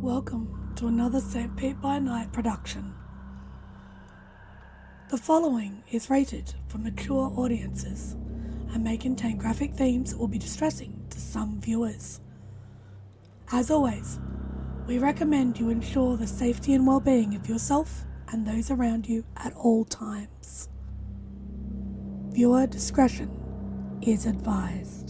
Welcome to another St. Pete by Night production. The following is rated for mature audiences and may contain graphic themes that will be distressing to some viewers. As always, we recommend you ensure the safety and well-being of yourself and those around you at all times. Viewer discretion is advised.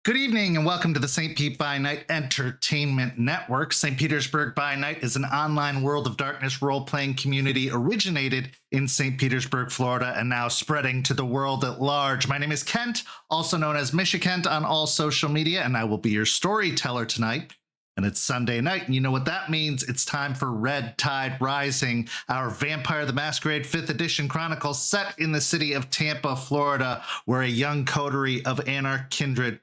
Good evening and welcome to the St. Pete by Night Entertainment Network. St. Petersburg by Night is an online World of Darkness role-playing community originated in St. Petersburg, Florida, and now spreading to the world at large. My name is Kent, also known as Misha Kent on all social media, and I will be your storyteller tonight. And it's Sunday night, and you know what that means. It's time for Red Tide Rising, our Vampire the Masquerade 5th edition chronicle set in the city of Tampa, Florida, where a young coterie of Anarch kindred,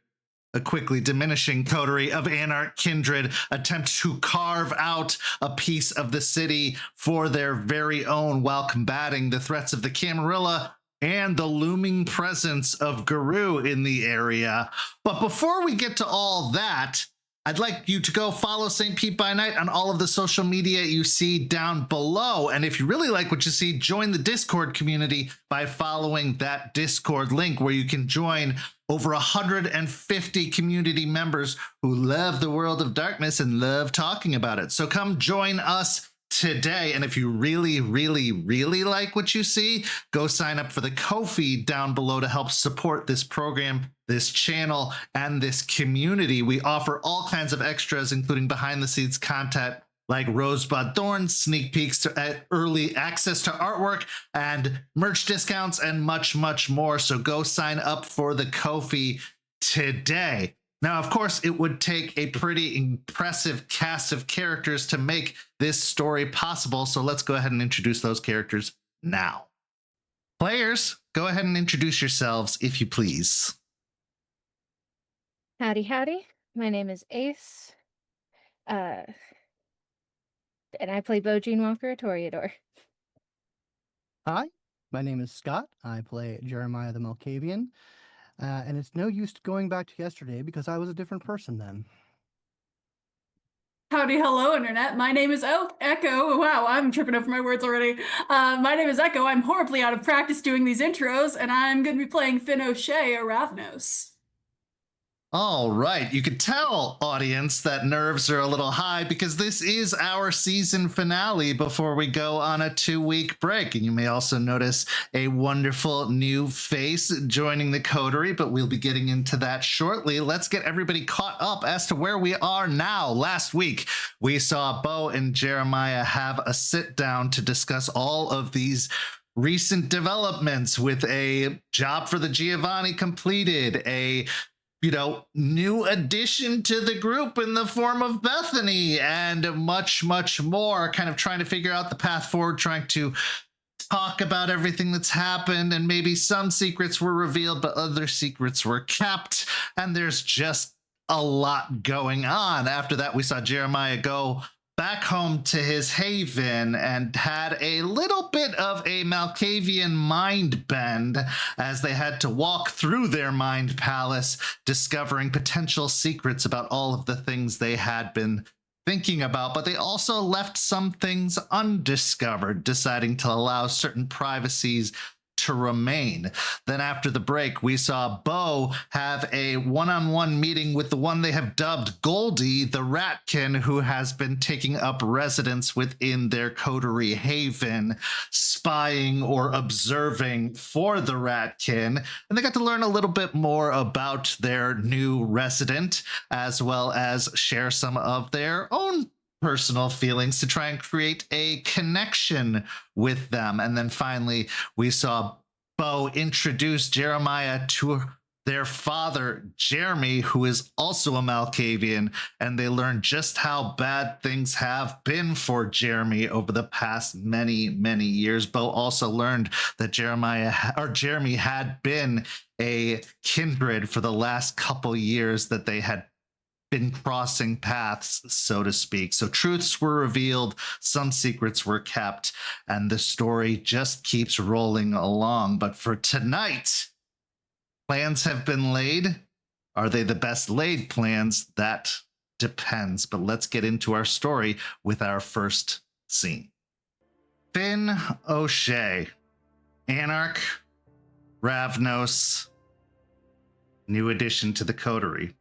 a quickly diminishing coterie of Anarch kindred, attempt to carve out a piece of the city for their very own while combating the threats of the Camarilla and the looming presence of Guru in the area. But before we get to all that, I'd like you to go follow St. Pete by Night on all of the social media you see down below. And if you really like what you see, join the Discord community by following that Discord link where you can join over 150 community members who love the world of darkness and love talking about it. So come join us today. And if you really, really, really like what you see, go sign up for the Ko-fi down below to help support this program, this channel, and this community. We offer all kinds of extras, including behind the scenes content like Rosebud Thorns, sneak peeks to early access to artwork and merch discounts and much, much more. So go sign up for the Ko-fi today. Now, of course, it would take a pretty impressive cast of characters to make this story possible. So let's go ahead and introduce those characters now. Players, go ahead and introduce yourselves, if you please. Howdy, howdy. My name is Ace. And I play Beau Jean Walker, a Toreador. Hi, my name is Scott. I play Jeremiah the Malkavian. And it's no use going back to yesterday because I was a different person then. Howdy, hello, Internet. My name is Echo. Wow, I'm tripping over my words already. My name is Echo. I'm horribly out of practice doing these intros, and I'm going to be playing Finn O'Shea, a Ravnos. All right, you could tell, audience, that nerves are a little high because this is our season finale before we go on a 2-week break. And you may also notice a wonderful new face joining the coterie, but we'll be getting into that shortly. Let's get everybody caught up as to where we are now. Last week, we saw Beau and Jeremiah have a sit down to discuss all of these recent developments with a job for the Giovanni completed, a new addition to the group in the form of Bethany, and much, much more, kind of trying to figure out the path forward, trying to talk about everything that's happened, and maybe some secrets were revealed, but other secrets were kept, and there's just a lot going on. After that, we saw Jeremiah go back home to his haven and had a little bit of a Malkavian mind bend as they had to walk through their mind palace, discovering potential secrets about all of the things they had been thinking about, but they also left some things undiscovered, deciding to allow certain privacies to remain. Then after the break, we saw Beau have a one-on-one meeting with the one they have dubbed Goldie, the Ratkin, who has been taking up residence within their coterie haven, spying or observing for the Ratkin. And they got to learn a little bit more about their new resident, as well as share some of their own personal feelings to try and create a connection with them. And then finally, we saw Beau introduce Jeremiah to their father, Jeremy, who is also a Malkavian, and they learned just how bad things have been for Jeremy over the past many, many years. Beau also learned that Jeremy had been a kindred for the last couple years that they had been crossing paths, so to speak. So truths were revealed, some secrets were kept, and the story just keeps rolling along. But for tonight, plans have been laid. Are they the best laid plans? That depends. But let's get into our story with our first scene. Finn O'Shea, Anarch, Ravnos, new addition to the coterie.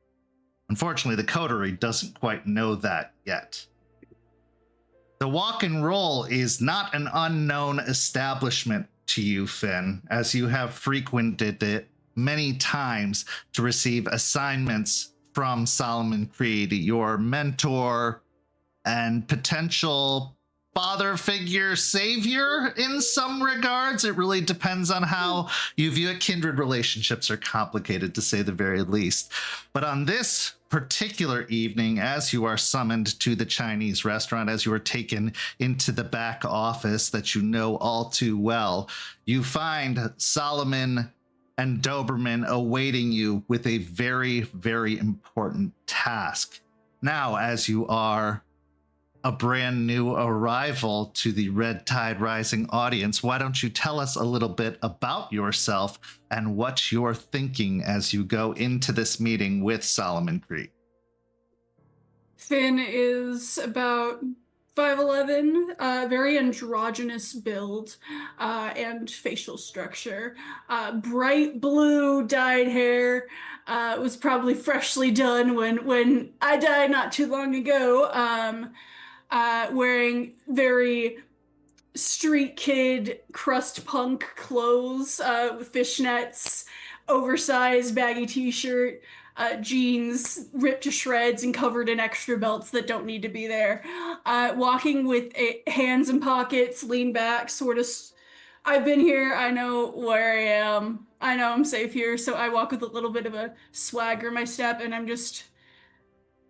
Unfortunately, the coterie doesn't quite know that yet. The Walk and Roll is not an unknown establishment to you, Finn, as you have frequented it many times to receive assignments from Solomon Creed, your mentor and potential father figure savior in some regards. It really depends on how you view it. Kindred relationships are complicated, to say the very least. But on this particular evening, as you are summoned to the Chinese restaurant, as you are taken into the back office that you know all too well, you find Solomon and Doberman awaiting you with a very, very important task. Now, as you are a brand new arrival to the Red Tide Rising audience, why don't you tell us a little bit about yourself and what you're thinking as you go into this meeting with Solomon Creed? Finn is about 5'11", very androgynous build and facial structure. Bright blue dyed hair, was probably freshly done when I died not too long ago. Wearing very street kid crust punk clothes, with fishnets, oversized baggy t-shirt, jeans ripped to shreds and covered in extra belts that don't need to be there. Walking with hands in pockets, lean back, sort of. I've been here, I know where I am, I know I'm safe here, so I walk with a little bit of a swagger in my step, and I'm just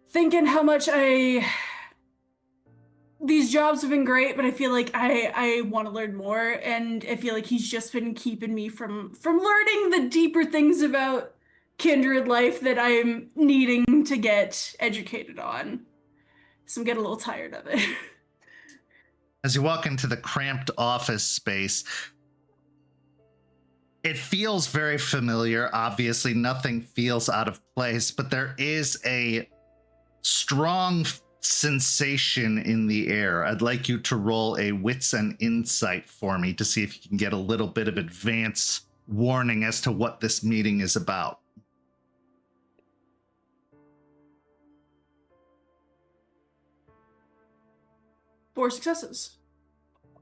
thinking how much these jobs have been great, but I feel like I want to learn more, and I feel like he's just been keeping me from learning the deeper things about kindred life that I'm needing to get educated on. So I'm getting a little tired of it. As you walk into the cramped office space, it feels very familiar. Obviously, nothing feels out of place, but there is a strong sensation in the air. I'd like you to roll a wits and insight for me to see if you can get a little bit of advance warning as to what this meeting is about. Four successes.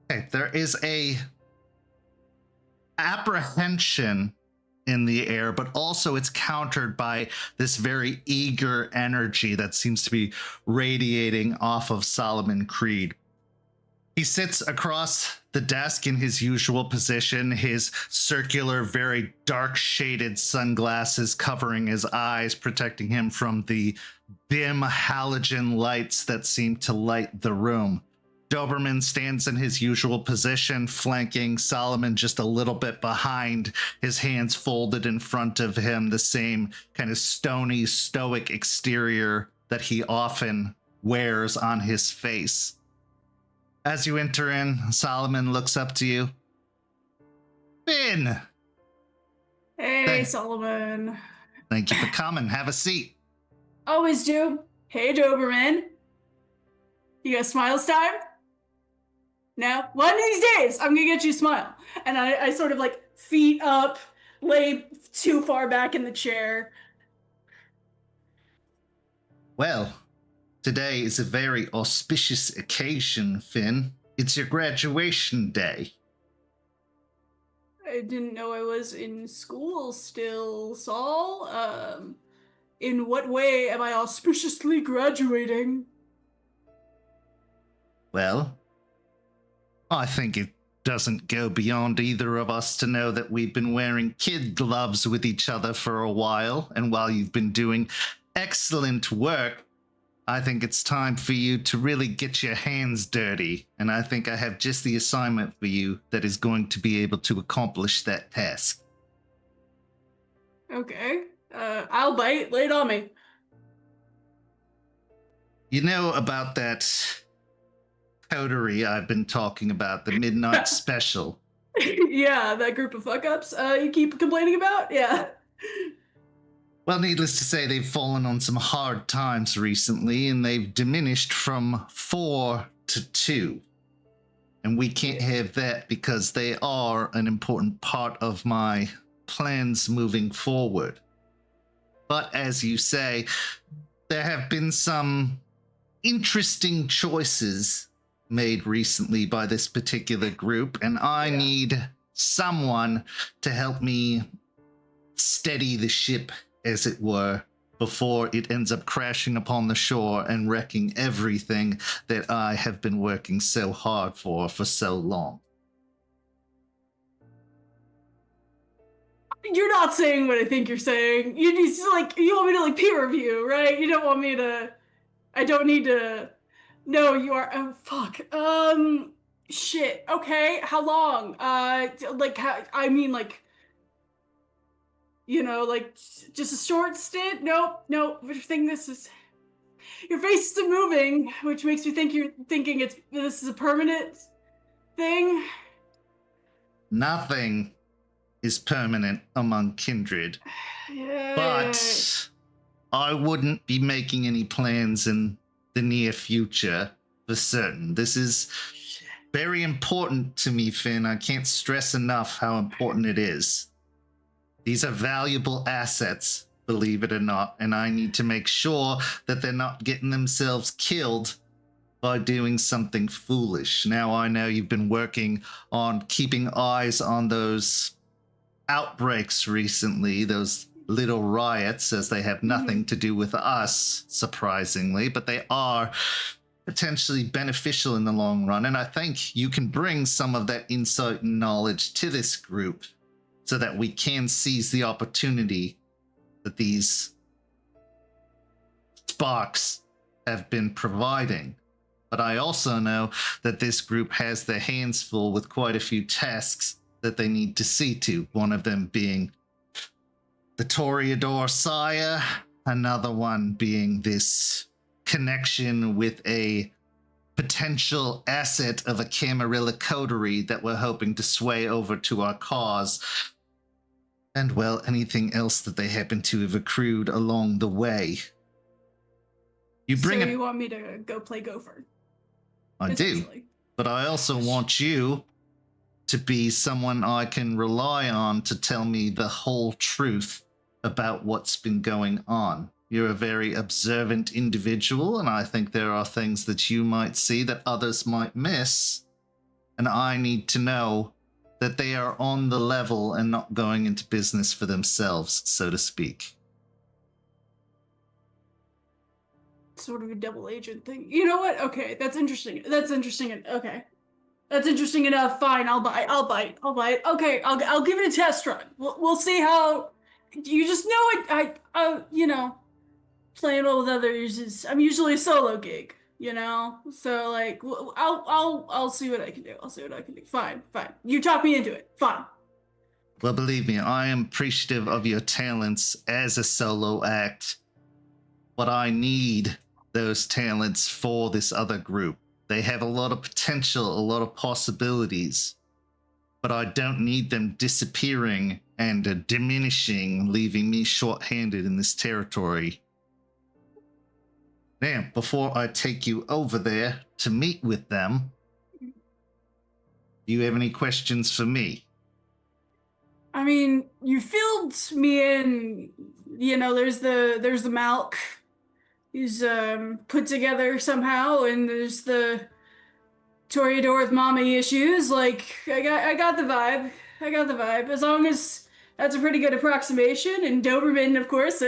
Okay, there is a apprehension in the air, but also it's countered by this very eager energy that seems to be radiating off of Solomon Creed. He sits across the desk in his usual position, his circular, very dark shaded sunglasses covering his eyes, protecting him from the dim halogen lights that seem to light the room. Doberman stands in his usual position, flanking Solomon just a little bit behind, his hands folded in front of him, the same kind of stony, stoic exterior that he often wears on his face. As you enter in, Solomon looks up to you. Finn! Hey, Solomon. Thank you for coming. Have a seat. Always do. Hey, Doberman. You got smiles time? No? One of these days, I'm gonna get you a smile. And I sort of like feet up, lay too far back in the chair. Well, today is a very auspicious occasion, Finn. It's your graduation day. I didn't know I was in school still, Saul. In what way am I auspiciously graduating? Well, I think it doesn't go beyond either of us to know that we've been wearing kid gloves with each other for a while, and while you've been doing excellent work, I think it's time for you to really get your hands dirty, and I think I have just the assignment for you that is going to be able to accomplish that task. Okay. I'll bite. Lay it on me. You know about that coterie I've been talking about, the midnight special? Yeah, that group of fuck-ups you keep complaining about? Yeah. Well, needless to say, they've fallen on some hard times recently, and they've diminished from 4 to 2. And we can't have that because they are an important part of my plans moving forward. But as you say, there have been some interesting choices made recently by this particular group, and I need someone to help me steady the ship, as it were, before it ends up crashing upon the shore and wrecking everything that I have been working so hard for so long. You're not saying what I think you're saying. You just you want me to peer review, right? You don't want me to. I don't need to. No, you are. Oh fuck. Shit. Okay. How long? I mean, just a short stint? Nope. I think this is. Your face is moving, which makes me think you're thinking this is a permanent thing. Nothing is permanent among kindred. Yeah. But I wouldn't be making any plans in the near future for certain. This is very important to me, Finn. I can't stress enough how important it is. These are valuable assets, believe it or not, and I need to make sure that they're not getting themselves killed by doing something foolish. Now I know you've been working on keeping eyes on those outbreaks recently, those little riots, as they have nothing to do with us, surprisingly, but they are potentially beneficial in the long run, and I think you can bring some of that insight and knowledge to this group so that we can seize the opportunity that these sparks have been providing. But I also know that this group has their hands full with quite a few tasks that they need to see to, one of them being the Toreador Sire, another one being this connection with a potential asset of a Camarilla coterie that we're hoping to sway over to our cause, and, well, anything else that they happen to have accrued along the way. You want me to go play Gopher? I do, but I also want you to be someone I can rely on to tell me the whole truth about what's been going on. You're a very observant individual, and I think there are things that you might see that others might miss, and I need to know that they are on the level and not going into business for themselves, so to speak. Sort of a double agent thing. You know what? Okay, that's interesting. Okay. That's interesting enough. Fine, I'll bite. Okay, I'll give it a test run. We'll see how. You just know it. Playing well with others I'm usually a solo gig. you know? So like, I'll see what I can do. I'll see what I can do. Fine, fine. You talk me into it. Fine. Well, believe me, I am appreciative of your talents as a solo act, but I need those talents for this other group. They have a lot of potential, a lot of possibilities, but I don't need them disappearing and diminishing, leaving me short-handed in this territory. Now, before I take you over there to meet with them, do you have any questions for me? I mean, you filled me in, you know, there's the Malk. He's put together somehow, and there's the Toreador with mommy issues. Like, I got the vibe. I got the vibe. As long as that's a pretty good approximation. And Doberman, of course.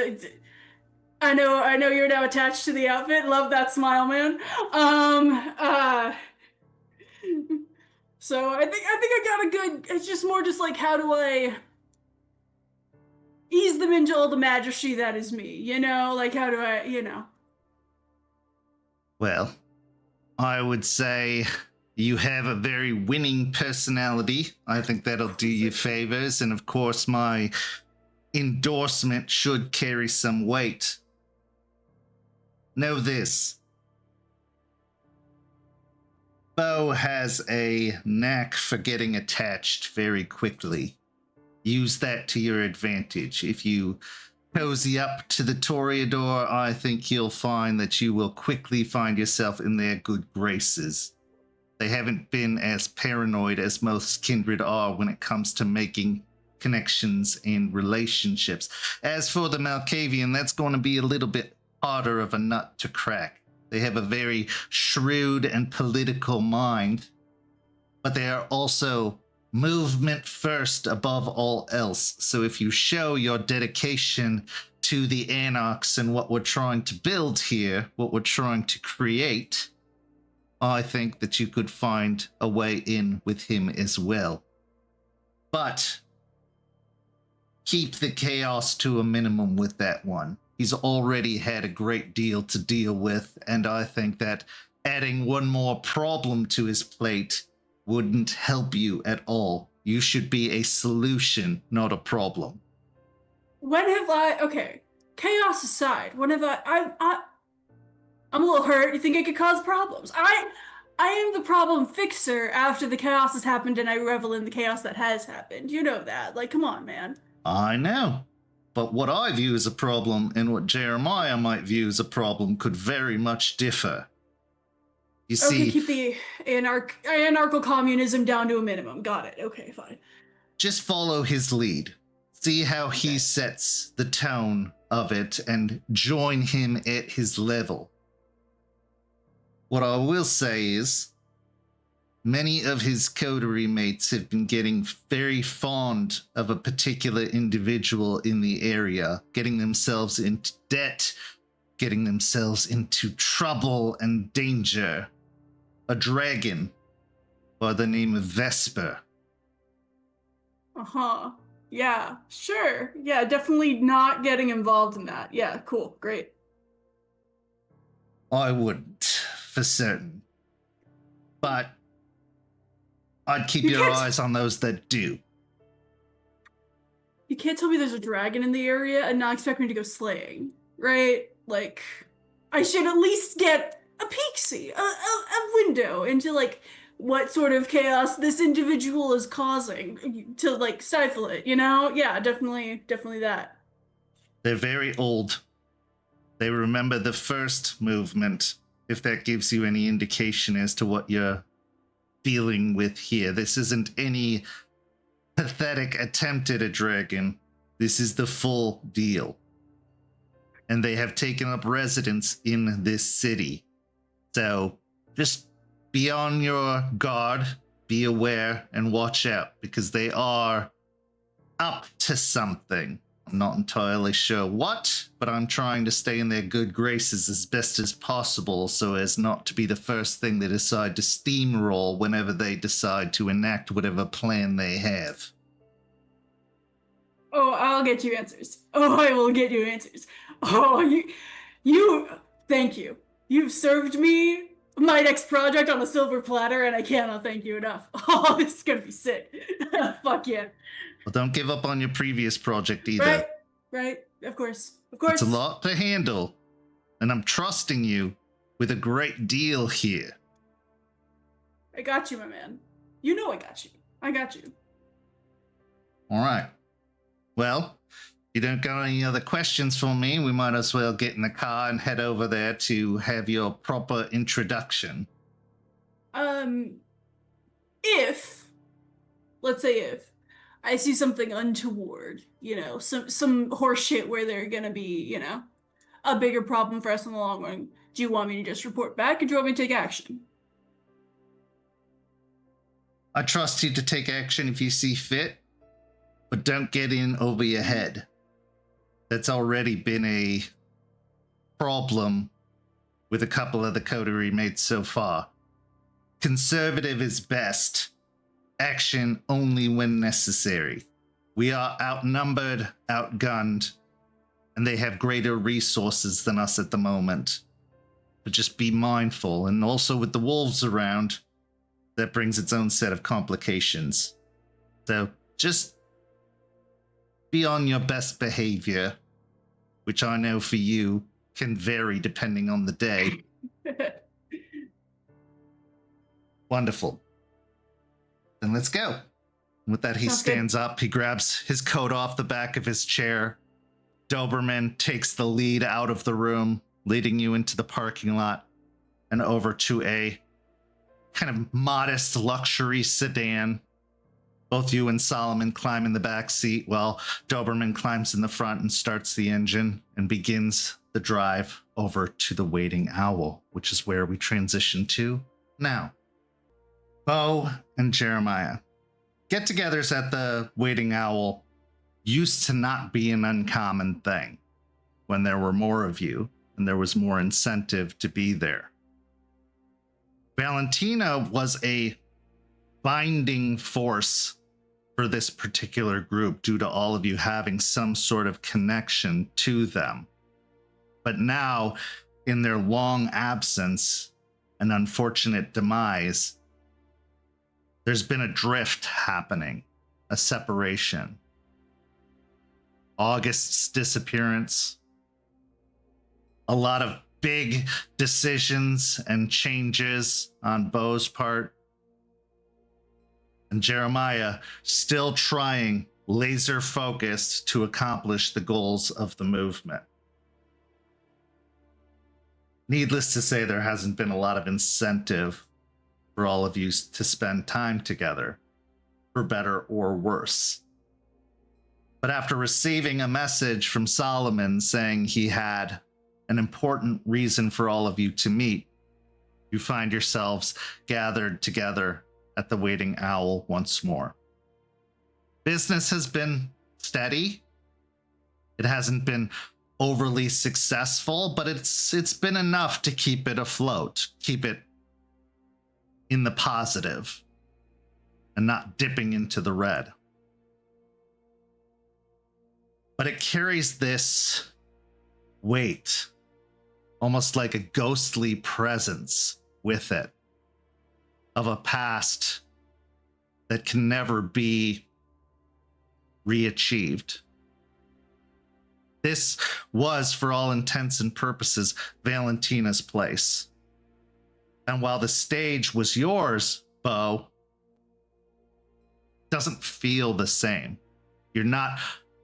I know you're now attached to the outfit. Love that smile, man. So I think I got a good. It's just more just like, how do I ease them into all the majesty that is me? You know, like, how do I, you know? Well, I would say you have a very winning personality. I think that'll do you favors. And of course, my endorsement should carry some weight. Know this. Beau has a knack for getting attached very quickly. Use that to your advantage. If you cozy up to the Toreador, I think you'll find that you will quickly find yourself in their good graces. They haven't been as paranoid as most kindred are when it comes to making connections and relationships. As for the Malkavian, that's going to be a little bit harder of a nut to crack. They have a very shrewd and political mind, but they are also movement first above all else. So if you show your dedication to the Anarchs and what we're trying to build here, what we're trying to create, I think that you could find a way in with him as well. But keep the chaos to a minimum with that one. He's already had a great deal to deal with, and I think that adding one more problem to his plate wouldn't help you at all. You should be a solution, not a problem. When have I? Okay, chaos aside, when have I'm a little hurt. You think I could cause problems? I am the problem fixer after the chaos has happened, and I revel in the chaos that has happened. You know that. Like, come on, man. I know. But what I view as a problem and what Jeremiah might view as a problem could very much differ. You see, Okay, keep the anarcho communism down to a minimum. Got it. Okay, fine. just follow his lead. See how he sets the tone of it and join him at his level. What I will say is, many of his coterie mates have been getting very fond of a particular individual in the area, getting themselves into debt, getting themselves into trouble and danger. A dragon by the name of Vesper. Uh-huh. Yeah, sure. Yeah, definitely not getting involved in that. Yeah, cool. Great. I wouldn't, for certain. But I'd keep your eyes on those that do. You can't tell me there's a dragon in the area and not expect me to go slaying, right? Like, I should at least get a peek-see, a window into, like, what sort of chaos this individual is causing to, like, stifle it, you know? Yeah, definitely that. They're very old. They remember the first movement, if that gives you any indication as to what you're dealing with here. This isn't any pathetic attempt at a dragon. This is the full deal. And they have taken up residence in this city. So just be on your guard, be aware, and watch out, because they are up to something. I'm not entirely sure what, but I'm trying to stay in their good graces as best as possible so as not to be the first thing they decide to steamroll whenever they decide to enact whatever plan they have. Oh, I'll get you answers. Oh, I will get you answers. Oh, you, thank you. You've served me my next project on a silver platter, and I cannot thank you enough. Oh, this is gonna be sick. Fuck yeah. Well, don't give up on your previous project either. Right. Of course. It's a lot to handle, and I'm trusting you with a great deal here. I got you, my man. You know I got you. I got you. All right. Well, if you don't got any other questions for me, we might as well get in the car and head over there to have your proper introduction. Let's say if I see something untoward, some horse shit where they're gonna be, a bigger problem for us in the long run, do you want me to just report back, or do you want me to take action? I trust you to take action if you see fit, but don't get in over your head. That's already been a problem with a couple of the coterie mates so far. Conservative is best. Action only when necessary. We are outnumbered, outgunned, and they have greater resources than us at the moment. But just be mindful, and also with the wolves around, that brings its own set of complications. So just be on your best behavior, which I know for you can vary depending on the day. Wonderful. Then let's go. With that, he stands up, he grabs his coat off the back of his chair. Doberman takes the lead out of the room, leading you into the parking lot and over to a kind of modest luxury sedan. Both you and Solomon climb in the back seat while Doberman climbs in the front and starts the engine and begins the drive over to the Waiting Owl, which is where we transition to now. Beau and Jeremiah. Get-togethers at the Waiting Owl used to not be an uncommon thing when there were more of you and there was more incentive to be there. Valentina was a binding force for this particular group due to all of you having some sort of connection to them. But now, in their long absence and unfortunate demise, there's been a drift happening, a separation. August's disappearance, a lot of big decisions and changes on Beau's part, and Jeremiah still trying laser focused to accomplish the goals of the movement. Needless to say, there hasn't been a lot of incentive for all of you to spend time together, for better or worse. But after receiving a message from Solomon saying he had an important reason for all of you to meet, you find yourselves gathered together at the Waiting Owl once more. Business has been steady. It hasn't been overly successful, but it's been enough to keep it afloat, keep it in the positive and not dipping into the red. But it carries this weight, almost like a ghostly presence with it, of a past that can never be re-achieved. This was, for all intents and purposes, Valentina's place. And while the stage was yours, Beau, doesn't feel the same. You're not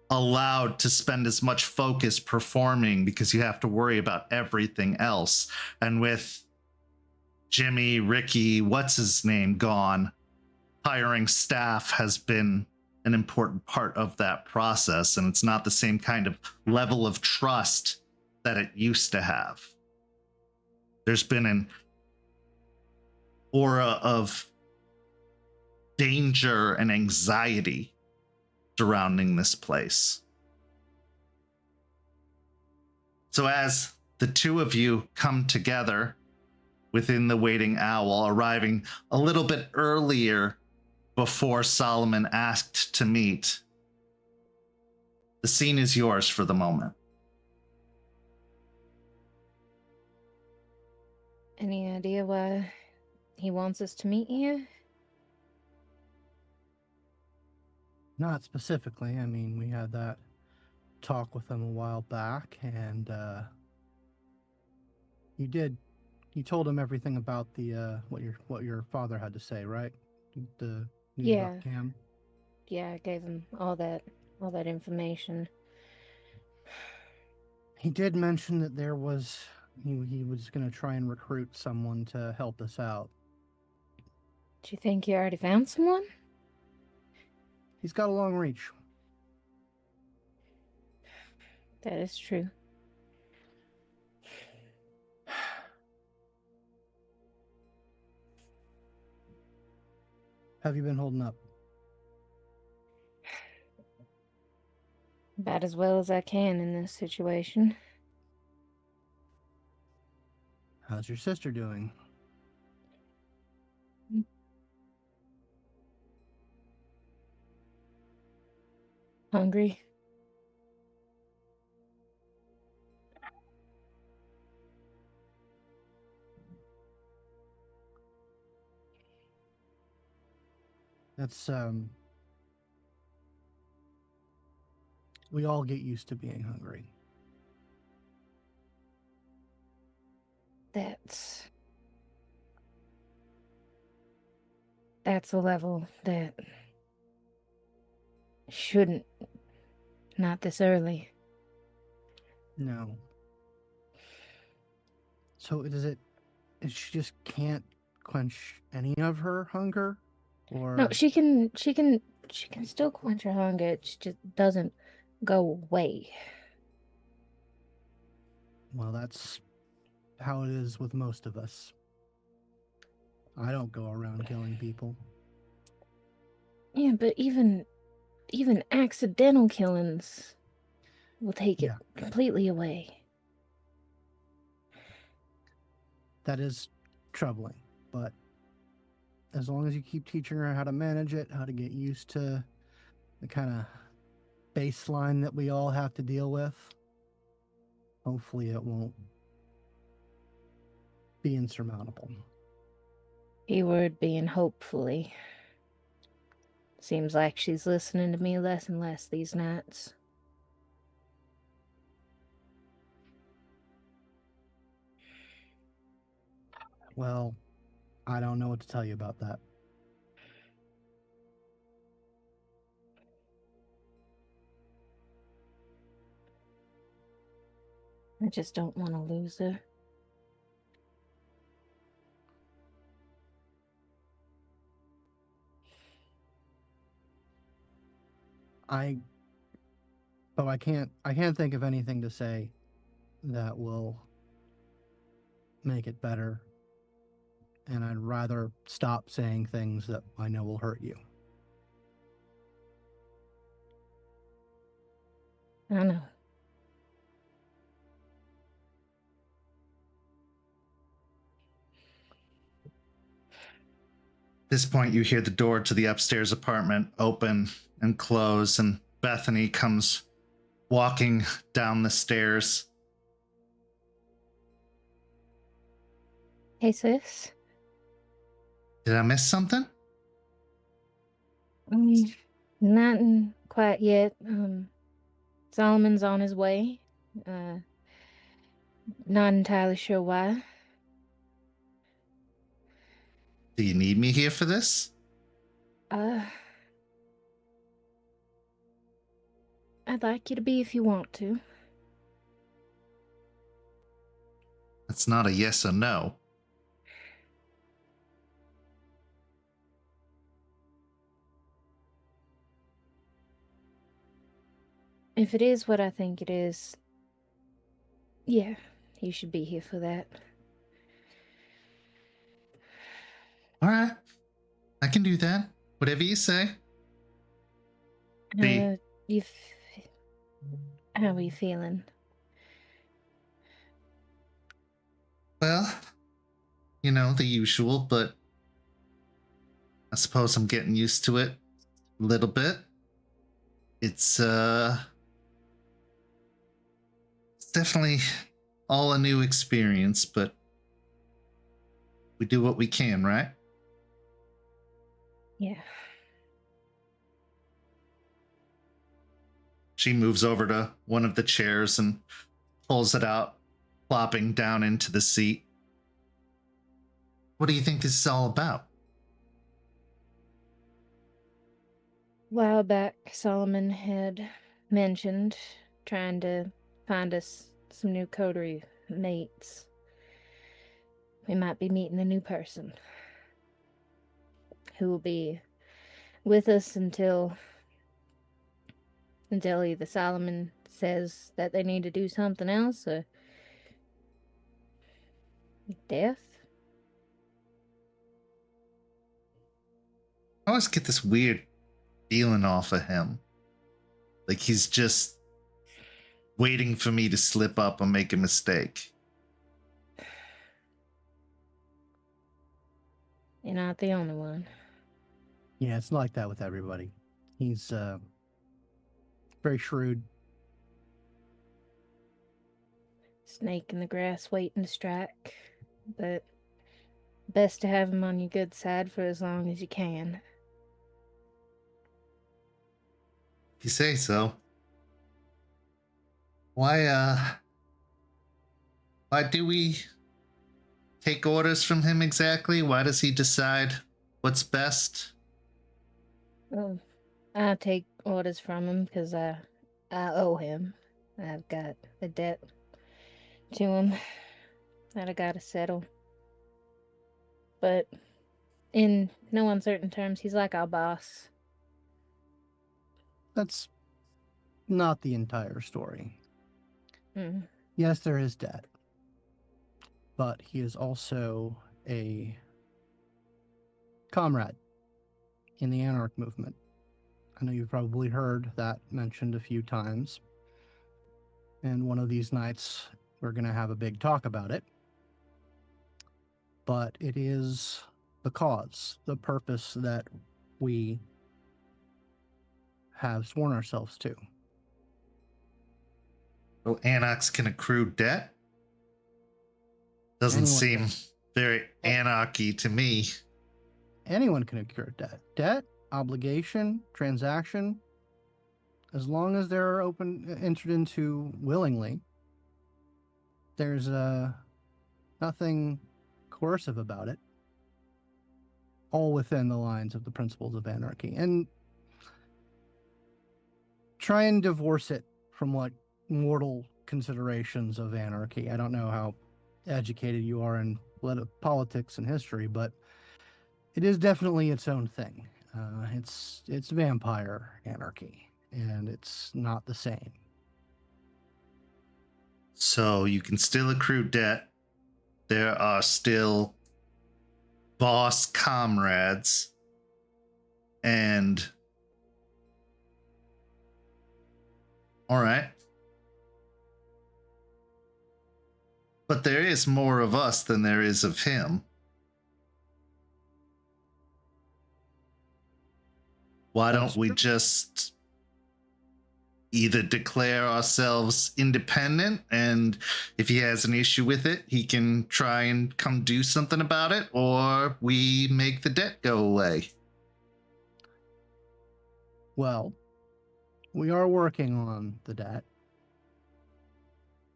allowed to spend as much focus performing because you have to worry about everything else. And with Jimmy, Ricky, what's his name, gone, hiring staff has been an important part of that process, and it's not the same kind of level of trust that it used to have. There's been an aura of danger and anxiety surrounding this place. So as the two of you come together within the Waiting Owl, arriving a little bit earlier before Solomon asked to meet, the scene is yours for the moment. Any idea why he wants us to meet here? Not specifically. I mean, we had that talk with him a while back, and you told him everything about the what your father had to say, right? The news about Yeah. Cam. Yeah, I gave him all that information. He did mention that he was going to try and recruit someone to help us out. Do you think you already found someone? He's got a long reach. That is true. Have you been holding up? About as well as I can in this situation. How's your sister doing? Hungry? That's we all get used to being hungry. That's a level that shouldn't, not this early. No. So she just can't quench any of her hunger? Or No, she can still quench her hunger. It just doesn't go away. well, that's how it is with most of us. I don't go around killing people. Yeah, but even accidental killings will take it completely away. That is troubling, but as long as you keep teaching her how to manage it, how to get used to the kind of baseline that we all have to deal with, hopefully it won't be insurmountable. Keyword being hopefully. Seems like she's listening to me less and less these nights. Well, I don't know what to tell you about that. I just don't want to lose her. I can't think of anything to say that will make it better. And I'd rather stop saying things that I know will hurt you. I know. At this point, you hear the door to the upstairs apartment open and close, and Bethany comes walking down the stairs. Hey, sis. Did I miss something? Not quite yet. Solomon's on his way. Not entirely sure why. Do you need me here for this? I'd like you to be if you want to. That's not a yes or no. If it is what I think it is, yeah, you should be here for that. All right. I can do that. Whatever you say. How are you feeling? Well, you know, the usual, but I suppose I'm getting used to it a little bit. It's definitely all a new experience, but we do what we can, right? Yeah. She moves over to one of the chairs and pulls it out, plopping down into the seat. What do you think this is all about? A while back, Solomon had mentioned trying to find us some new coterie mates. We might be meeting a new person who will be with us until either Solomon says that they need to do something else or death. I always get this weird feeling off of him. Like he's just waiting for me to slip up and make a mistake. You're not the only one. Yeah, it's like that with everybody. He's very shrewd. Snake in the grass waiting to strike. But best to have him on your good side for as long as you can. If you say so. Why do we take orders from him exactly? Why does he decide what's best? Well, I take orders from him because I owe him. I've got a debt to him that I gotta settle. But in no uncertain terms, he's like our boss. That's not the entire story. Mm. Yes, there is debt, but he is also a comrade in the Anarch movement. I know you've probably heard that mentioned a few times. And one of these nights, we're going to have a big talk about it. But it is the cause, the purpose that we have sworn ourselves to. Oh, Anarchs can accrue debt? Doesn't Anyone seem very anarchy to me. Anyone can accrue debt. Debt, obligation, transaction, as long as they're entered into willingly, there's nothing coercive about it. All within the lines of the principles of anarchy. And try and divorce it from what mortal considerations of anarchy. I don't know how educated you are in politics and history, but it is definitely its own thing. It's vampire anarchy, and it's not the same. So you can still accrue debt. There are still boss comrades. And all right. But there is more of us than there is of him. Why don't we just either declare ourselves independent, and if he has an issue with it, he can try and come do something about it, or we make the debt go away? Well, we are working on the debt,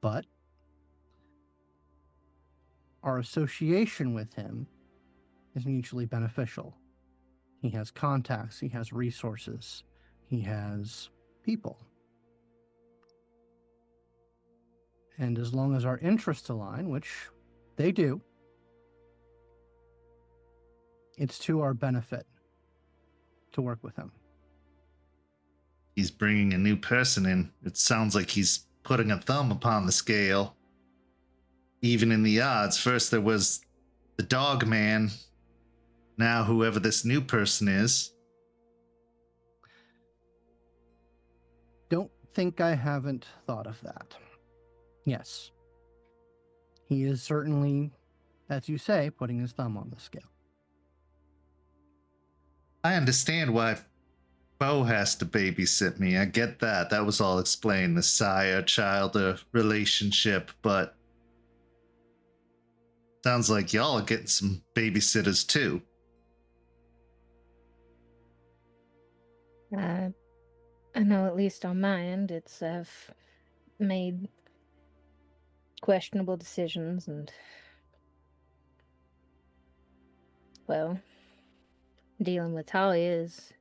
but our association with him is mutually beneficial. He has contacts, he has resources, he has people. And as long as our interests align, which they do, it's to our benefit to work with him. He's bringing a new person in. It sounds like he's putting a thumb upon the scale. Even in the odds, first there was the dog man. Now whoever this new person is. Don't think I haven't thought of that. Yes. He is certainly, as you say, putting his thumb on the scale. I understand why Beau has to babysit me. I get that. That was all explained. The sire-child relationship, but Sounds like y'all are getting some babysitters too. I know at least on my end, I've made questionable decisions and, well, dealing with Talia is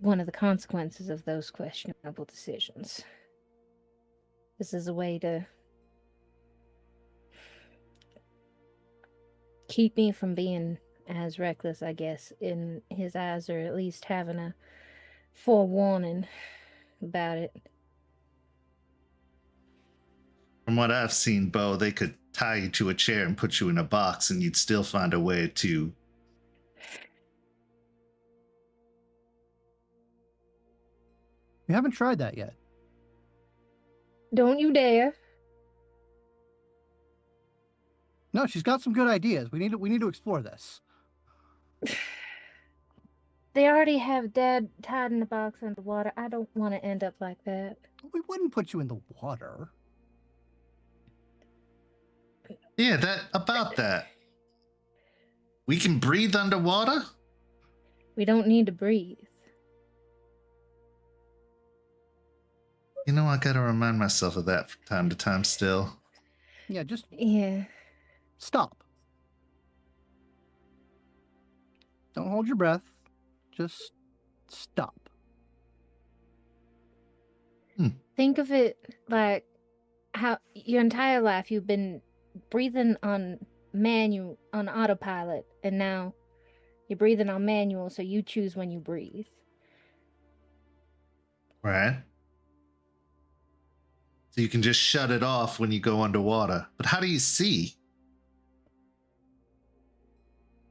one of the consequences of those questionable decisions. This is a way to keep me from being as reckless, I guess, in his eyes, or at least having a forewarning about it. From what I've seen, Beau, they could tie you to a chair and put you in a box and you'd still find a way to... We haven't tried that yet. Don't you dare. No, she's got some good ideas. We need to explore this. They already have Dad tied in a box underwater. I don't want to end up like that. We wouldn't put you in the water. Yeah, that. We can breathe underwater? We don't need to breathe. You know, I gotta remind myself of that from time to time still. Yeah, just Yeah. stop. Don't hold your breath. Just stop. Think of it like how your entire life you've been breathing on autopilot, and now you're breathing on manual, so you choose when you breathe. Right. So you can just shut it off when you go underwater. But how do you see?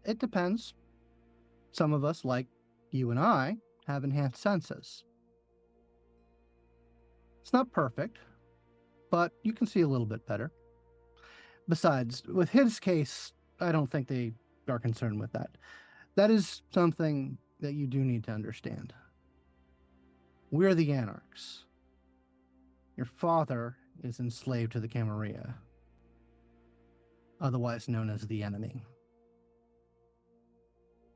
It depends. Some of us, like you and I, have enhanced senses. It's not perfect, but you can see a little bit better. Besides, with his case, I don't think they are concerned with that. That is something that you do need to understand. We're the Anarchs. Your father is enslaved to the Camarilla, otherwise known as the enemy.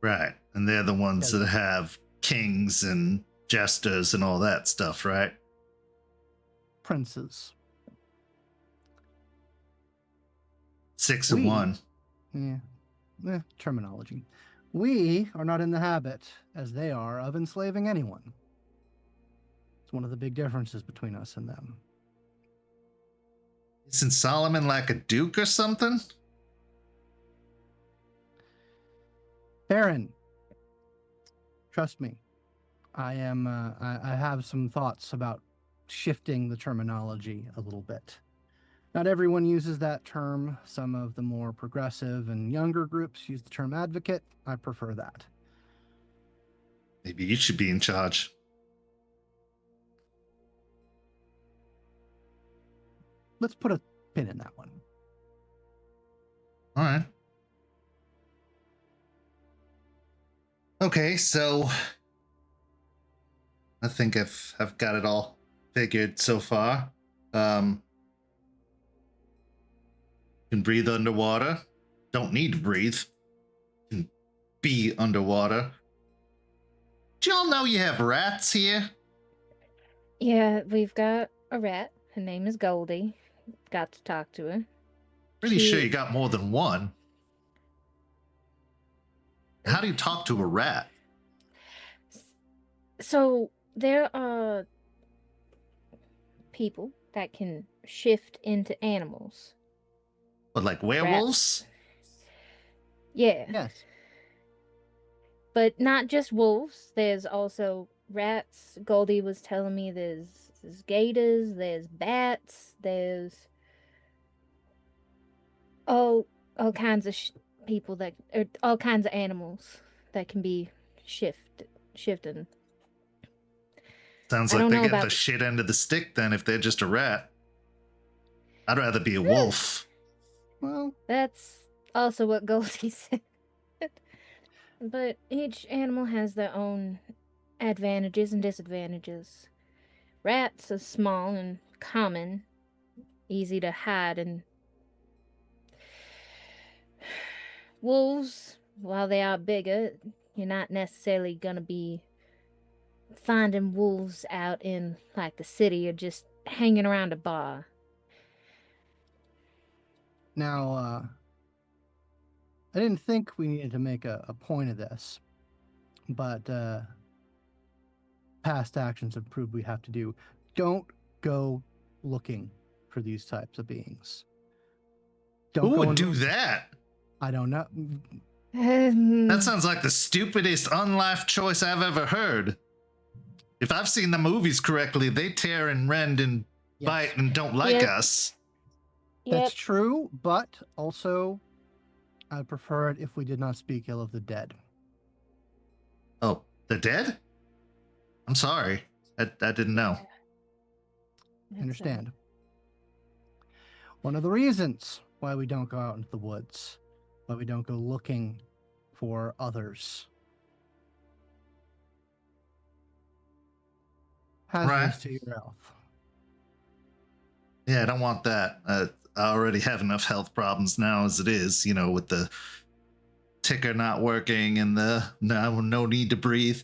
Right. And they're the ones that have kings and jesters and all that stuff, right? Princes. 6 of 1. Yeah, terminology. We are not in the habit, as they are, of enslaving anyone. It's one of the big differences between us and them. Isn't Solomon like a duke or something? Aaron, trust me, I have some thoughts about shifting the terminology a little bit. Not everyone uses that term. Some of the more progressive and younger groups use the term advocate. I prefer that. Maybe you should be in charge. Let's put a pin in that one. All right. Okay, so I think I've got it all figured so far. Can breathe underwater. Don't need to breathe. Can be underwater. Do y'all know you have rats here? Yeah, we've got a rat. Her name is Goldie. Got to talk to her. Pretty sure you got more than one. How do you talk to a rat? So there are people that can shift into animals. But like werewolves? Yeah. Yes. But not just wolves. There's also rats. Goldie was telling me there's gators, there's bats, there's all kinds of people that, or all kinds of animals that can be shifted. Sounds like they get the shit end of the stick then if they're just a rat. I'd rather be a wolf. Well, that's also what Goldie said. But each animal has their own advantages and disadvantages. Rats are small and common, easy to hide and wolves, while they are bigger, you're not necessarily gonna be finding wolves out in like the city or just hanging around a bar. Now, I didn't think we needed to make a point of this, but past actions have proved we have to do. Don't go looking for these types of beings. Don't Who go would into do that? I don't know. That sounds like the stupidest unlife choice I've ever heard. If I've seen the movies correctly, they tear and rend and Yes. bite and don't like Yep. us. That's true, but also I'd prefer it if we did not speak ill of the dead. Oh, they're dead? I'm sorry. I didn't know. I understand. One of the reasons why we don't go out into the woods, why we don't go looking for others. Hazardous Right. to your health. Yeah, I don't want that. I already have enough health problems now as it is, you know, with the ticker not working and the no need to breathe.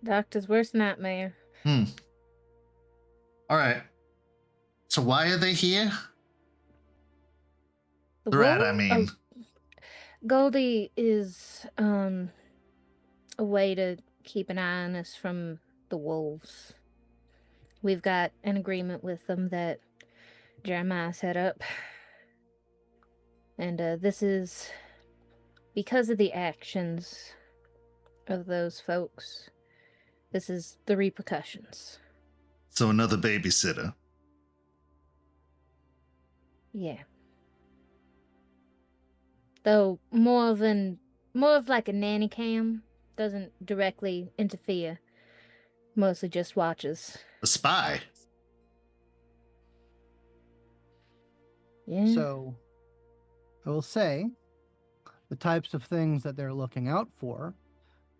Doctor's worst nightmare. All right. So why are they here? The rat, I mean. Goldie is a way to keep an eye on us from the wolves. We've got an agreement with them that Jeremiah set up. And this is because of the actions of those folks. This is the repercussions. So another babysitter. Yeah. Though more of like a nanny cam, doesn't directly interfere. Mostly just watches. A spy. Yeah. So I will say the types of things that they're looking out for,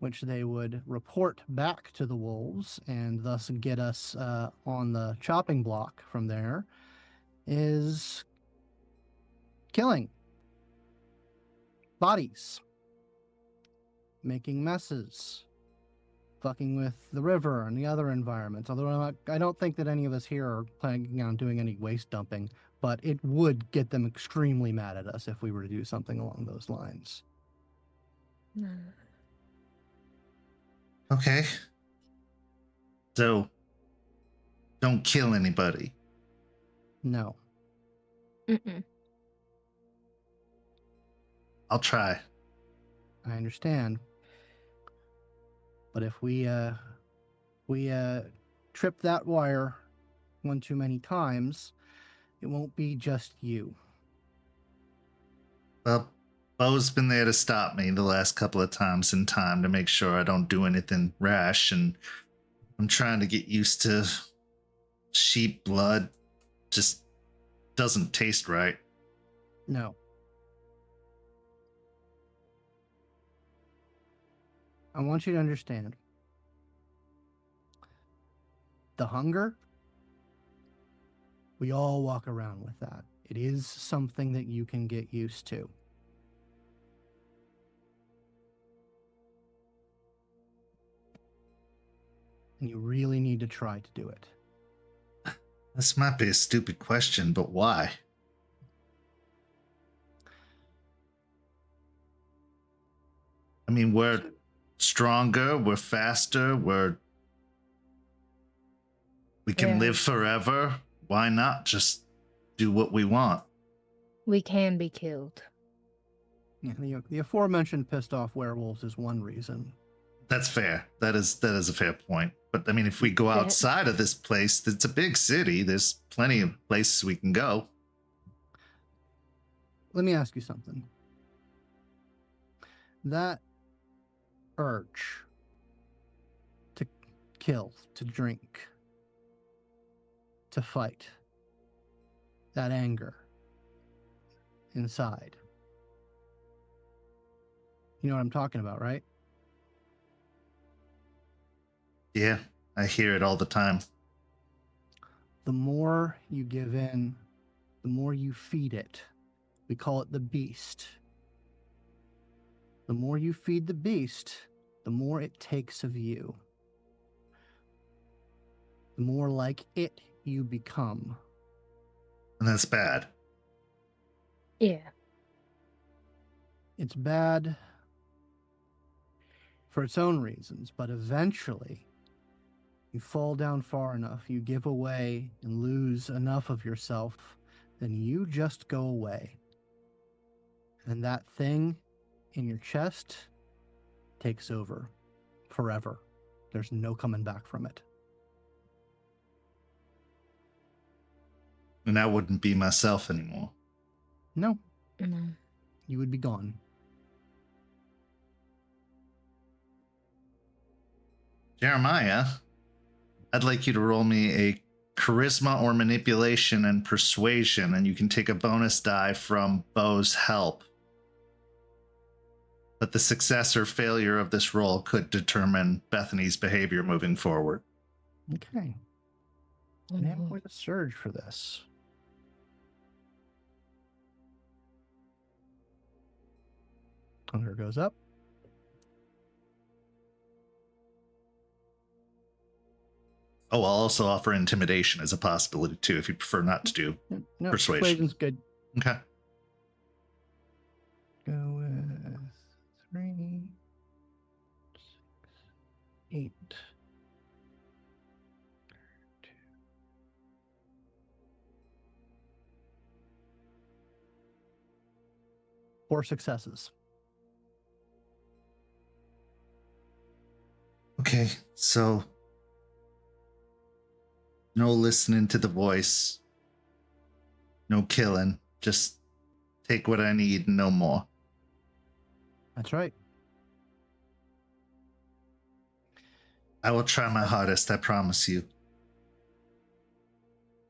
which they would report back to the wolves and thus get us on the chopping block from there, is killing, bodies, making messes, fucking with the river and the other environments. Although I don't think that any of us here are planning on doing any waste dumping, but it would get them extremely mad at us if we were to do something along those lines. Okay. So don't kill anybody. No. Mm-mm. I'll try. I understand. But if we trip that wire one too many times, it won't be just you. Well, Beau's been there to stop me the last couple of times in time to make sure I don't do anything rash, and I'm trying to get used to sheep blood. Just doesn't taste right. No. I want you to understand. The hunger, we all walk around with that. It is something that you can get used to. And you really need to try to do it. This might be a stupid question, but why? I mean, we're stronger, we're faster, we can live forever. Why not just do what we want? We can be killed. Yeah, the aforementioned pissed off werewolves is one reason. That's fair. That is a fair point. But I mean, if we go outside of this place, it's a big city. There's plenty of places we can go. Let me ask you something. That urge to kill, to drink, to fight, that anger inside. You know what I'm talking about, right? Yeah, I hear it all the time. The more you give in, the more you feed it, We call it the beast. The more you feed the beast, the more it takes of you. The more like it you become. And that's bad. Yeah. It's bad for its own reasons, but eventually you fall down far enough, you give away and lose enough of yourself, then you just go away. And that thing in your chest takes over forever. There's no coming back from it. And I wouldn't be myself anymore. No, No. you would be gone. Jeremiah, I'd like you to roll me a charisma or manipulation and persuasion, and you can take a bonus die from Beau's help. But the success or failure of this roll could determine Bethany's behavior moving forward. Okay. And I'm going to surge for this. Hunger goes up. Oh, I'll also offer intimidation as a possibility too, if you prefer not to do No, persuasion. persuasion's good. Okay. Go with 3, 6, 8. 4 successes. Okay, so no listening to the voice, no killing, just take what I need and no more. That's right. I will try my hardest, I promise you.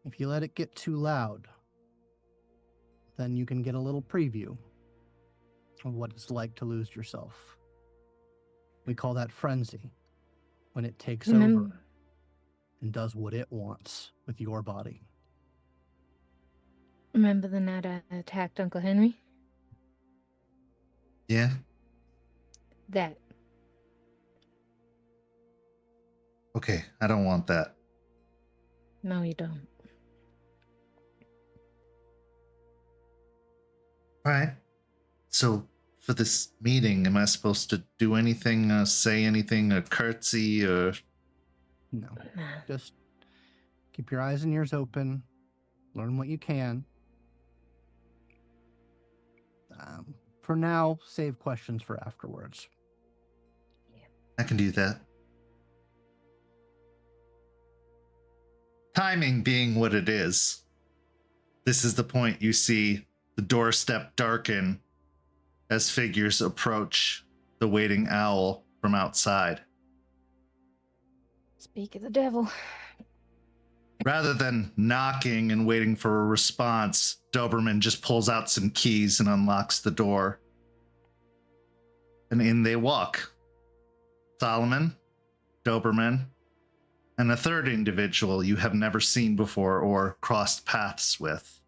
If you let it get too loud, then you can get a little preview of what it's like to lose yourself. We call that frenzy, when it takes over and does what it wants with your body. Remember the night I attacked Uncle Henry? Yeah? That. Okay, I don't want that. No, you don't. Alright. So, for this meeting, am I supposed to do anything, say anything, a curtsy, or... No. Nah. Just keep your eyes and ears open. Learn what you can. For now, save questions for afterwards. I can do that. Timing being what it is, this is the point you see the doorstep darken as figures approach the waiting owl from outside. Speak of the devil. Rather than knocking and waiting for a response, Doberman just pulls out some keys and unlocks the door. And in they walk. Solomon, Doberman, and a third individual you have never seen before or crossed paths with.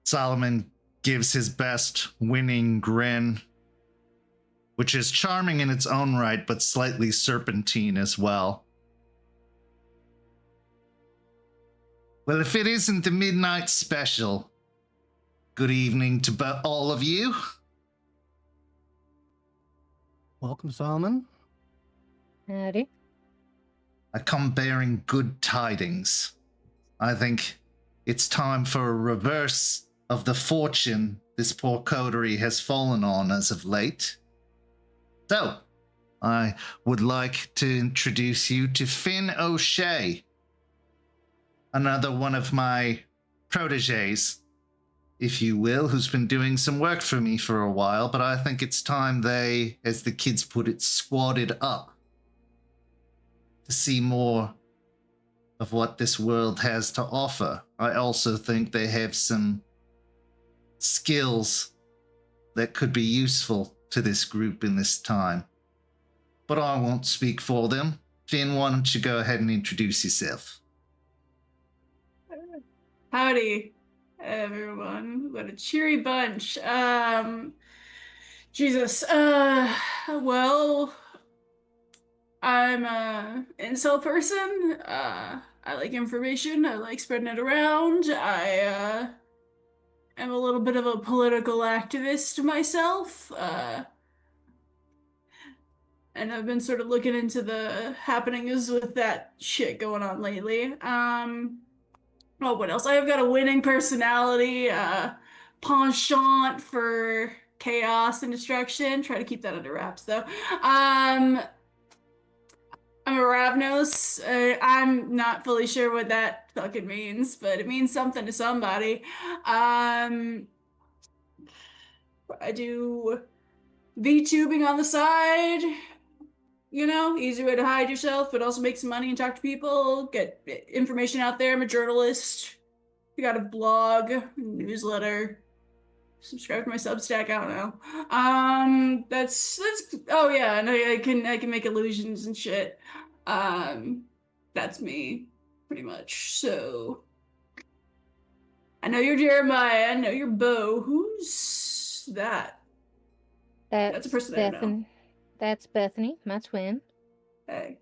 Solomon gives his best winning grin, which is charming in its own right, but slightly serpentine as well. Well, if it isn't the midnight special, good evening to all of you. Welcome, Solomon. Howdy. I come bearing good tidings. I think it's time for a reverse of the fortune this poor coterie has fallen on as of late. So, I would like to introduce you to Finn O'Shea, another one of my proteges, if you will, who's been doing some work for me for a while, but I think it's time they, as the kids put it, squatted up to see more of what this world has to offer. I also think they have some skills that could be useful to this group in this time. But I won't speak for them. Finn, why don't you go ahead and introduce yourself? Howdy, everyone. What a cheery bunch. Jesus. Well, I'm a incel person. I like information. I like spreading it around. I am a little bit of a political activist myself. And I've been sort of looking into the happenings with that shit going on lately. Oh, what else? I've got a winning personality, penchant for chaos and destruction. Try to keep that under wraps, though. I'm a Ravnos. I'm not fully sure what that fucking means, but it means something to somebody. I do VTubing on the side. You know, easy way to hide yourself, but also make some money and talk to people, get information out there. I'm a journalist. I got a blog, newsletter. Subscribe to my Substack. I don't know. That's. Oh yeah, and I can make illusions and shit. That's me, pretty much. So, I know you're Jeremiah. I know you're Beau. Who's that? That's a person I don't know. That's Bethany, my twin. Hey.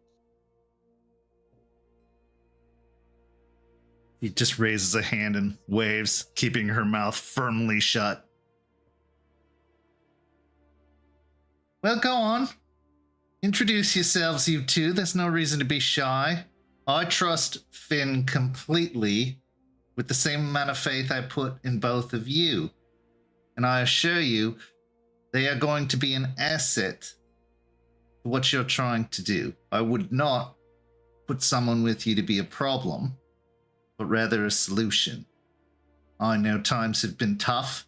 He just raises a hand and waves, keeping her mouth firmly shut. Well, go on. Introduce yourselves, you two. There's no reason to be shy. I trust Finn completely with the same amount of faith I put in both of you. And I assure you, they are going to be an asset to what you're trying to do. I would not put someone with you to be a problem, but rather a solution. I know times have been tough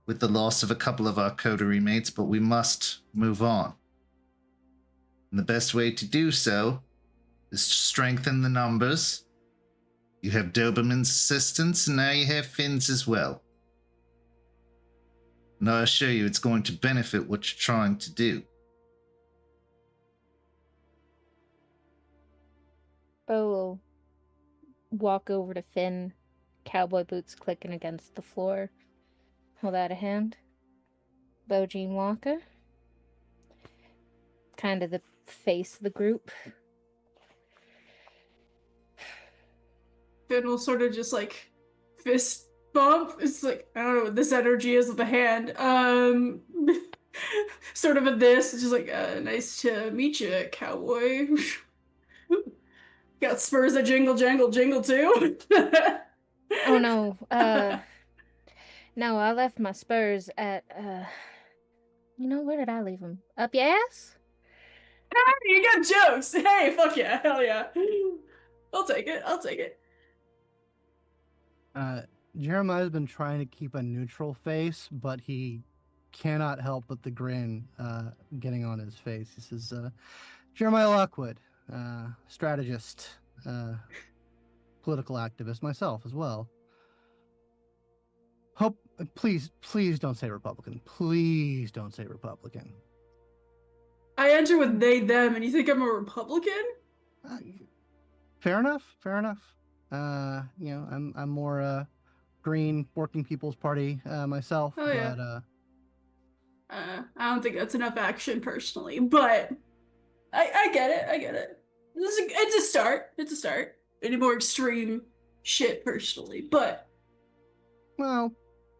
with the loss of a couple of our coterie mates, but we must move on. And the best way to do so is to strengthen the numbers. You have Doberman's assistance, and now you have Finn's as well. And I assure you it's going to benefit what you're trying to do. Beau will walk over to Finn, cowboy boots clicking against the floor. Hold out a hand. Beau Jean Walker. Kind of the face of the group. Finn will sort of just like fist bump. It's like, I don't know what this energy is with the hand. Sort of a this. It's just like, nice to meet you, cowboy. Got spurs that jingle, jangle, jingle too. Oh no, no, I left my spurs at, where did I leave them? Up your ass? You got jokes. Hey, fuck yeah, hell yeah. I'll take it. Jeremiah's been trying to keep a neutral face, but he cannot help but the grin getting on his face. He says, Jeremiah Lockwood, strategist, political activist myself as well. Please don't say Republican. Please don't say Republican. I enter with they, them, and you think I'm a Republican? Fair enough. I'm more green working people's party myself. Oh, yeah. But I don't think that's enough action personally, but I get it. It's a start. Any more extreme shit personally, but well,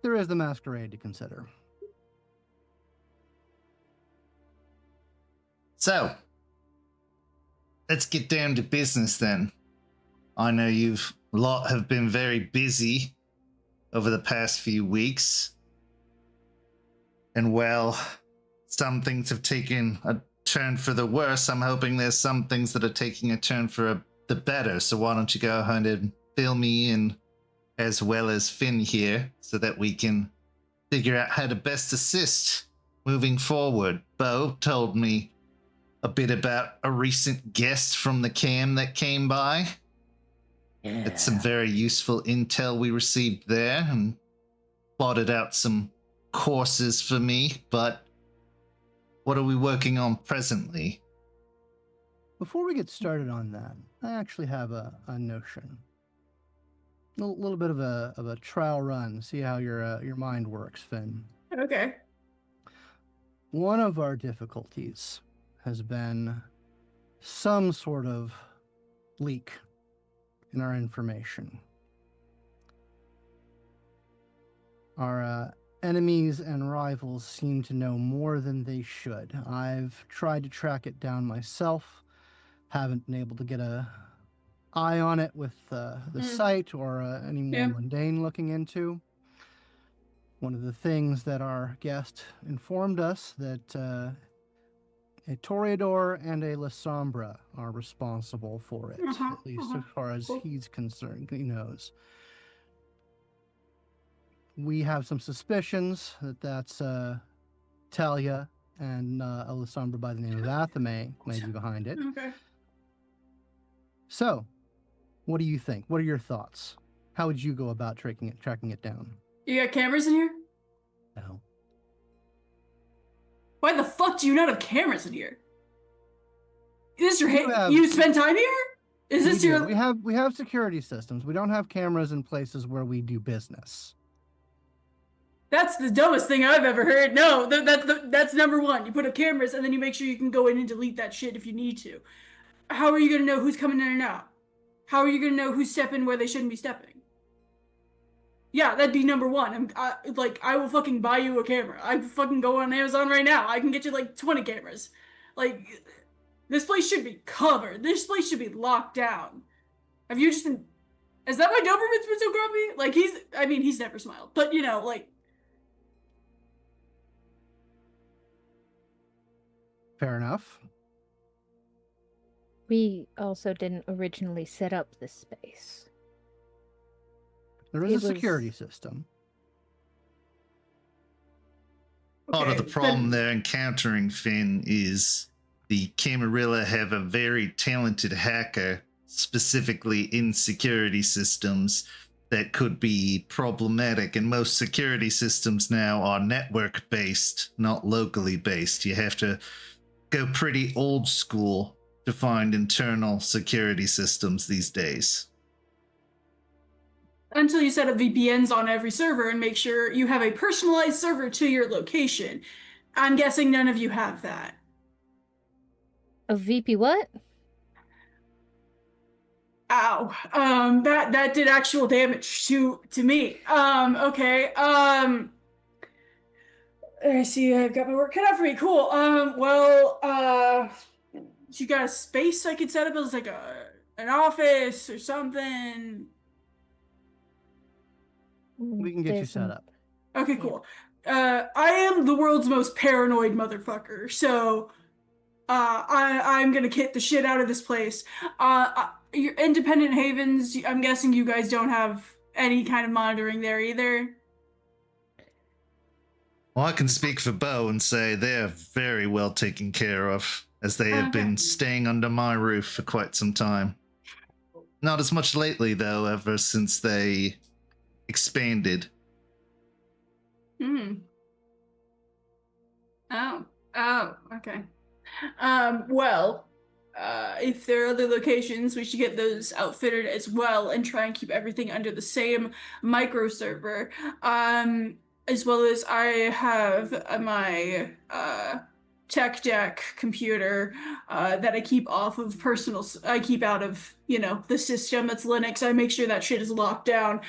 there is the Masquerade to consider. So, let's get down to business then. I know you've lot have been very busy over the past few weeks. And well, some things have taken a turn for the worse. I'm hoping there's some things that are taking a turn for the better. So why don't you go ahead and fill me in as well as Finn here so that we can figure out how to best assist moving forward. Beau told me a bit about a recent guest from the cam that came by. Yeah. It's some very useful intel we received there and plotted out some courses for me, but what are we working on presently? Before we get started on that, I actually have a notion. little bit of a trial run, see how your mind works, Finn. Okay. One of our difficulties has been some sort of leak in our information. Our enemies and rivals seem to know more than they should. I've tried to track it down myself, haven't been able to get a eye on it with the site or any more mundane looking into. One of the things that our guest informed us that a Toreador and a La Sombra are responsible for it, at least as far as he's concerned, he knows. We have some suspicions that that's Talia and a La Sombra by the name of Athame may be behind it. Okay. So, what do you think? What are your thoughts? How would you go about tracking it down? You got cameras in here? No. Why the fuck do you not have cameras in here? Is this your You you spend time here? Is this your? We have security systems. We don't have cameras in places where we do business. That's the dumbest thing I've ever heard. No, that's number one. You put up cameras and then you make sure you can go in and delete that shit if you need to. How are you gonna know who's coming in and out? How are you gonna know who's stepping where they shouldn't be stepping? Yeah, that'd be number one. I will fucking buy you a camera. I fucking go on Amazon right now. I can get you like 20 cameras. Like, this place should be covered. This place should be locked down. Have you just been? Is that why Doberman's been so grumpy? Like he's never smiled, but you know, like. Fair enough. We also didn't originally set up this space. There is a security system. Part of the problem they're encountering, Finn, is the Camarilla have a very talented hacker, specifically in security systems, that could be problematic. And most security systems now are network-based, not locally based. You have to go pretty old school to find internal security systems these days. Until you set up VPNs on every server and make sure you have a personalized server to your location. I'm guessing none of you have that. A VP what? Ow. That did actual damage to me. Okay. I see I've got my work cut out for me. Cool. You got a space I could set up as like an office or something? We can get you set up. Okay, cool. I am the world's most paranoid motherfucker, so I'm gonna kit the shit out of this place. Your independent havens, I'm guessing you guys don't have any kind of monitoring there either. Well, I can speak for Beau and say they're very well taken care of, as they have been staying under my roof for quite some time. Not as much lately, though, ever since they expanded. Okay. If there are other locations, we should get those outfitted as well and try and keep everything under the same micro server. As well as I have my tech deck computer that I keep off of I keep out of, the system that's Linux. I make sure that shit is locked down.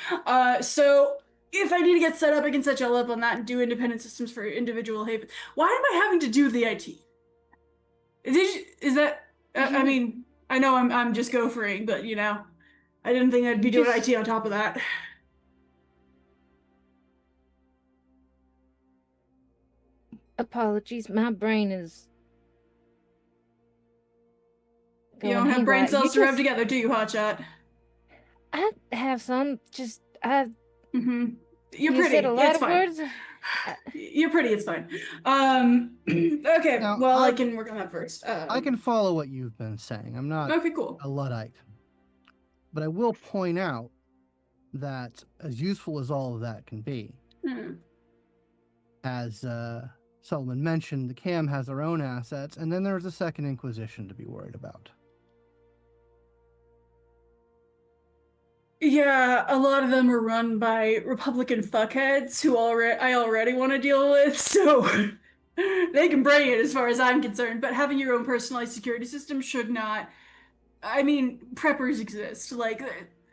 So if I need to get set up, I can set y'all up on that and do independent systems for individual haven. Why am I having to do the IT? Is that, I mean, I know I'm just gophering, but I didn't think I'd be doing IT on top of that. Apologies, my brain is. You don't have brain cells to rub together, do you, Hotshot? I have some. You're pretty. Said a lot of words. You're pretty. It's fine. Okay. Now, I can work on that first. I can follow what you've been saying. I'm not a Luddite, but I will point out that as useful as all of that can be, as Solomon mentioned, the CAM has their own assets, and then there's a Second Inquisition to be worried about. Yeah, a lot of them are run by Republican fuckheads who I already want to deal with, so they can bring it as far as I'm concerned. But having your own personalized security system should not. I mean, preppers exist,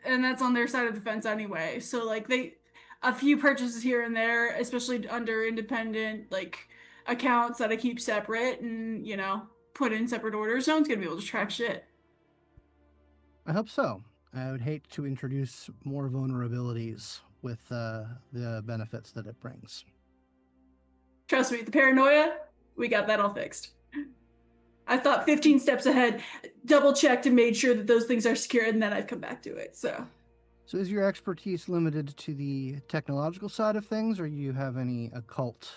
and that's on their side of the fence anyway. So, a few purchases here and there, especially under independent, accounts that I keep separate and, put in separate orders, no one's gonna be able to track shit. I hope so. I would hate to introduce more vulnerabilities with the benefits that it brings. Trust me, the paranoia, we got that all fixed. I thought 15 steps ahead, double checked and made sure that those things are secure, and then I'd come back to it. So is your expertise limited to the technological side of things, or you have any occult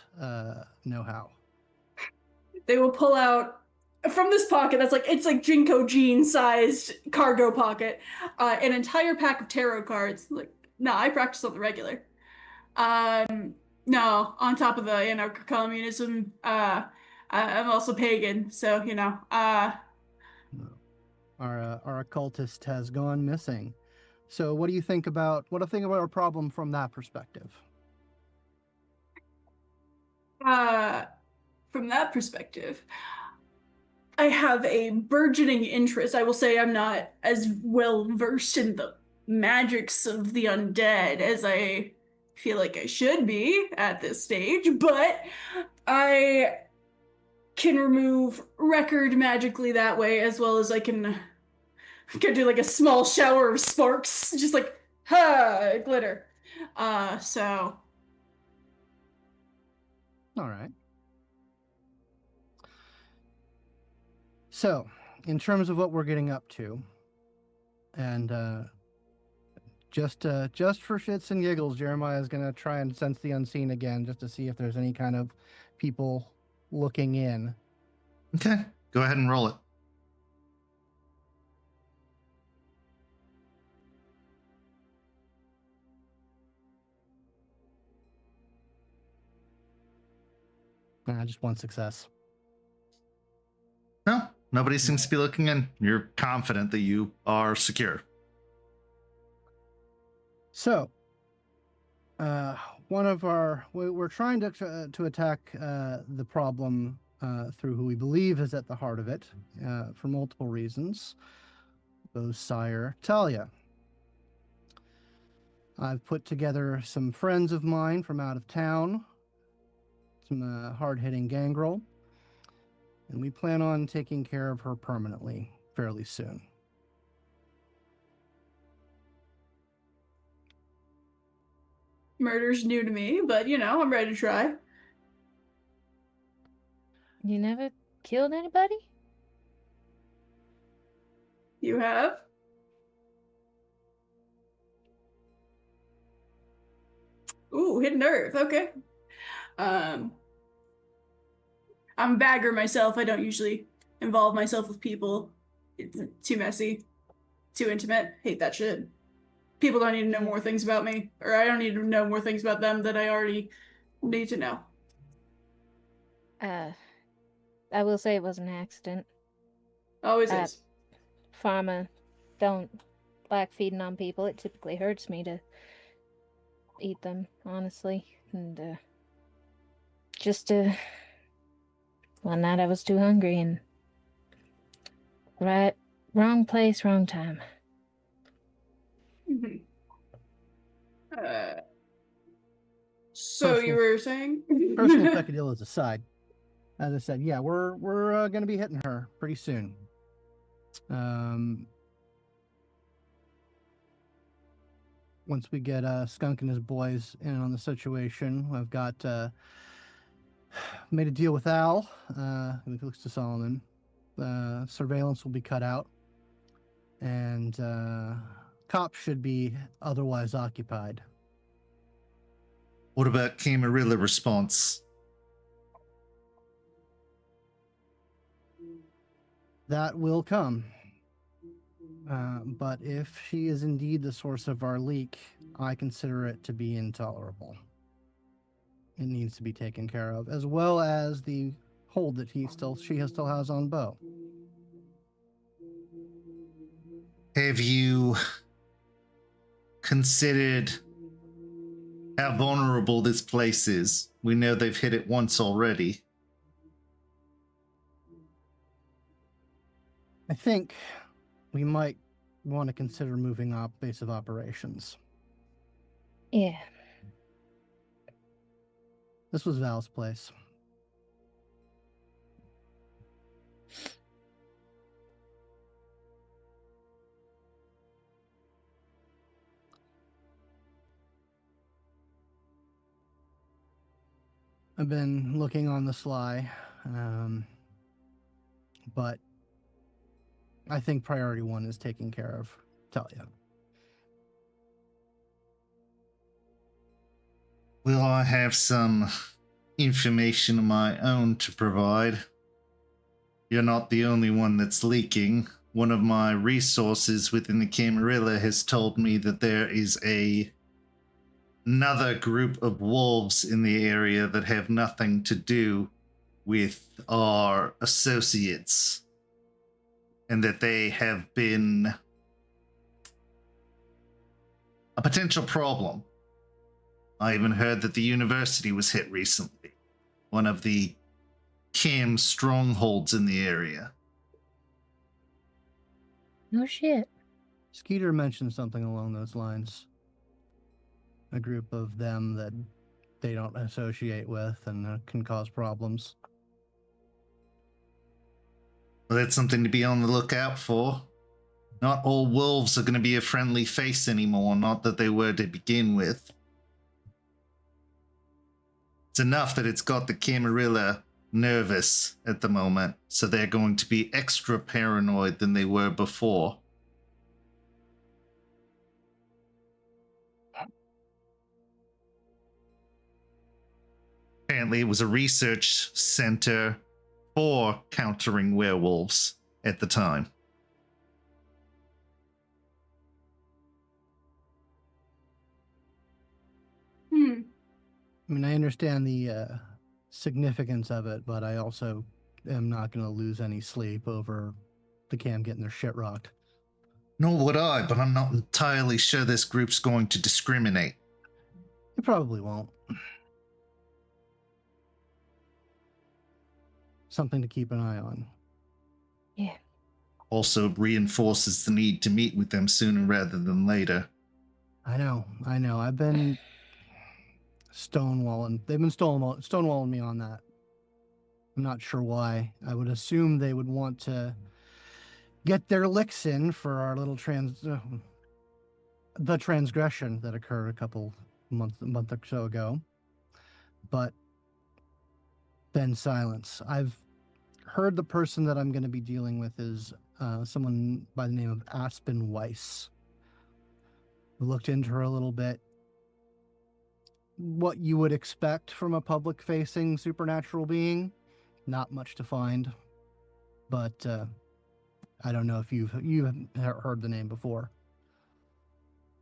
know-how? they will pull out from this pocket that's it's like Jinko jean sized cargo pocket, an entire pack of tarot cards. No, I practice on the regular. No, on top of the anarcho-communism, I'm also pagan, so Our occultist has gone missing. So what do you think about a problem from that perspective? From that perspective, I have a burgeoning interest. I will say I'm not as well versed in the magics of the undead as I feel like I should be at this stage, but I can remove record magically that way, as well as I can do a small shower of sparks, just glitter. So. All right. So, in terms of what we're getting up to, and just for shits and giggles, Jeremiah is going to try and sense the unseen again, just to see if there's any kind of people looking in. Okay, go ahead and roll it. Just one success. No, nobody seems to be looking in. You're confident that you are secure. So, we're trying to attack the problem through who we believe is at the heart of it, for multiple reasons. Beau's sire, Talia. I've put together some friends of mine from out of town, some hard-hitting Gangrel, and we plan on taking care of her permanently fairly soon. Murder's new to me, but I'm ready to try. You never killed anybody? You have? Ooh, hidden nerve. Okay. I'm a bagger myself. I don't usually involve myself with people. It's too messy, too intimate. Hate that shit. People don't need to know more things about me, or I don't need to know more things about them that I already need to know. I will say it was an accident. Always is. Pharma don't like feeding on people. It typically hurts me to eat them, honestly. And one night I was too hungry and wrong place, wrong time. Mm-hmm. So you were saying? Personal peccadillos aside, as I said, yeah, we're going to be hitting her pretty soon. Once we get Skunk and his boys in on the situation, I've got made a deal with Al. He looks to Solomon. Surveillance will be cut out, and cops should be otherwise occupied. What about Camarilla response? That will come. But if she is indeed the source of our leak, I consider it to be intolerable. It needs to be taken care of, as well as the hold that she still has on Beau. Have you considered how vulnerable this place is? We know they've hit it once already. I think we might want to consider moving base of operations. Yeah. This was Val's place. I've been looking on the sly, but I think priority one is taking care of Talia. Will I have some information of my own to provide? You're not the only one that's leaking. One of my resources within the Camarilla has told me that there is another group of wolves in the area that have nothing to do with our associates, and that they have been a potential problem. I even heard that the university was hit recently, one of the Cam strongholds in the area. No shit. Skeeter mentioned something along those lines. A group of them that they don't associate with and can cause problems. Well, that's something to be on the lookout for. Not all wolves are going to be a friendly face anymore, not that they were to begin with. It's enough that it's got the Camarilla nervous at the moment, so they're going to be extra paranoid than they were before. Apparently, it was a research center for countering werewolves at the time. I mean, I understand the significance of it, but I also am not going to lose any sleep over the Cam getting their shit rocked. Nor would I, but I'm not entirely sure this group's going to discriminate. It probably won't. Something to keep an eye on. Yeah. Also reinforces the need to meet with them sooner rather than later. I know. I've been stonewalling. They've been stonewalling me on that. I'm not sure why. I would assume they would want to get their licks in for our little the transgression that occurred a month or so ago. But then silence. I've heard the person that I'm going to be dealing with is someone by the name of Aspen Weiss. Looked into her a little bit. What you would expect from a public-facing supernatural being. Not much to find. But I don't know if you've heard the name before.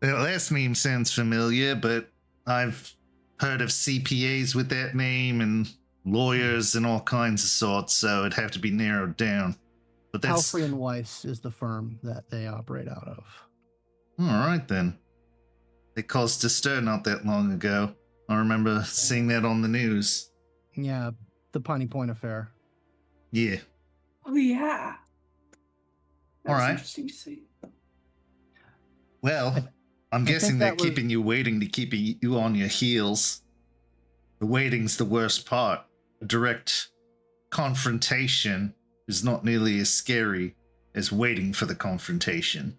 The last name sounds familiar, but I've heard of CPAs with that name and lawyers and all kinds of sorts, so it'd have to be narrowed down. But that's Halfrey and Weiss is the firm that they operate out of. all right then. They caused a stir not that long ago. I remember seeing that on the news. Yeah, the Piney Point affair. Yeah. Oh yeah. That's All right. interesting to see. Well, I'm guessing they're keeping you waiting to keep you on your heels. The waiting's the worst part. A direct confrontation is not nearly as scary as waiting for the confrontation.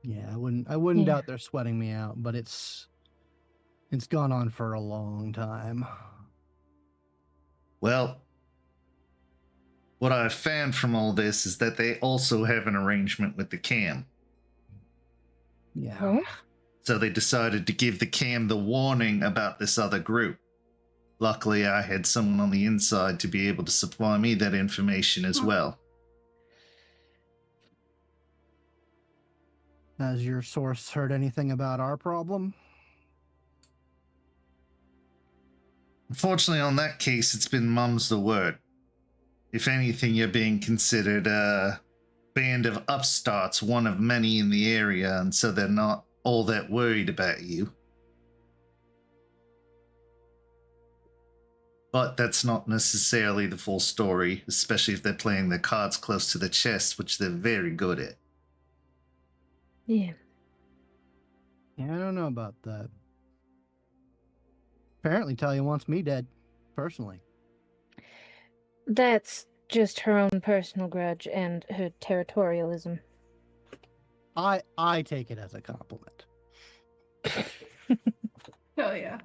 Yeah, I wouldn't doubt they're sweating me out, but it's gone on for a long time. Well, what I've found from all this is that they also have an arrangement with the Cam. Yeah. Huh? So they decided to give the Cam the warning about this other group. Luckily, I had someone on the inside to be able to supply me that information as well. Has your source heard anything about our problem? Unfortunately, on that case, it's been mum's the word. If anything, you're being considered a band of upstarts, one of many in the area, and so they're not all that worried about you. But that's not necessarily the full story, especially if they're playing their cards close to the chest, which they're very good at. Yeah. Yeah, I don't know about that. Apparently, Talia wants me dead, personally. That's just her own personal grudge and her territorialism. I take it as a compliment. Hell yeah.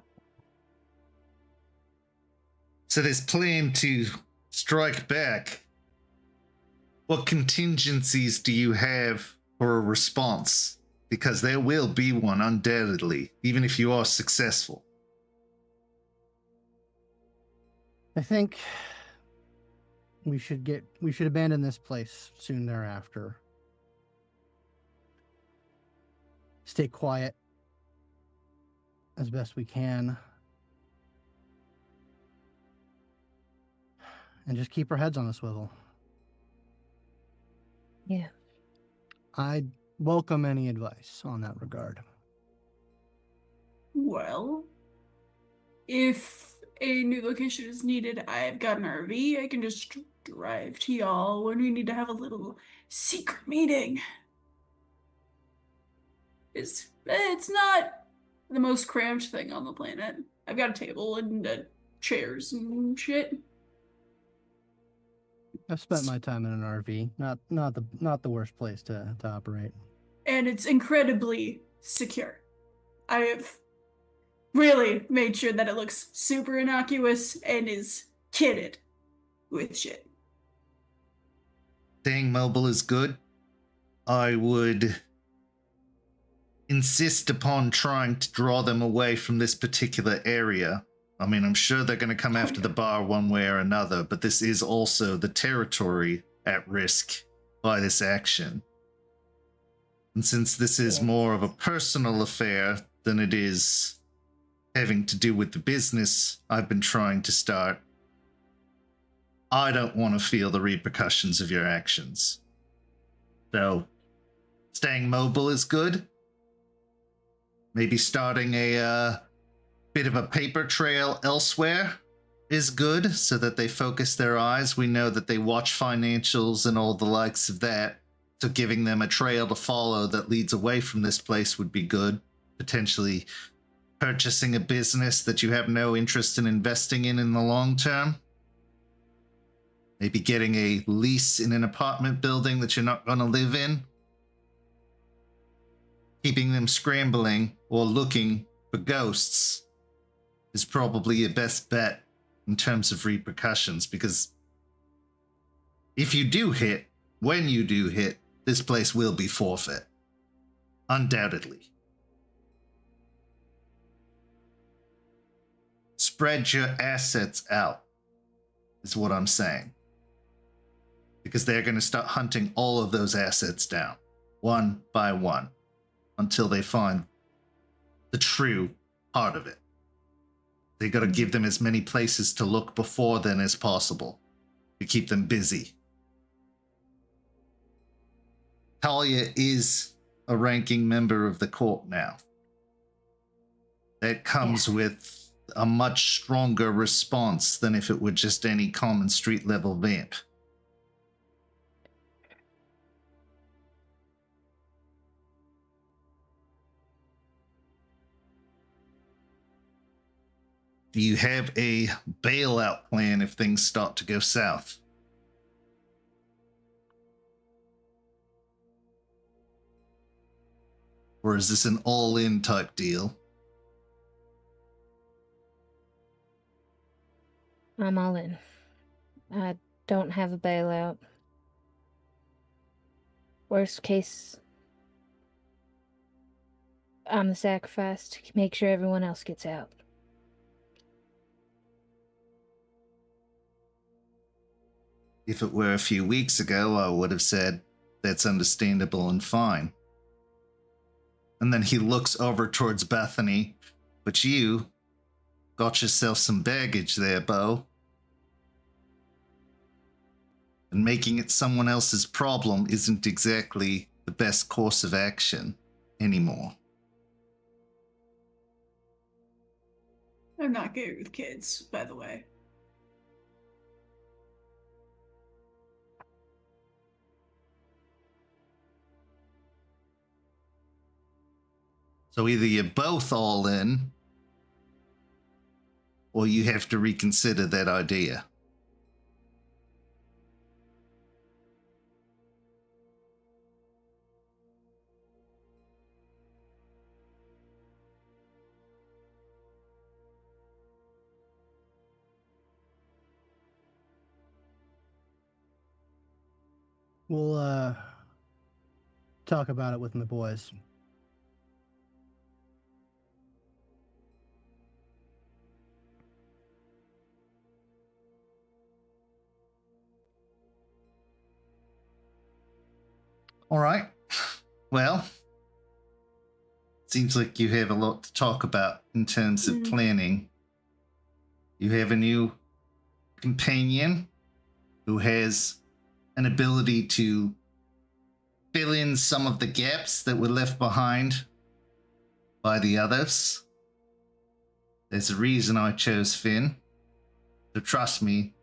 So this plan to strike back, what contingencies do you have for a response? Because there will be one, undoubtedly, even if you are successful. I think we should abandon this place soon thereafter. Stay quiet as best we can. And just keep our heads on a swivel. Yeah. I'd welcome any advice on that regard. Well, if a new location is needed, I've got an RV. I can just drive to y'all when we need to have a little secret meeting. It's not the most cramped thing on the planet. I've got a table and chairs and shit. I've spent my time in an RV. Not the worst place to operate. And it's incredibly secure. I have really made sure that it looks super innocuous and is kitted with shit. Staying mobile is good. I would insist upon trying to draw them away from this particular area. I mean, I'm sure they're going to come after the bar one way or another, but this is also the territory at risk by this action. And since this is more of a personal affair than it is having to do with the business I've been trying to start, I don't want to feel the repercussions of your actions. So, staying mobile is good. Maybe starting a bit of a paper trail elsewhere is good, so that they focus their eyes. We know that they watch financials and all the likes of that, so giving them a trail to follow that leads away from this place would be good. Potentially purchasing a business that you have no interest in investing in the long term. Maybe getting a lease in an apartment building that you're not going to live in. Keeping them scrambling or looking for ghosts is probably your best bet in terms of repercussions, because if you do hit, when you do hit, this place will be forfeit. Undoubtedly. Spread your assets out, is what I'm saying. Because they're going to start hunting all of those assets down, one by one, until they find the true heart of it. They got to give them as many places to look before then as possible to keep them busy. Talia is a ranking member of the court now. That comes with a much stronger response than if it were just any common street level vamp. Do you have a bailout plan if things start to go south? Or is this an all-in type deal? I'm all in. I don't have a bailout. Worst case, I'm the sacrifice to make sure everyone else gets out. If it were a few weeks ago, I would have said, that's understandable and fine. And then he looks over towards Bethany. But you got yourself some baggage there, Beau. And making it someone else's problem isn't exactly the best course of action anymore. I'm not good with kids, by the way. So either you're both all in, or you have to reconsider that idea. We'll talk about it with my boys. All right. Well, seems like you have a lot to talk about in terms of planning. You have a new companion who has an ability to fill in some of the gaps that were left behind by the others. There's a reason I chose Finn. So trust me,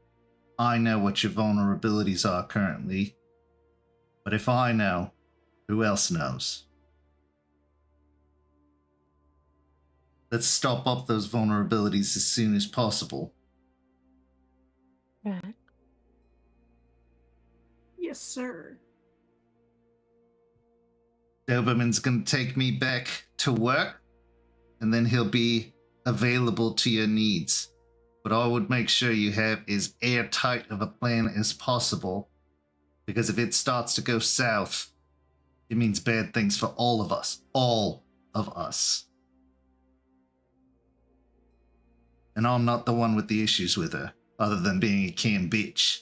I know what your vulnerabilities are currently. But if I know, who else knows? Let's stop up those vulnerabilities as soon as possible. Right. Yes, sir. Doberman's going to take me back to work, and then he'll be available to your needs. But I would make sure you have as airtight of a plan as possible, because if it starts to go south, it means bad things for all of us. All of us. And I'm not the one with the issues with her, other than being a cam bitch.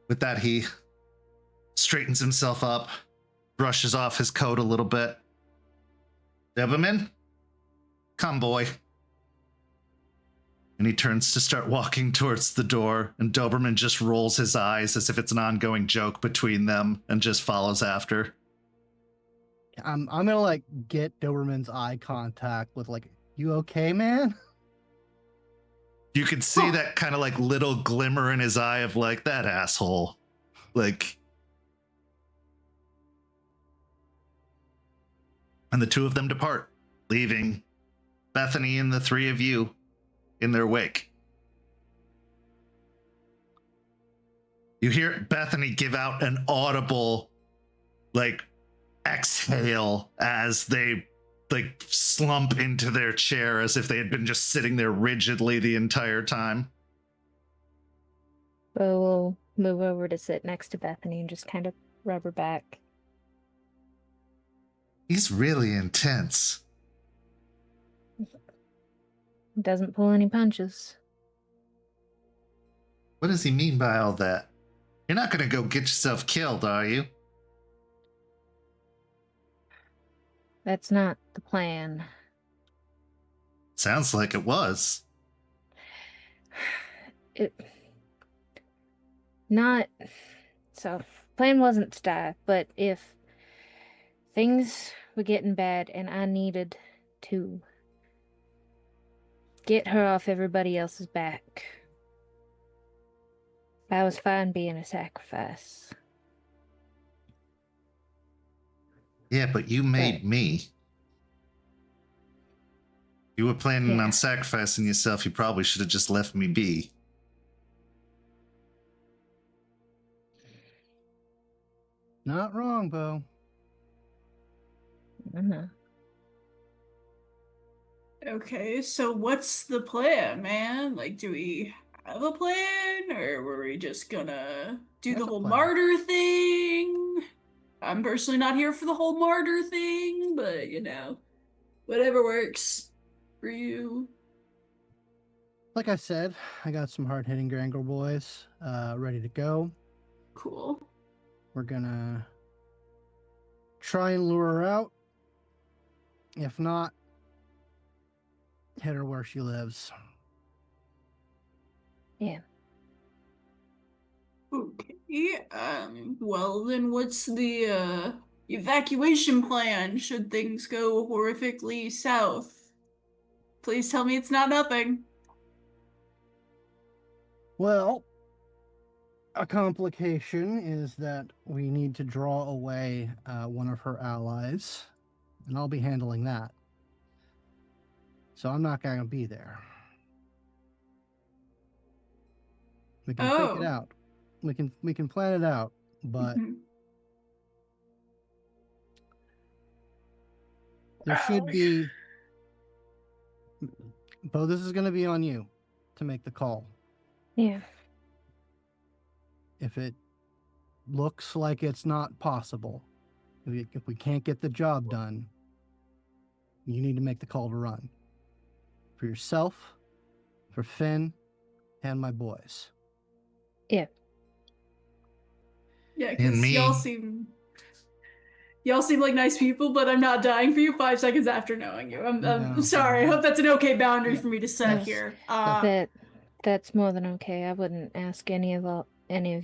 With that, he straightens himself up, brushes off his coat a little bit. Doberman, come, boy. And he turns to start walking towards the door, and Doberman just rolls his eyes as if it's an ongoing joke between them and just follows after. I'm gonna like get Doberman's eye contact with like, you okay, man? You can see that kind of like little glimmer in his eye of like, that asshole. Like, and the two of them depart, leaving Bethany and the three of you in their wake. You hear Bethany give out an audible, like, exhale as they like slump into their chair as if they had been just sitting there rigidly the entire time. Beau will move over to sit next to Bethany and just kind of rub her back. He's really intense. Doesn't pull any punches. What does he mean by all that? You're not going to go get yourself killed, are you? That's not the plan. Sounds like it was. Plan wasn't to die, but if things were getting bad and I needed to get her off everybody else's back, I was fine being a sacrifice. Yeah, but you made me. You were planning on sacrificing yourself. You probably should have just left me be. Not wrong, Beau. Okay, so what's the plan, man? Like, do we have a plan, or were we just gonna do There's the a whole plan. martyr thing? I'm personally not here for the whole martyr thing, but you know, whatever works for you. Like I said, I got some hard-hitting Gangrel boys ready to go. Cool. We're gonna try and lure her out. If not, hit her where she lives. Yeah. Okay. Well then what's the evacuation plan should things go horrifically south. Please tell me it's not nothing. Well, a complication is that we need to draw away one of her allies, and I'll be handling that. So I'm not going to be there. We can fake it out. We can plan it out, but there should be. Beau, this is going to be on you to make the call. Yeah. If it looks like it's not possible, if we can't get the job done, you need to make the call to run. For yourself, for Finn, and my boys. Yeah. Yeah, And because me. y'all seem like nice people, but I'm not dying for you 5 seconds after knowing you. I'm No, sorry. I no. hope that's an okay boundary Yeah. for me to set Yes. here. That's more than okay. I wouldn't ask any of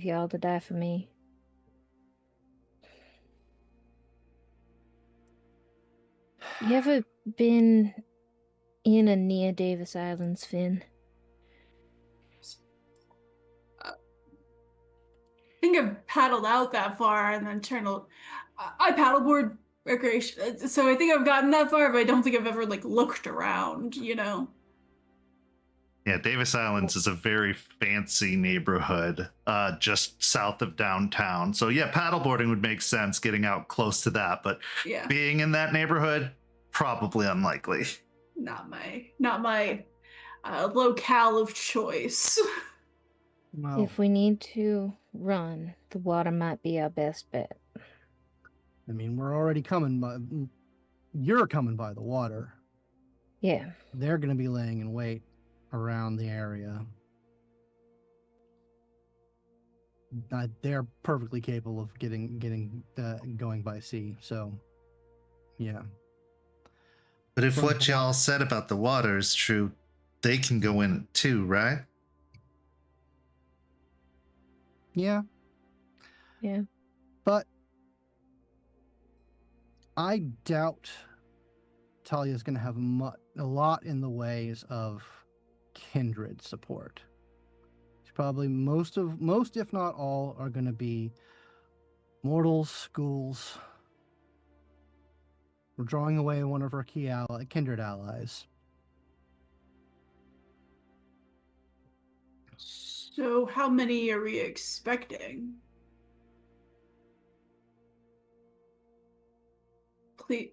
y'all to die for me. You ever been in or near Davis Islands, Finn? I think I've paddled out that far and then I paddleboard recreation, so I think I've gotten that far, but I don't think I've ever like looked around. Yeah, Davis Islands is a very fancy neighborhood just south of downtown. So yeah, paddleboarding would make sense, getting out close to that. But Yeah, being in that neighborhood, probably unlikely. not my locale of choice. Well, If we need to run, the water might be our best bet. I mean, we're already coming by. You're coming by the water. Yeah. They're going to be laying in wait around the area. They're perfectly capable of going by sea. So, yeah. But if From what the y'all water. said about the water is true, they can go in it too, right? Yeah. Yeah. But I doubt Talia's going to have a lot in the ways of kindred support. It's probably most if not all are going to be mortals, schools. We're drawing away one of our key kindred allies. So how many are we expecting? Please,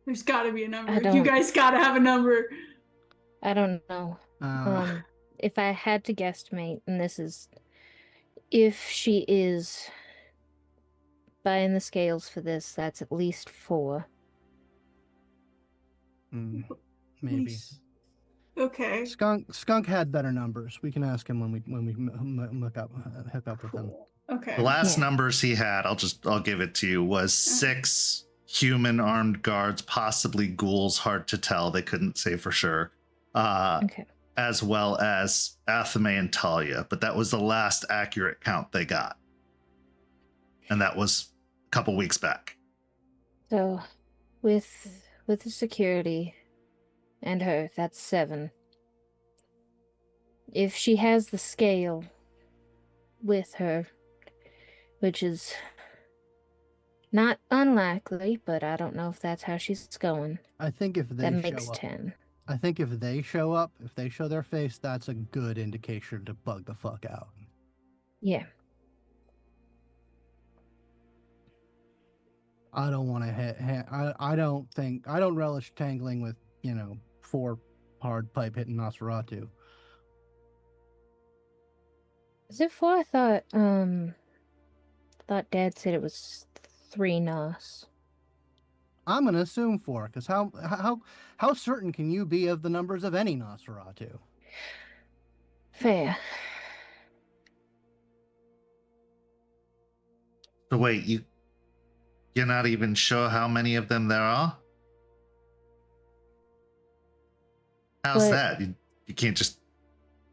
there's got to be a number. You guys got to have a number. I don't know. If I had to guesstimate, and this is if she is buying the scales for this, that's at least 4. Maybe. Okay. Skunk had better numbers. We can ask him when we hook up with him. Okay. The last numbers he had, I'll give it to you, was 6 human armed guards, possibly ghouls, hard to tell. They couldn't say for sure. Okay. As well as Athame and Talia, but that was the last accurate count they got. And that was a couple weeks back. So with the security and her, that's 7. If she has the scale with her, which is not unlikely, but I don't know if that's how she's going. I think if they that makes show up, 10. I think if they show up, if they show their face, that's a good indication to bug the fuck out. Yeah. I don't want to. I don't relish tangling with 4 hard pipe hitting Nosferatu. Is it 4? I thought Dad said it was 3 Nos. I'm gonna assume 4, because how certain can you be of the numbers of any Nosferatu? Fair. So wait, you're not even sure how many of them there are? How's that? You can't just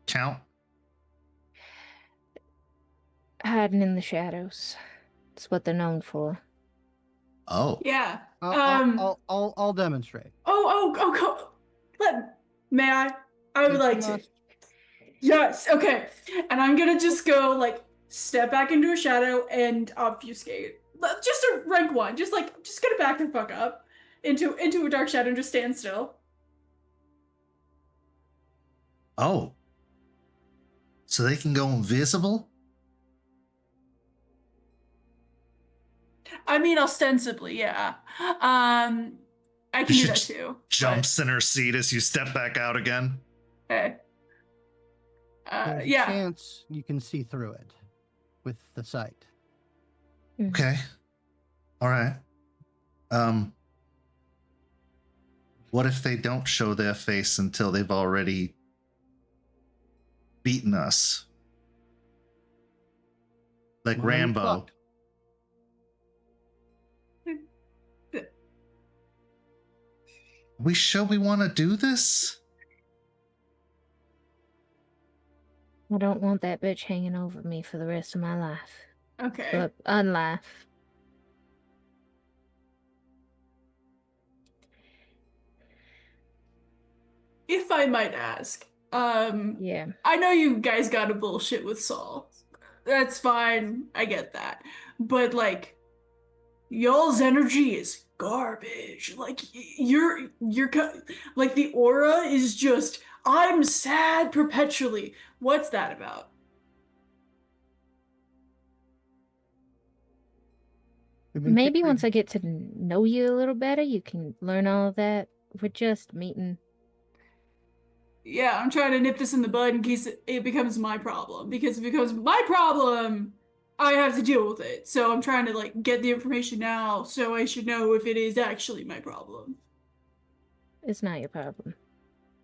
count? Hiding in the shadows. It's what they're known for. Oh. Yeah. I'll demonstrate. May I? I would like to. Yes, okay. And I'm gonna just go, like, step back into a shadow and obfuscate. Just a rank 1. Just gonna back the fuck up into a dark shadow and just stand still. Oh. So they can go invisible? I mean, ostensibly, yeah. I can do that too. Jumps in her seat as you step back out again. Okay. There's a chance you can see through it with the sight. Okay. All right. What if they don't show their face until they've already beaten us? Like Rambo. We sure we want to do this? I don't want that bitch hanging over me for the rest of my life. Okay. But unlife. If I might ask, yeah. I know you guys got a bullshit with Saul. That's fine. I get that. But, like, y'all's energy is garbage. Like, you're like, the aura is just, I'm sad perpetually. What's that about? Maybe once I get to know you a little better, you can learn all of that. We're just meeting. Yeah, I'm trying to nip this in the bud in case it becomes my problem. Because if it becomes my problem, I have to deal with it. So I'm trying to, like, get the information now so I should know if it is actually my problem. It's not your problem.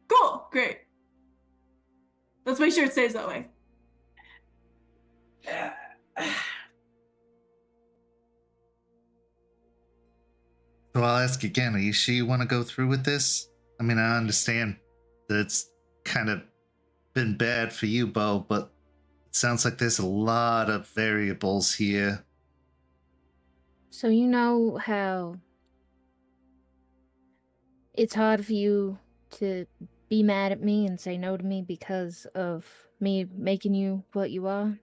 Cool, great. Let's make sure it stays that way. So I'll ask again, are you sure you want to go through with this? I mean, I understand that it's kind of been bad for you, Beau, but it sounds like there's a lot of variables here. So you know how it's hard for you to be mad at me and say no to me because of me making you what you are?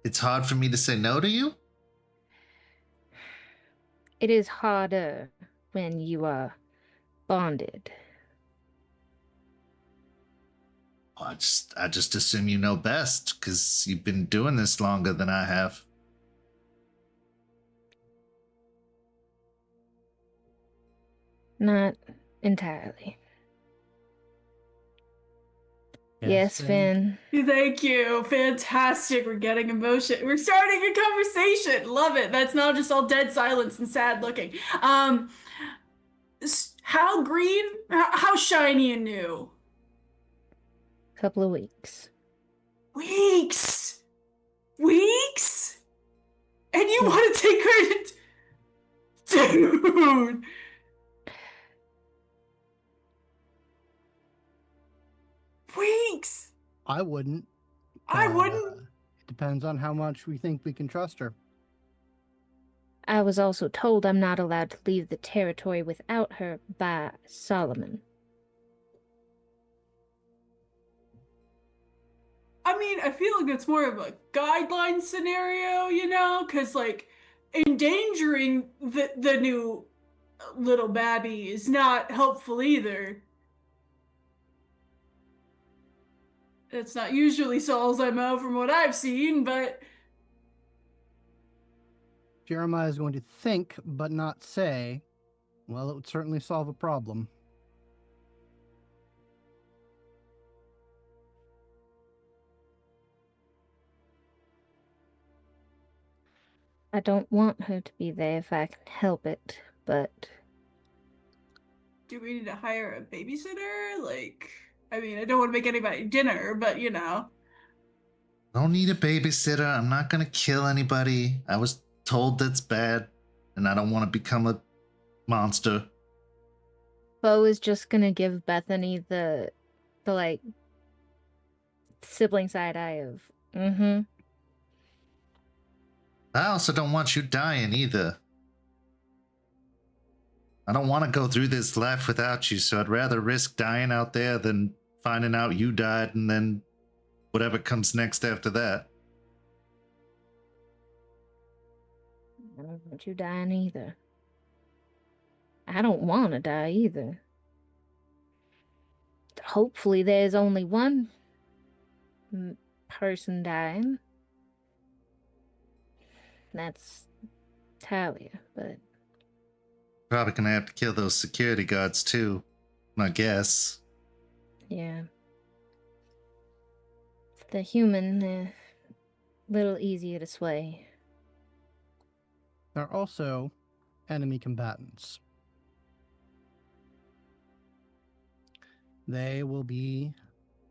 It's hard for me to say no to you? It is harder when you are bonded. I just assume you know best because you've been doing this longer than I have. Not entirely. Yes, Finn. Thank you. Fantastic. We're getting emotion. We're starting a conversation. Love it. That's not just all dead silence and sad looking. How green? How shiny and new? Couple of weeks. Weeks? Weeks? And you want to take her to... Dude. Weeks. I wouldn't. I wouldn't. It depends on how much we think we can trust her. I was also told I'm not allowed to leave the territory without her by Solomon. I mean, I feel like it's more of a guideline scenario, you know? Because, like, endangering the new little babby is not helpful either. It's not usually Saul's MO from what I've seen, but... Jeremiah is going to think, but not say, well, it would certainly solve a problem. I don't want her to be there if I can help it, but... Do we need to hire a babysitter? Like, I mean, I don't want to make anybody dinner, but, you know. I don't need a babysitter. I'm not going to kill anybody. I was told that's bad, and I don't want to become a monster. Beau is just gonna give Bethany the like, sibling side eye of, I also don't want you dying either. I don't want to go through this life without you, so I'd rather risk dying out there than finding out you died and then whatever comes next after that. I don't want you dying either. I don't want to die either. Hopefully there's only one person dying. That's Talia, but... Probably gonna have to kill those security guards too, I guess. Yeah. The human, a little easier to sway. There are also enemy combatants. They will be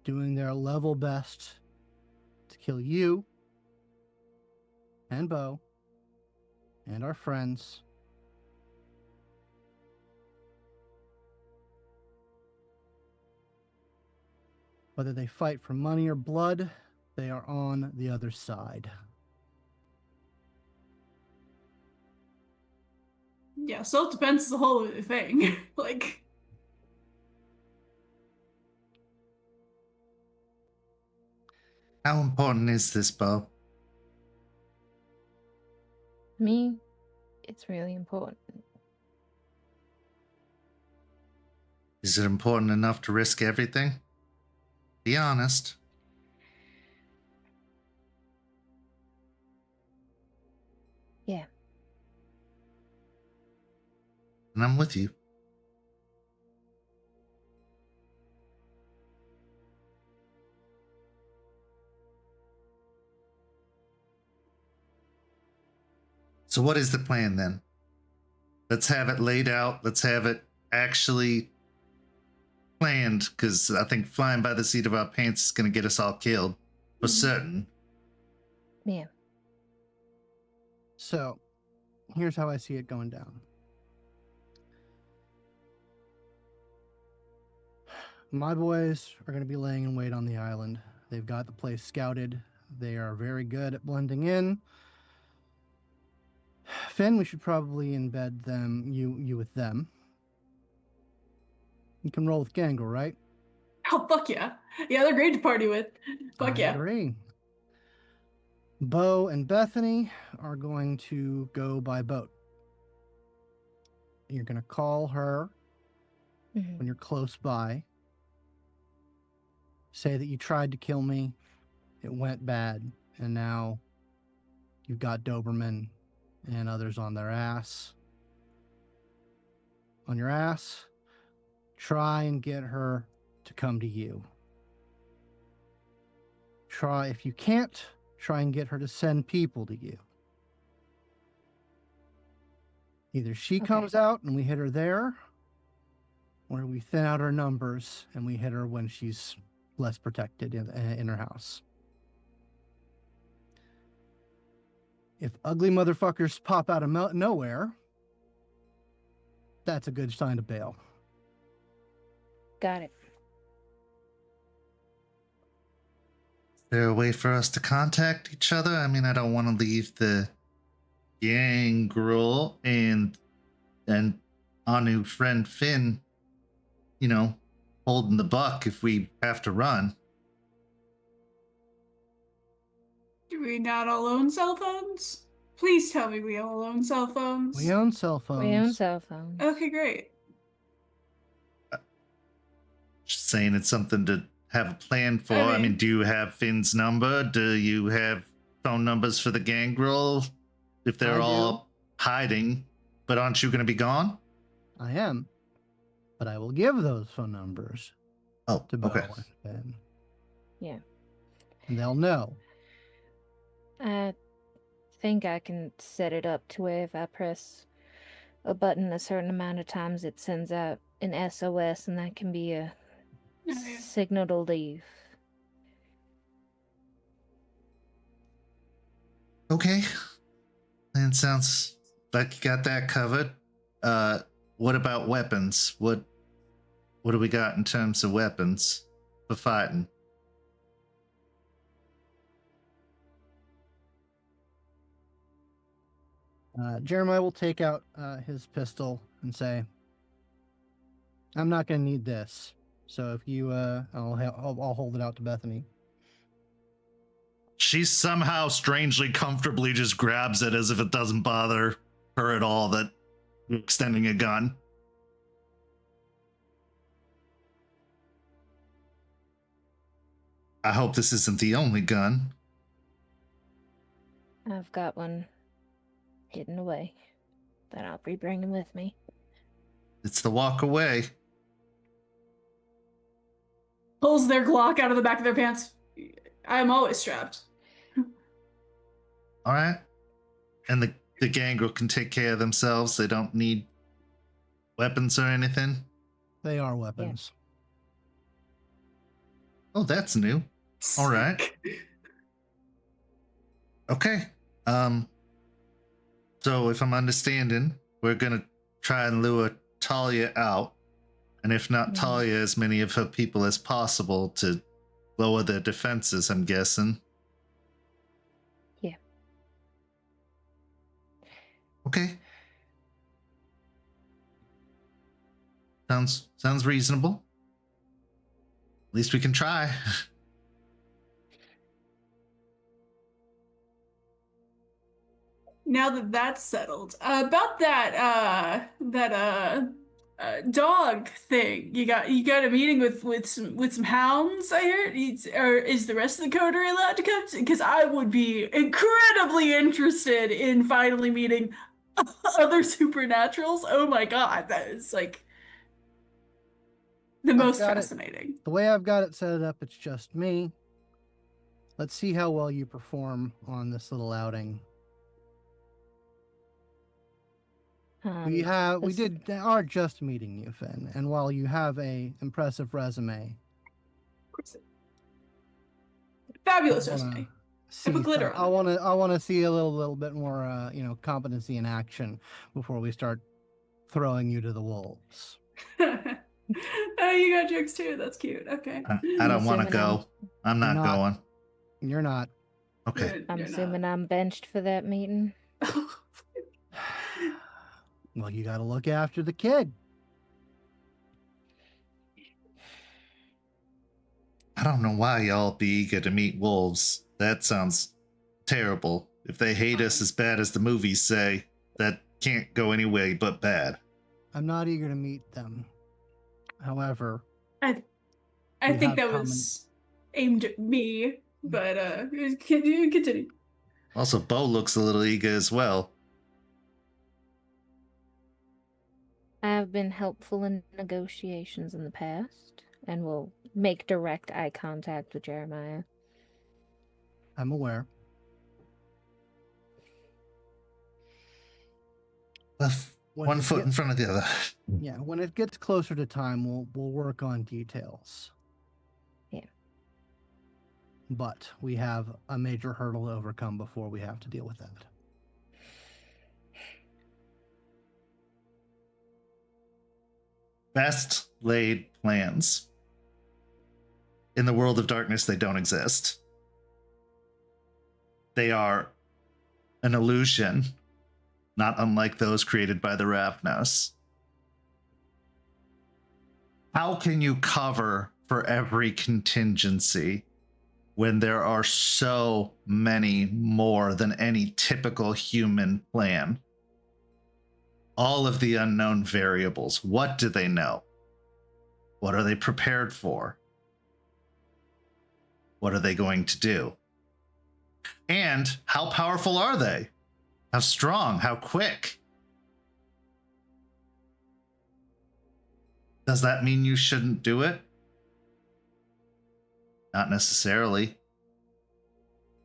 doing their level best to kill you and Beau and our friends. Whether they fight for money or blood, they are on the other side. Yeah, self-defense is a whole other thing. Like, How important is this, Beau? Me, it's really important. Is it important enough to risk everything? Be honest. Yeah. And I'm with you. So what is the plan then? Let's have it laid out. Let's have it actually planned, because I think flying by the seat of our pants is going to get us all killed. For certain. Yeah. So, here's how I see it going down. My boys are going to be laying in wait on the island. They've got the place scouted. They are very good at blending in. Finn, we should probably embed them, you with them. You can roll with Gangrel, right? oh, fuck yeah. Yeah, they're great to party with. Fuck I yeah. agree. Beau and Bethany are going to go by boat. You're going to call her when you're close by. Say that you tried to kill me, it went bad, and now you've got Doberman and others on their ass. On your ass, try and get her to come to you. Try, if you can't, try and get her to send people to you. Either she comes out and we hit her there, or we thin out her numbers and we hit her when she's less protected in her house. If ugly motherfuckers pop out of nowhere, that's a good sign to bail. Got it. Is there a way for us to contact each other? I mean, I don't want to leave the Gangrel and our new friend Finn, holding the buck if we have to run. Do we not all own cell phones? Please tell me we all own cell phones. We own cell phones. We own cell phones. Okay, great. Just saying it's something to have a plan for. I mean, do you have Finn's number? Do you have phone numbers for the Gangrel? If they're all hiding, but aren't you going to be gone? I am, but I will give those phone numbers to Beau and Finn. Yeah. And they'll know. I think I can set it up to where if I press a button a certain amount of times, it sends out an SOS, and that can be a signal to leave. Okay. And sounds like you got that covered. What about weapons? What do we got in terms of weapons for fighting? Jeremiah will take out his pistol and say, I'm not going to need this. So if you, I'll hold it out to Bethany. She somehow strangely comfortably just grabs it as if it doesn't bother her at all that you're extending a gun. I hope this isn't the only gun. I've got one hidden away that I'll be bringing with me. It's the walk away. Pulls their Glock out of the back of their pants. I'm always strapped. All right. And the Gangrel can take care of themselves. They don't need weapons or anything. They are weapons. Oh, that's new. All right. Okay. So if I'm understanding, we're gonna try and lure Talia out, and if not Talia, as many of her people as possible to lower their defenses, I'm guessing. Yeah. Okay. Sounds reasonable. At least we can try. Now that that's settled, about that dog thing, you got a meeting with some hounds. I heard. Or is the rest of the coterie allowed to come? Because I would be incredibly interested in finally meeting other supernaturals. Oh my god, that is like the most fascinating. The way I've got it set up, it's just me. Let's see how well you perform on this little outing. We are just meeting you, Finn, and while you have a impressive resume, fabulous resume. I put glitter on it. I want to see a little bit more, competency in action before we start throwing you to the wolves. Oh, you got jokes too. That's cute. Okay. I don't want to go. I'm not going. You're not. Okay. I'm assuming I'm benched for that meeting. Well, you got to look after the kid. I don't know why y'all be eager to meet wolves. That sounds terrible. If they hate us as bad as the movies say, that can't go any way but bad. I'm not eager to meet them. However, I think that was aimed at me, but continue. Also, Beau looks a little eager as well. I have been helpful in negotiations in the past, and will make direct eye contact with Jeremiah. I'm aware. One foot in front of the other. Yeah, when it gets closer to time, we'll work on details. Yeah. But we have a major hurdle to overcome before we have to deal with that. Best laid plans. In the world of darkness, they don't exist. They are an illusion, not unlike those created by the Ravnos. How can you cover for every contingency when there are so many more than any typical human plan? All of the unknown variables. What do they know? What are they prepared for? What are they going to do? And how powerful are they? How strong? How quick? Does that mean you shouldn't do it? Not necessarily.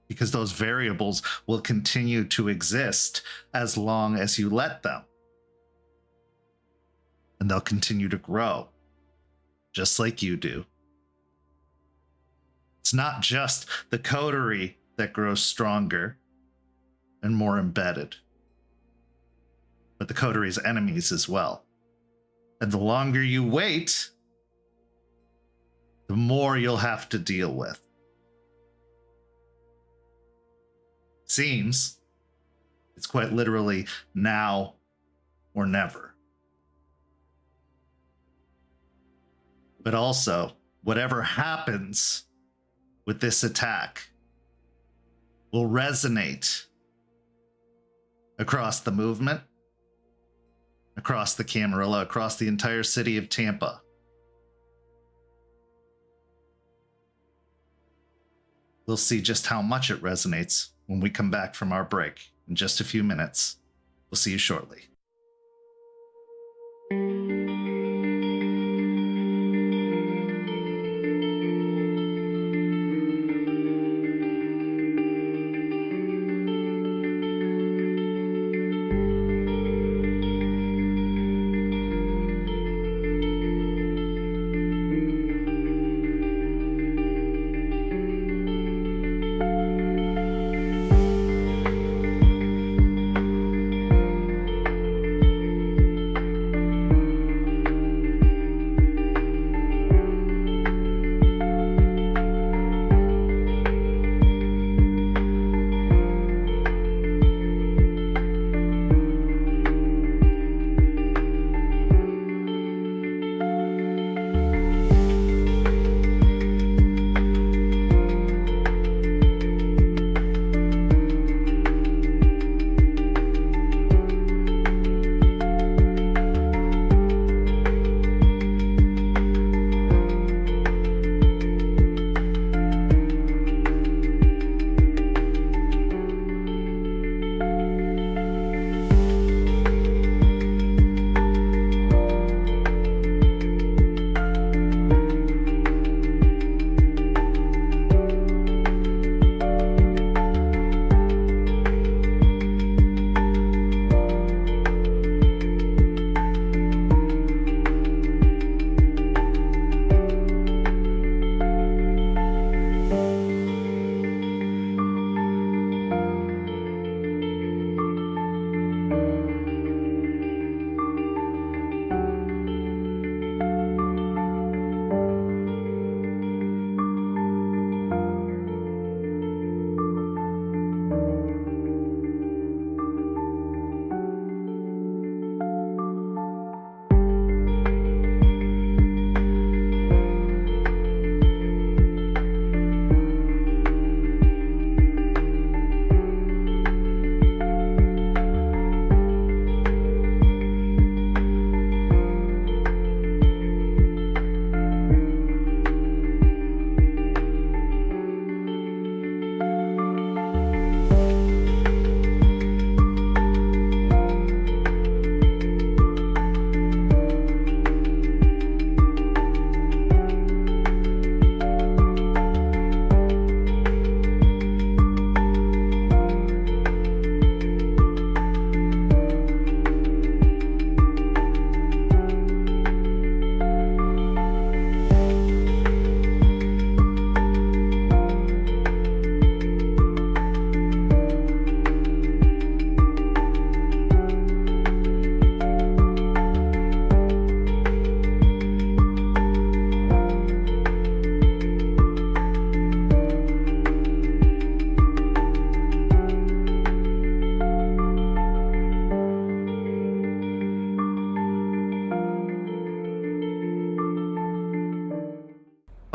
Because those variables will continue to exist as long as you let them. And they'll continue to grow, just like you do. It's not just the coterie that grows stronger and more embedded, but the coterie's enemies as well. And the longer you wait, the more you'll have to deal with. It's quite literally now or never. But also, whatever happens with this attack will resonate across the movement, across the Camarilla, across the entire city of Tampa. We'll see just how much it resonates when we come back from our break in just a few minutes. We'll see you shortly.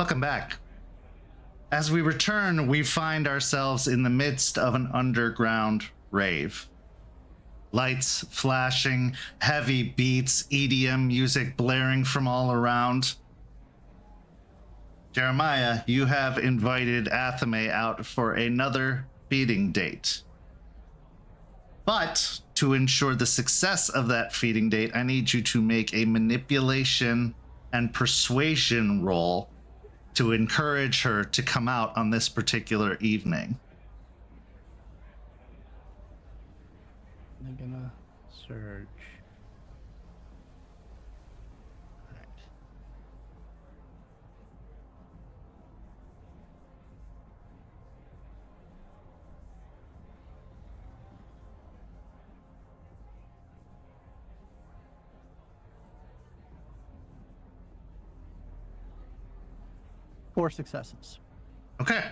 Welcome back. As we return, we find ourselves in the midst of an underground rave. Lights flashing, heavy beats, EDM music blaring from all around. Jeremiah, you have invited Athame out for another feeding date. But to ensure the success of that feeding date, I need you to make a manipulation and persuasion roll to encourage her to come out on this particular evening. I'm gonna search. Right. Four successes. Okay.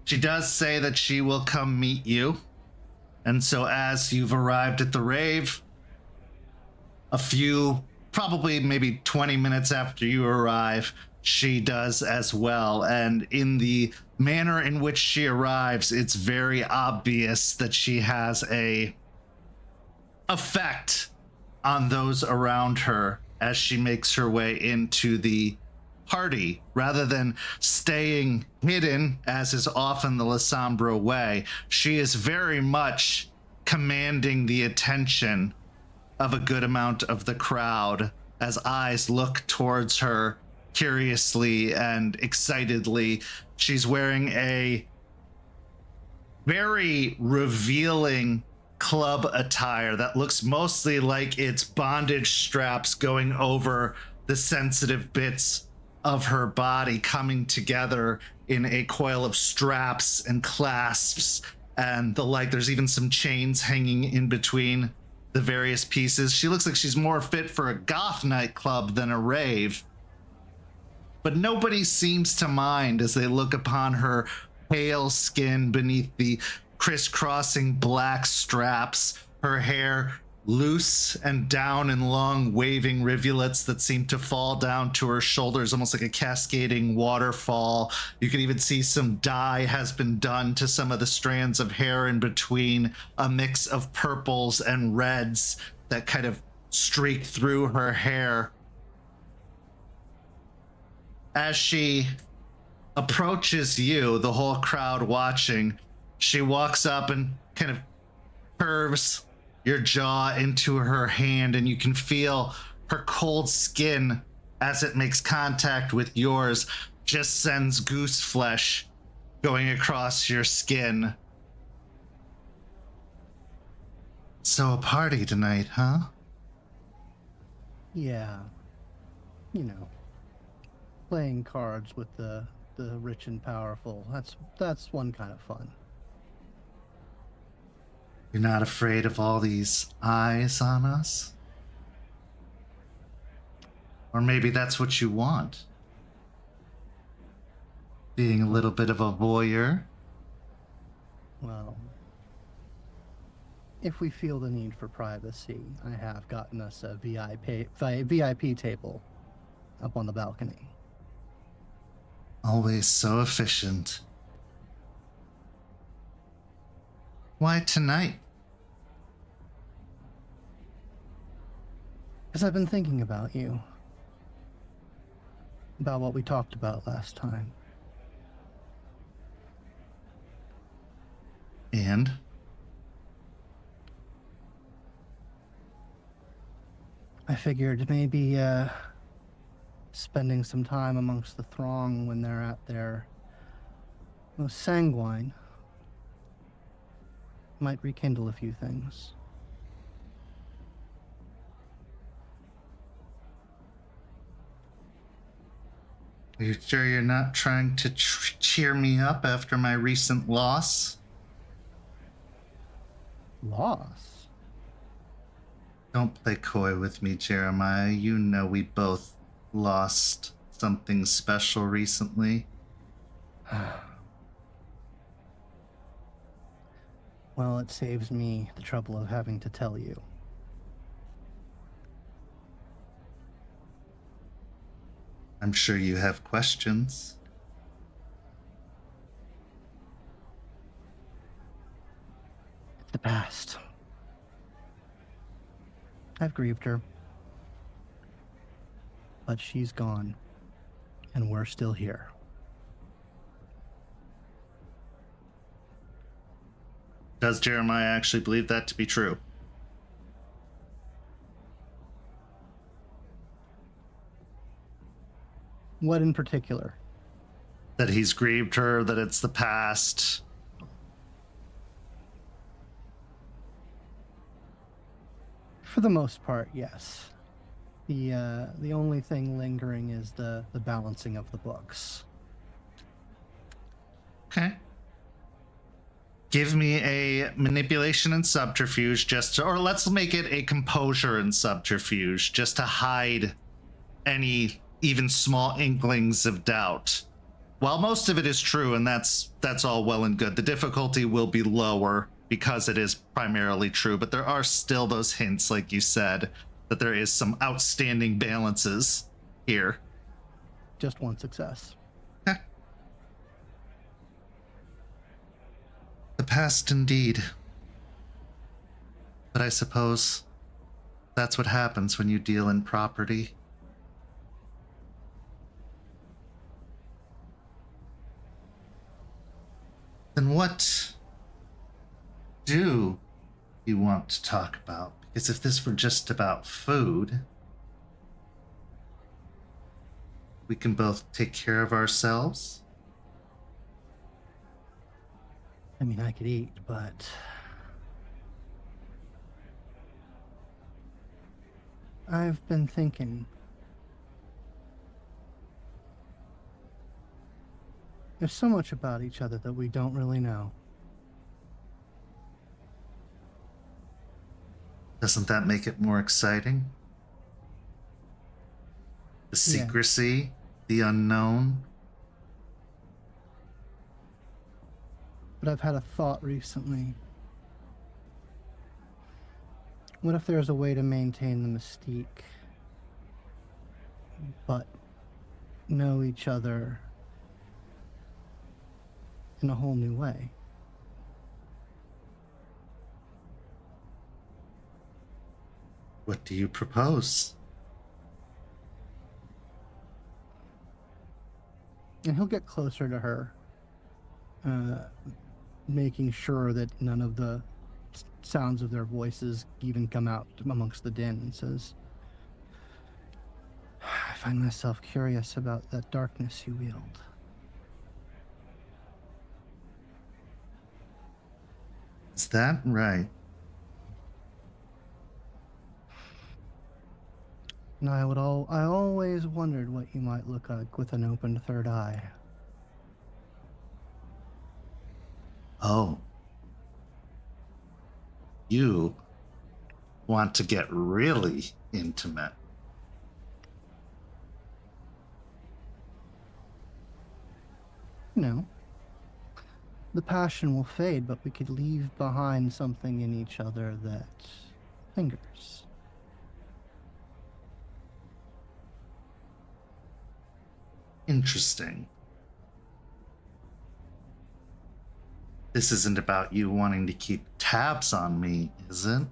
She does say that she will come meet you. And so as you've arrived at the rave, a few, probably maybe 20 minutes after you arrive, she does as well. And in the manner in which she arrives, it's very obvious that she has a effect on those around her as she makes her way into the party. Rather than staying hidden, as is often the Lasombra way, she is very much commanding the attention of a good amount of the crowd as eyes look towards her curiously and excitedly. She's wearing a very revealing club attire that looks mostly like it's bondage straps going over the sensitive bits of her body coming together in a coil of straps and clasps and the like. There's even some chains hanging in between the various pieces. She looks like she's more fit for a goth nightclub than a rave. But nobody seems to mind as they look upon her pale skin beneath the crisscrossing black straps, her hair loose and down in long waving rivulets that seem to fall down to her shoulders, almost like a cascading waterfall. You can even see some dye has been done to some of the strands of hair in between, a mix of purples and reds that kind of streak through her hair. As she approaches you, the whole crowd watching, she walks up and kind of curves your jaw into her hand, and you can feel her cold skin as it makes contact with yours, just sends goose flesh going across your skin. So a party tonight, huh? Yeah. You know, playing cards with the rich and powerful. That's one kind of fun. You're not afraid of all these eyes on us? Or maybe that's what you want? Being a little bit of a voyeur? Well, if we feel the need for privacy, I have gotten us a VIP table up on the balcony. Always so efficient. Why tonight? Because I've been thinking about you. About what we talked about last time. And? I figured maybe spending some time amongst the throng when they're at their most sanguine might rekindle a few things. Are you sure you're not trying to cheer me up after my recent loss? Loss? Don't play coy with me, Jeremiah. You know we both lost something special recently. Well, it saves me the trouble of having to tell you. I'm sure you have questions. The past. I've grieved her. But she's gone. And we're still here. Does Jeremiah actually believe that to be true? What in particular? That he's grieved her, that it's the past. For the most part, yes. The only thing lingering is the balancing of the books. Okay. Give me a manipulation and subterfuge or let's make it a composure and subterfuge just to hide any even small inklings of doubt. While most of it is true, and that's all well and good, the difficulty will be lower because it is primarily true, but there are still those hints, like you said, that there is some outstanding balances here. Just one success. Heh. The past indeed. But I suppose that's what happens when you deal in property. Then what do you want to talk about? Because if this were just about food, we can both take care of ourselves. I mean, I could eat, but I've been thinking. There's so much about each other that we don't really know. Doesn't that make it more exciting? The secrecy, the unknown. But I've had a thought recently. What if there's a way to maintain the mystique, but know each other in a whole new way? What do you propose? And he'll get closer to her, making sure that none of the sounds of their voices even come out amongst the din, and says, I find myself curious about that darkness you wield. Is that right? And I always wondered what you might look like with an opened third eye. Oh. You want to get really intimate. You know, the passion will fade, but we could leave behind something in each other that lingers. Interesting. This isn't about you wanting to keep tabs on me, is it?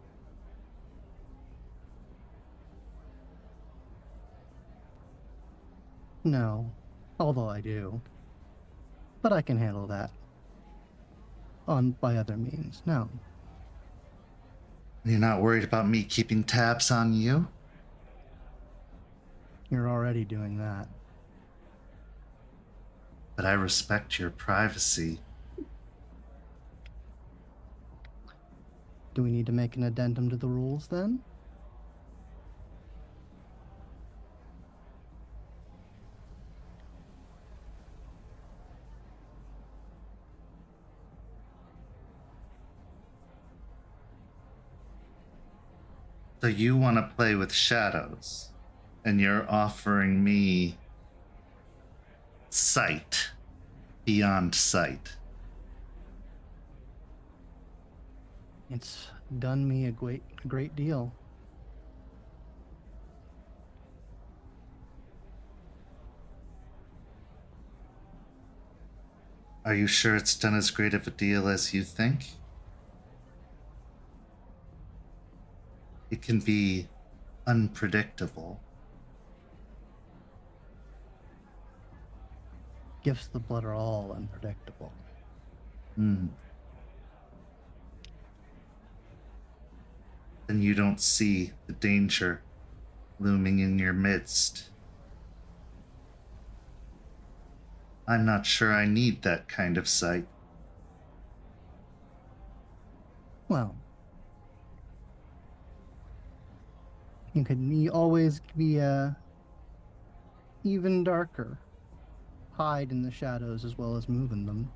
No, although I do. But I can handle that. By other means, no. You're not worried about me keeping tabs on you? You're already doing that. But I respect your privacy. Do we need to make an addendum to the rules then? So you want to play with shadows, and you're offering me sight beyond sight. It's done me a great deal. Are you sure it's done as great of a deal as you think? It can be unpredictable. Gifts of the blood are all unpredictable. Then you don't see the danger looming in your midst. I'm not sure I need that kind of sight. Well, you could always be even darker. Hide in the shadows as well as move in them.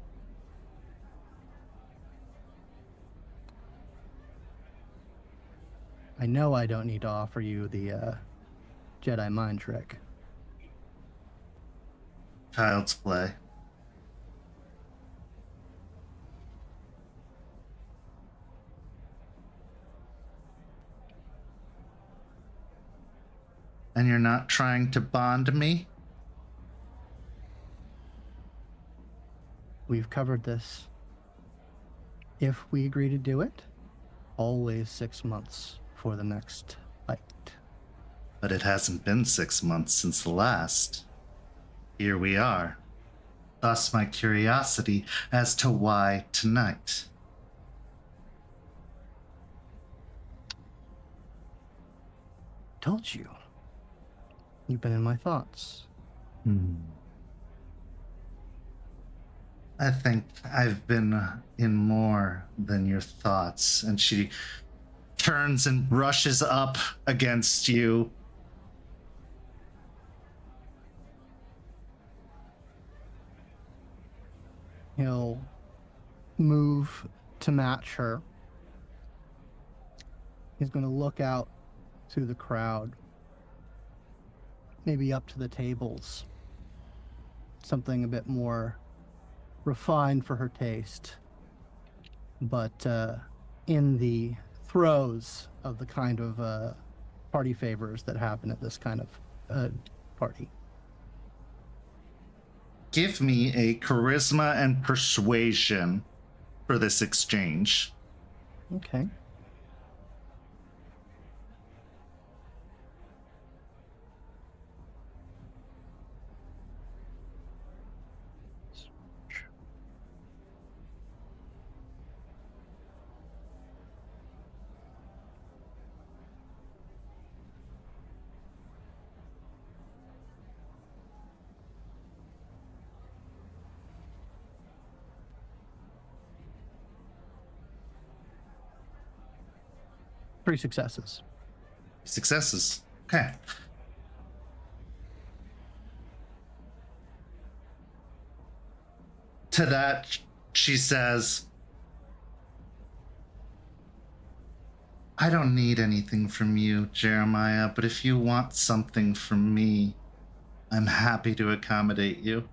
I know I don't need to offer you the Jedi mind trick. Child's play. And you're not trying to bond me? We've covered this. If we agree to do it, always 6 months for the next fight. But it hasn't been 6 months since the last. Here we are. Thus my curiosity as to why tonight. Told you. You've been in my thoughts. I think I've been in more than your thoughts. And she turns and brushes up against you. He'll move to match her. He's going to look out through the crowd, maybe up to the tables. Something a bit more refined for her taste, but in the throes of the kind of party favors that happen at this kind of party. Give me a charisma and persuasion for this exchange. Okay. Three successes. Successes. Okay. To that, she says, I don't need anything from you, Jeremiah, but if you want something from me, I'm happy to accommodate you.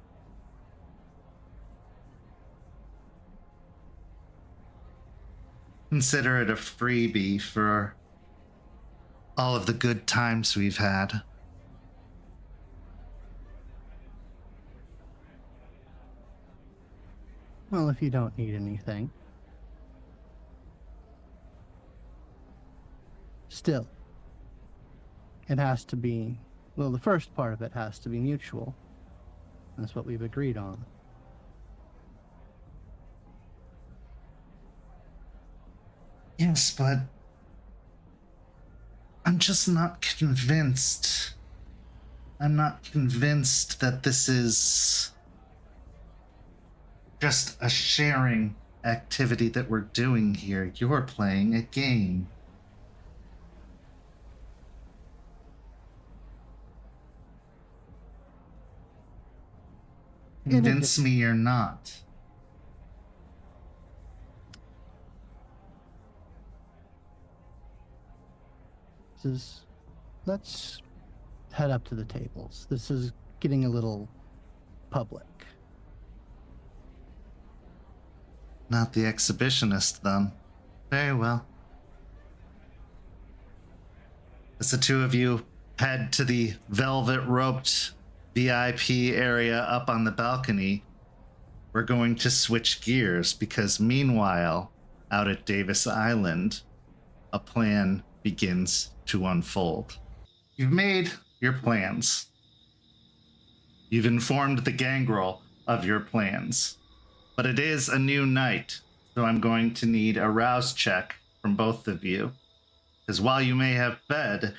Consider it a freebie for all of the good times we've had. Well, if you don't need anything. Still, it has to be, well, the first part of it has to be mutual. That's what we've agreed on. Yes, but I'm just not convinced. I'm not convinced that this is just a sharing activity that we're doing here. You're playing a game. Convince me you're not. Let's head up to the tables. This is getting a little public. Not the exhibitionist, then. Very well. As the two of you head to the velvet-roped VIP area up on the balcony, we're going to switch gears because meanwhile, out at Davis Island, a plan begins to unfold. You've made your plans. You've informed the Gangrel of your plans. But it is a new night, so I'm going to need a rouse check from both of you. Because while you may have fed,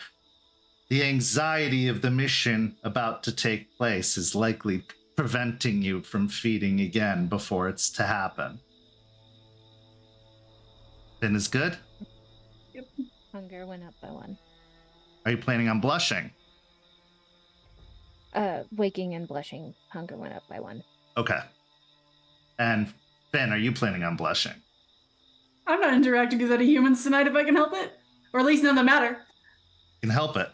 the anxiety of the mission about to take place is likely preventing you from feeding again before it's to happen. Finn is good? Yep. Hunger went up by 1. Are you planning on blushing? Waking and blushing. Hunger went up by 1. Okay. And Finn, are you planning on blushing? I'm not interacting with any humans tonight if I can help it. Or at least none that matter. You can help it.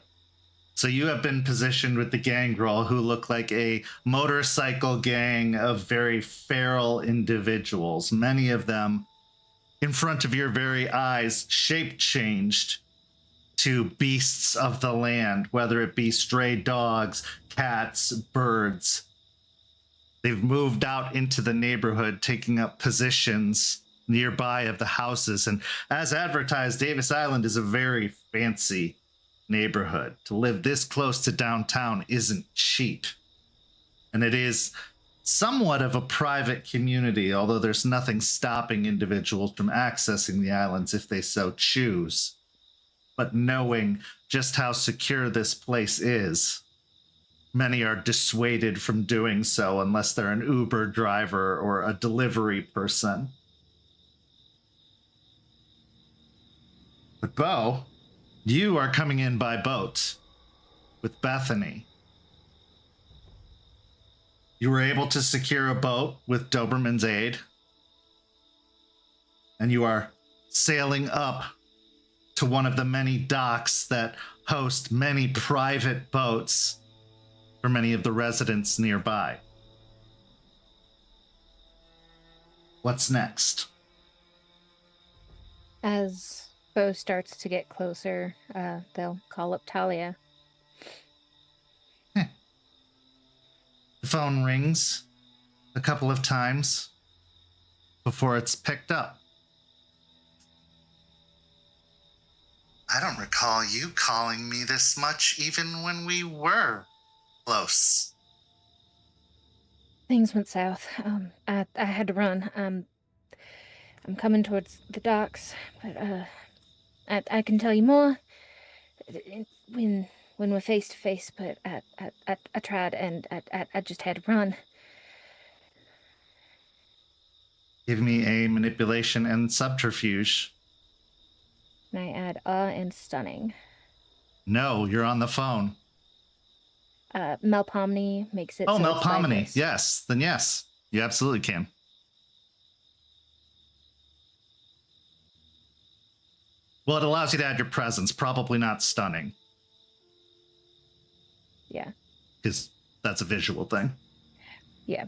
So you have been positioned with the Gangrel, who look like a motorcycle gang of very feral individuals. Many of them, in front of your very eyes, shape changed to beasts of the land, whether it be stray dogs, cats, birds. They've moved out into the neighborhood, taking up positions nearby of the houses. And as advertised, Davis Island is a very fancy neighborhood. To live this close to downtown isn't cheap. And it is somewhat of a private community, although there's nothing stopping individuals from accessing the islands if they so choose. But knowing just how secure this place is, many are dissuaded from doing so unless they're an Uber driver or a delivery person. But Beau, you are coming in by boat with Bethany. You were able to secure a boat with Doberman's aid, and you are sailing up to one of the many docks that host many private boats for many of the residents nearby. What's next? As Beau starts to get closer, they'll call up Talia. The phone rings a couple of times before it's picked up. I don't recall you calling me this much even when we were close. Things went south. I had to run. I'm coming towards the docks, but I can tell you more when we're face to face. But I tried, and I just had to run. Give me a manipulation and subterfuge. And I add and stunning. No, you're on the phone. Melpomene makes it. Oh, so Melpomene. it's Yes. Then yes, you absolutely can. Well, it allows you to add your presence, probably not stunning. Yeah. Because that's a visual thing. Yeah.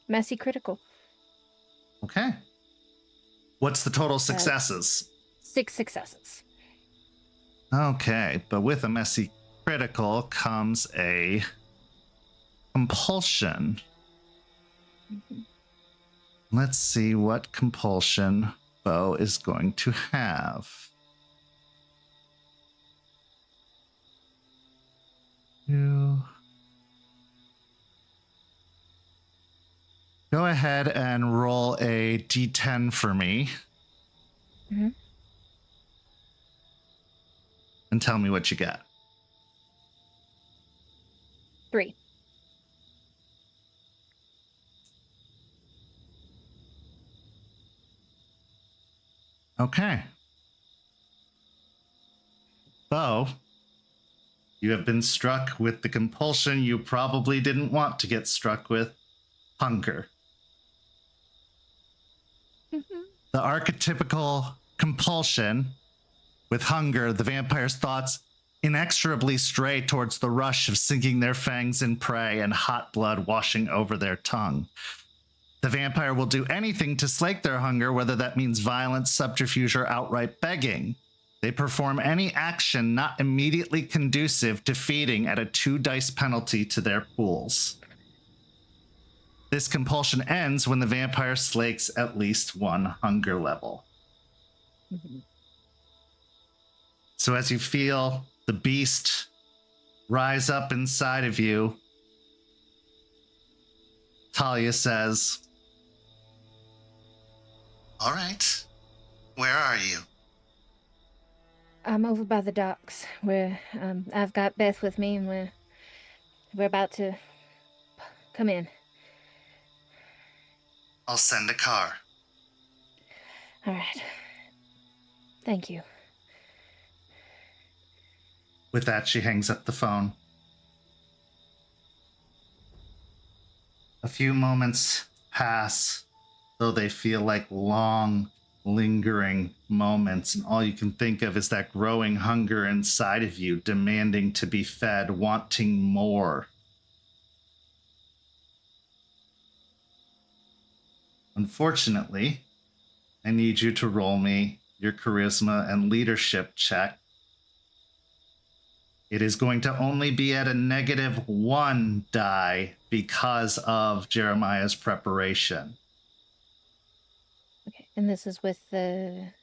Messy critical. Okay. What's the total successes? 6 successes. Okay, but with a messy critical comes a compulsion. Mm-hmm. Let's see what compulsion Beau is going to have. Go ahead and roll a d10 for me. Mm-hmm. And tell me what you got. 3. Okay. Beau, you have been struck with the compulsion you probably didn't want to get struck with, hunger. The archetypical compulsion with hunger, the vampire's thoughts inexorably stray towards the rush of sinking their fangs in prey and hot blood washing over their tongue. The vampire will do anything to slake their hunger, whether that means violence, subterfuge, or outright begging. They perform any action not immediately conducive to feeding at a 2 dice penalty to their pools. This compulsion ends when the vampire slakes at least 1 hunger level. Mm-hmm. So as you feel the beast rise up inside of you, Talia says, "All right, where are you?" I'm over by the docks where I've got Beth with me, and we're about to come in. I'll send a car. All right. Thank you. With that, she hangs up the phone. A few moments pass, though they feel like long, lingering moments, and all you can think of is that growing hunger inside of you, demanding to be fed, wanting more. Unfortunately, I need you to roll me your charisma and leadership check. It is going to only be at a -1 die because of Jeremiah's preparation. Okay, and this is with the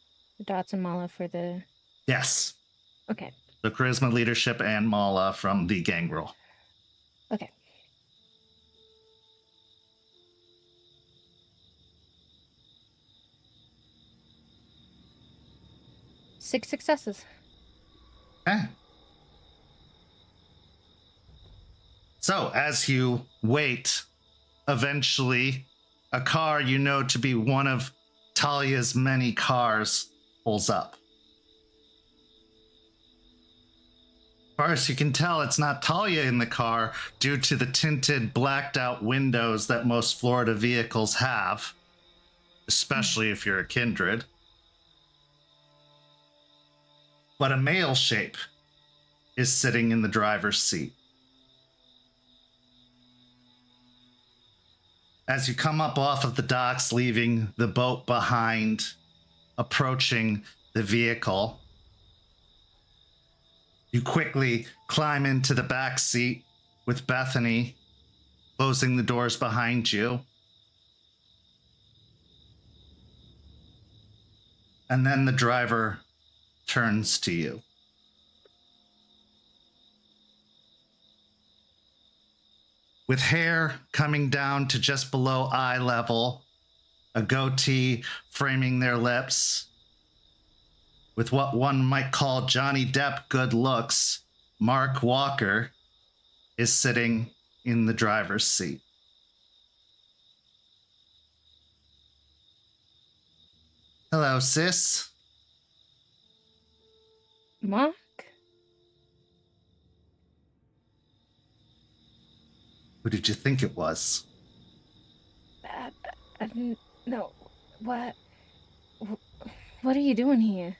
dots and mala for the... Yes. Okay. The charisma, leadership, and mala from the Gangrel. Okay. Six successes. Okay. So, as you wait, eventually, a car you know to be one of Talia's many cars pulls up. As far as you can tell, it's not Talia in the car due to the tinted, blacked out windows that most Florida vehicles have, especially if you're a kindred. But a male shape is sitting in the driver's seat. As you come up off of the docks, leaving the boat behind, approaching the vehicle, you quickly climb into the back seat with Bethany, closing the doors behind you. And then the driver turns to you. With hair coming down to just below eye level, a goatee framing their lips, with what one might call Johnny Depp good looks, Mark Walker is sitting in the driver's seat. Hello, sis. Mark? Who did you think it was? No. What are you doing here?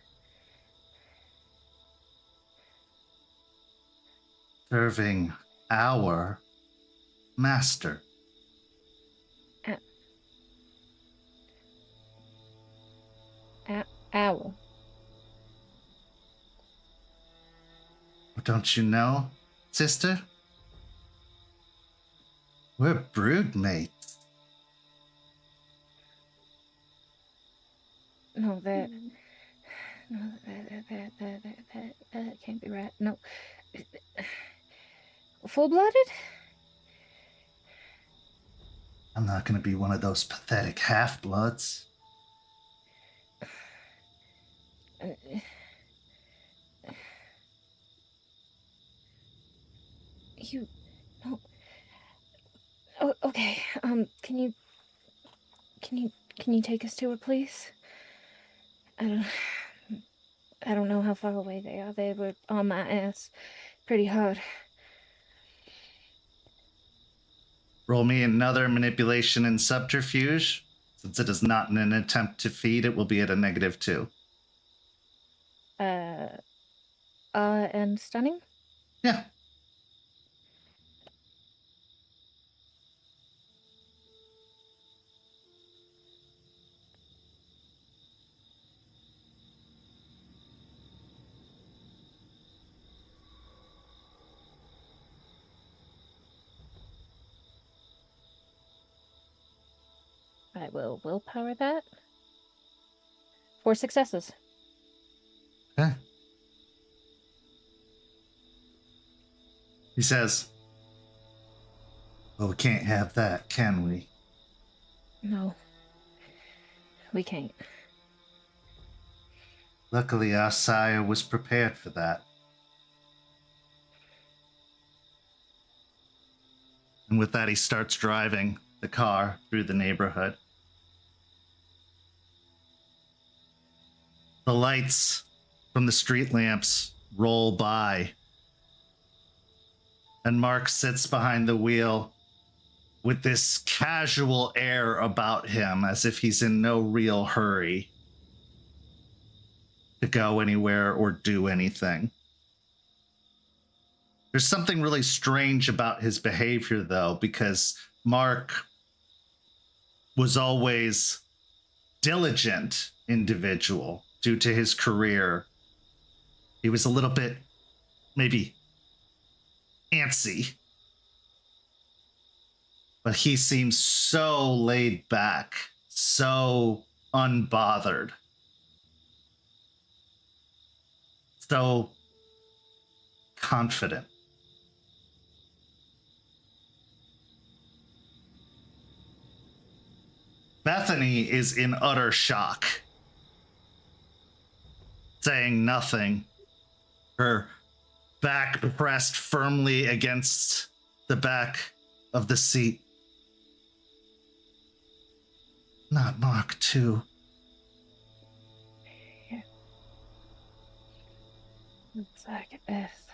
Serving our master. Owl. Don't you know, sister? We're brood mates. No, that can't be right. No. Full-blooded? I'm not going to be one of those pathetic half-bloods. You... No. Oh, okay. Can you take us to her, please? I don't know how far away they are. They were on my ass pretty hard. Roll me another manipulation and subterfuge. Since it is not in an attempt to feed, it will be at a -2. And stunning? Yeah. I will willpower that. 4 successes. Okay. He says, well, we can't have that, can we? No. We can't. Luckily, our sire was prepared for that. And with that, he starts driving the car through the neighborhood. The lights from the street lamps roll by. And Mark sits behind the wheel with this casual air about him, as if he's in no real hurry to go anywhere or do anything. There's something really strange about his behavior, though, because Mark was always diligent individual due to his career. He was a little bit maybe antsy, but he seems so laid back, so unbothered, so confident. Bethany is in utter shock, saying nothing, her back pressed firmly against the back of the seat. Not Mark II. Yeah. Looks like it, Beth.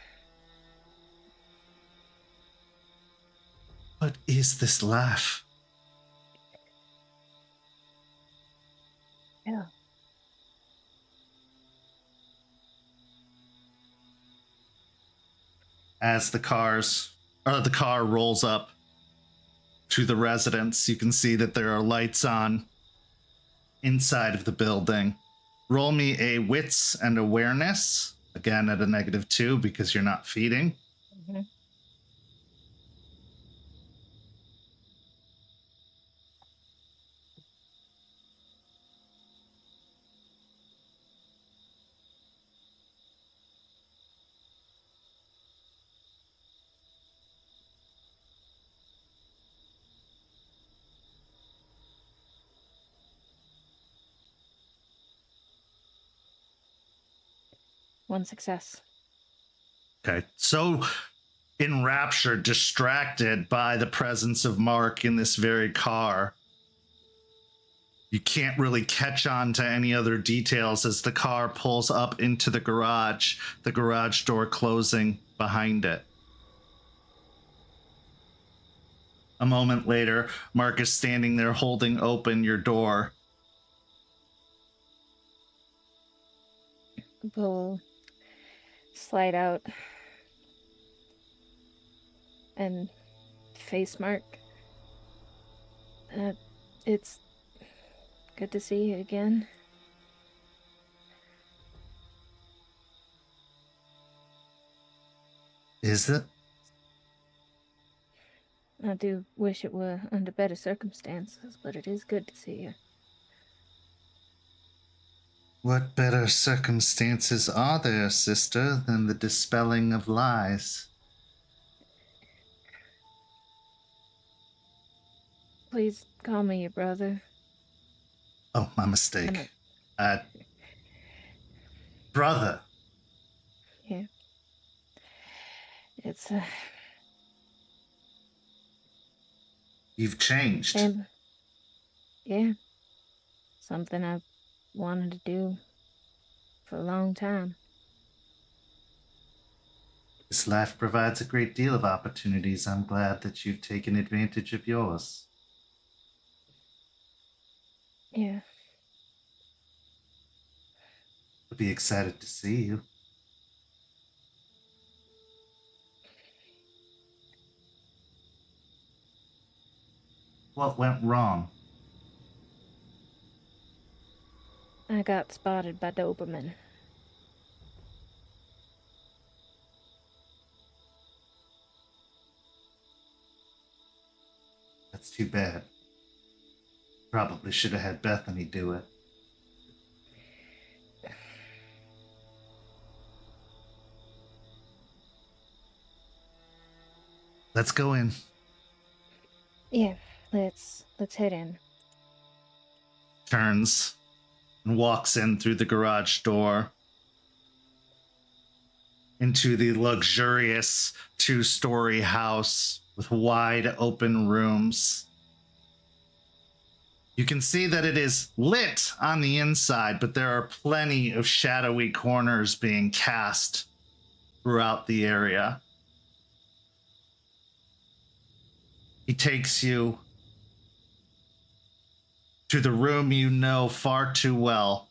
What is this laugh? Yeah. As the car rolls up to the residence, you can see that there are lights on inside of the building. Roll me a wits and awareness, again at a -2 because you're not feeding. Mm-hmm. One success. Okay, so enraptured, distracted by the presence of Mark in this very car, you can't really catch on to any other details as the car pulls up into the garage door closing behind it. A moment later, Mark is standing there holding open your door. We'll slide out and face Mark. It's good to see you again. Is it? I do wish it were under better circumstances, but it is good to see you. What better circumstances are there, sister, than the dispelling of lies? Please call me your brother. Oh, my mistake. Brother. Yeah. It's You've changed. Yeah. Something I've wanted to do for a long time. This life provides a great deal of opportunities. I'm glad that you've taken advantage of yours. Yeah. I'll be excited to see you. What went wrong? I got spotted by Doberman. That's too bad. Probably should have had Bethany do it. Let's go in. Yeah, let's head in. Turns and walks in through the garage door into the luxurious 2-story house with wide open rooms. You can see that it is lit on the inside, but there are plenty of shadowy corners being cast throughout the area. He takes you to the room you know far too well,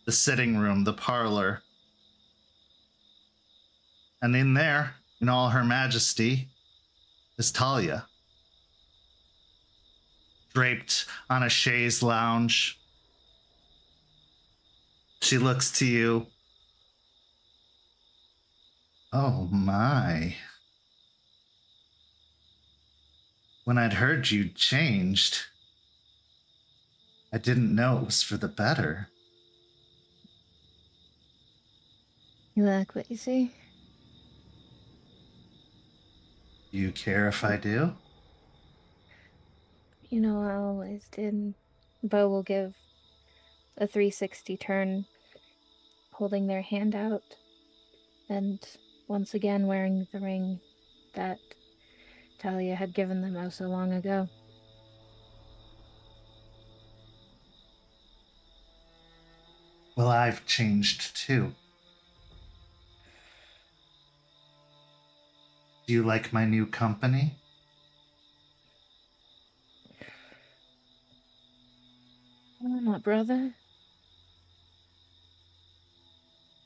the sitting room, the parlor. And in there, in all her majesty, is Talia. draped on a chaise lounge. She looks to you. Oh my. When I'd heard you'd changed, I didn't know it was for the better. You like what you see? Do you care if I do? You know, I always did. Beau will give a 360 turn, holding their hand out, and once again wearing the ring that Talia had given them oh so long ago. Well, I've changed too. Do you like my new company? Oh, my brother.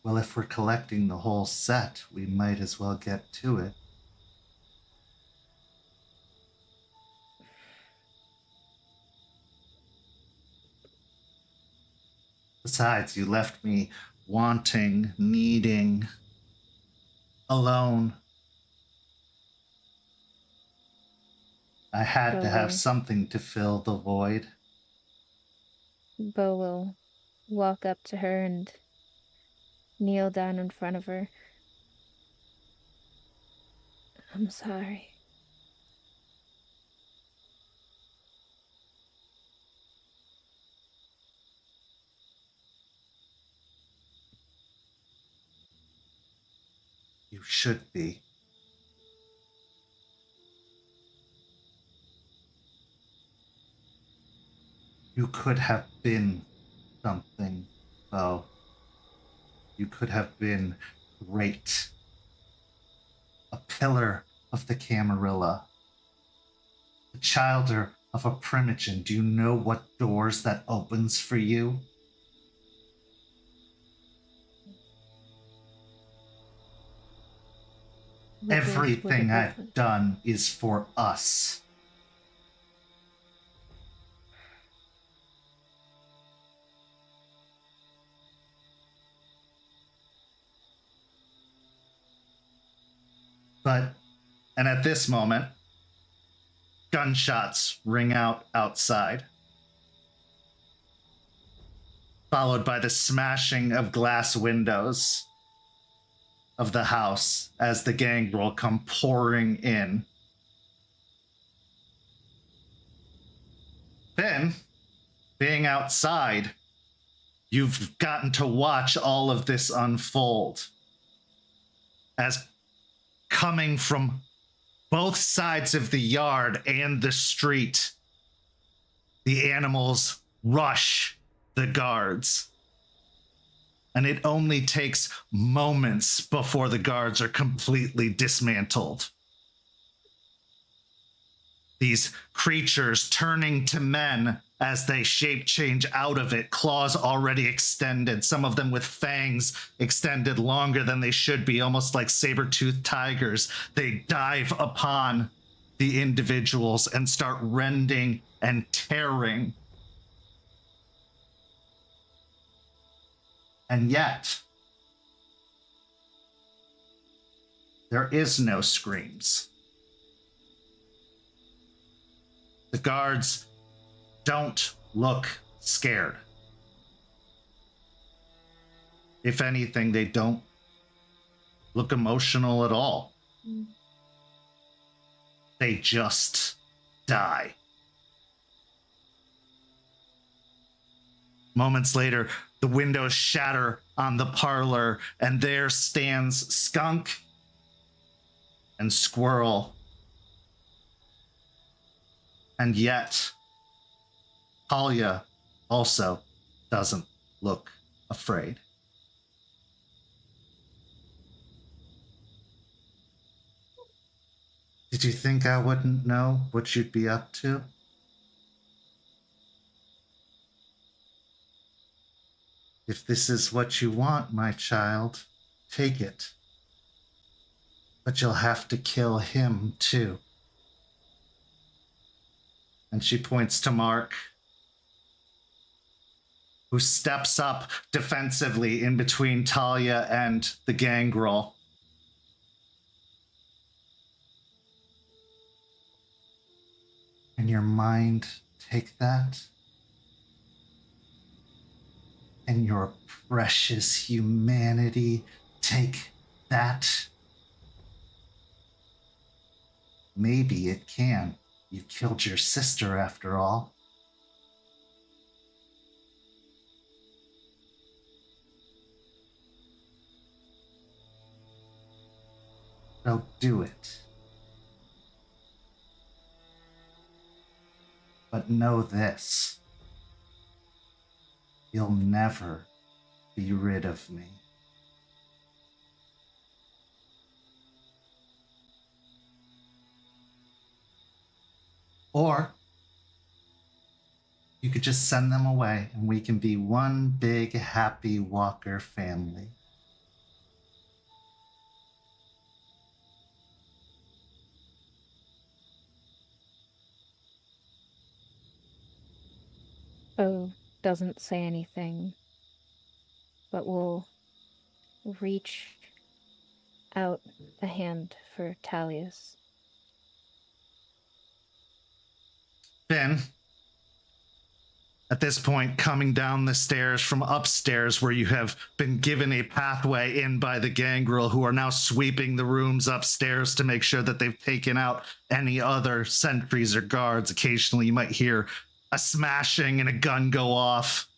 Well, if we're collecting the whole set, we might as well get to it. Besides, you left me wanting, needing, alone. I had to have something to fill the void. Beau will walk up to her and kneel down in front of her. I'm sorry. You should be. You could have been something, Beau. You could have been great. A pillar of the Camarilla. The childer of a primogen. Do you know what doors that opens for you? Everything I've done is for us. And at this moment, gunshots ring out outside, followed by the smashing of glass windows of the house as the Gangrel come pouring in. Then, being outside, you've gotten to watch all of this unfold as coming from both sides of the yard and the street, the animals rush the guards. And it only takes moments before the guards are completely dismantled. These creatures turning to men as they shape change out of it, claws already extended, some of them with fangs extended longer than they should be, almost like saber-toothed tigers. They dive upon the individuals and start rending and tearing. And yet, there is no screams. The guards don't look scared. If anything, they don't look emotional at all. They just die. Moments later, the windows shatter on the parlor, and there stands Skunk and Squirrel. And yet, Talia also doesn't look afraid. Did you think I wouldn't know what you'd be up to? If this is what you want, my child, take it. But you'll have to kill him too. And she points to Mark, who steps up defensively in between Talia and the Gangrel. And your mind, take that. And your precious humanity, take that. Maybe it can. You killed your sister after all. So do it. But know this. You'll never be rid of me. Or you could just send them away and we can be one big happy Walker family. Beau doesn't say anything, but will reach out a hand for Talia's. Finn, at this point, coming down the stairs from upstairs where you have been given a pathway in by the Gangrel, who are now sweeping the rooms upstairs to make sure that they've taken out any other sentries or guards. Occasionally you might hear a smashing and a gun go off.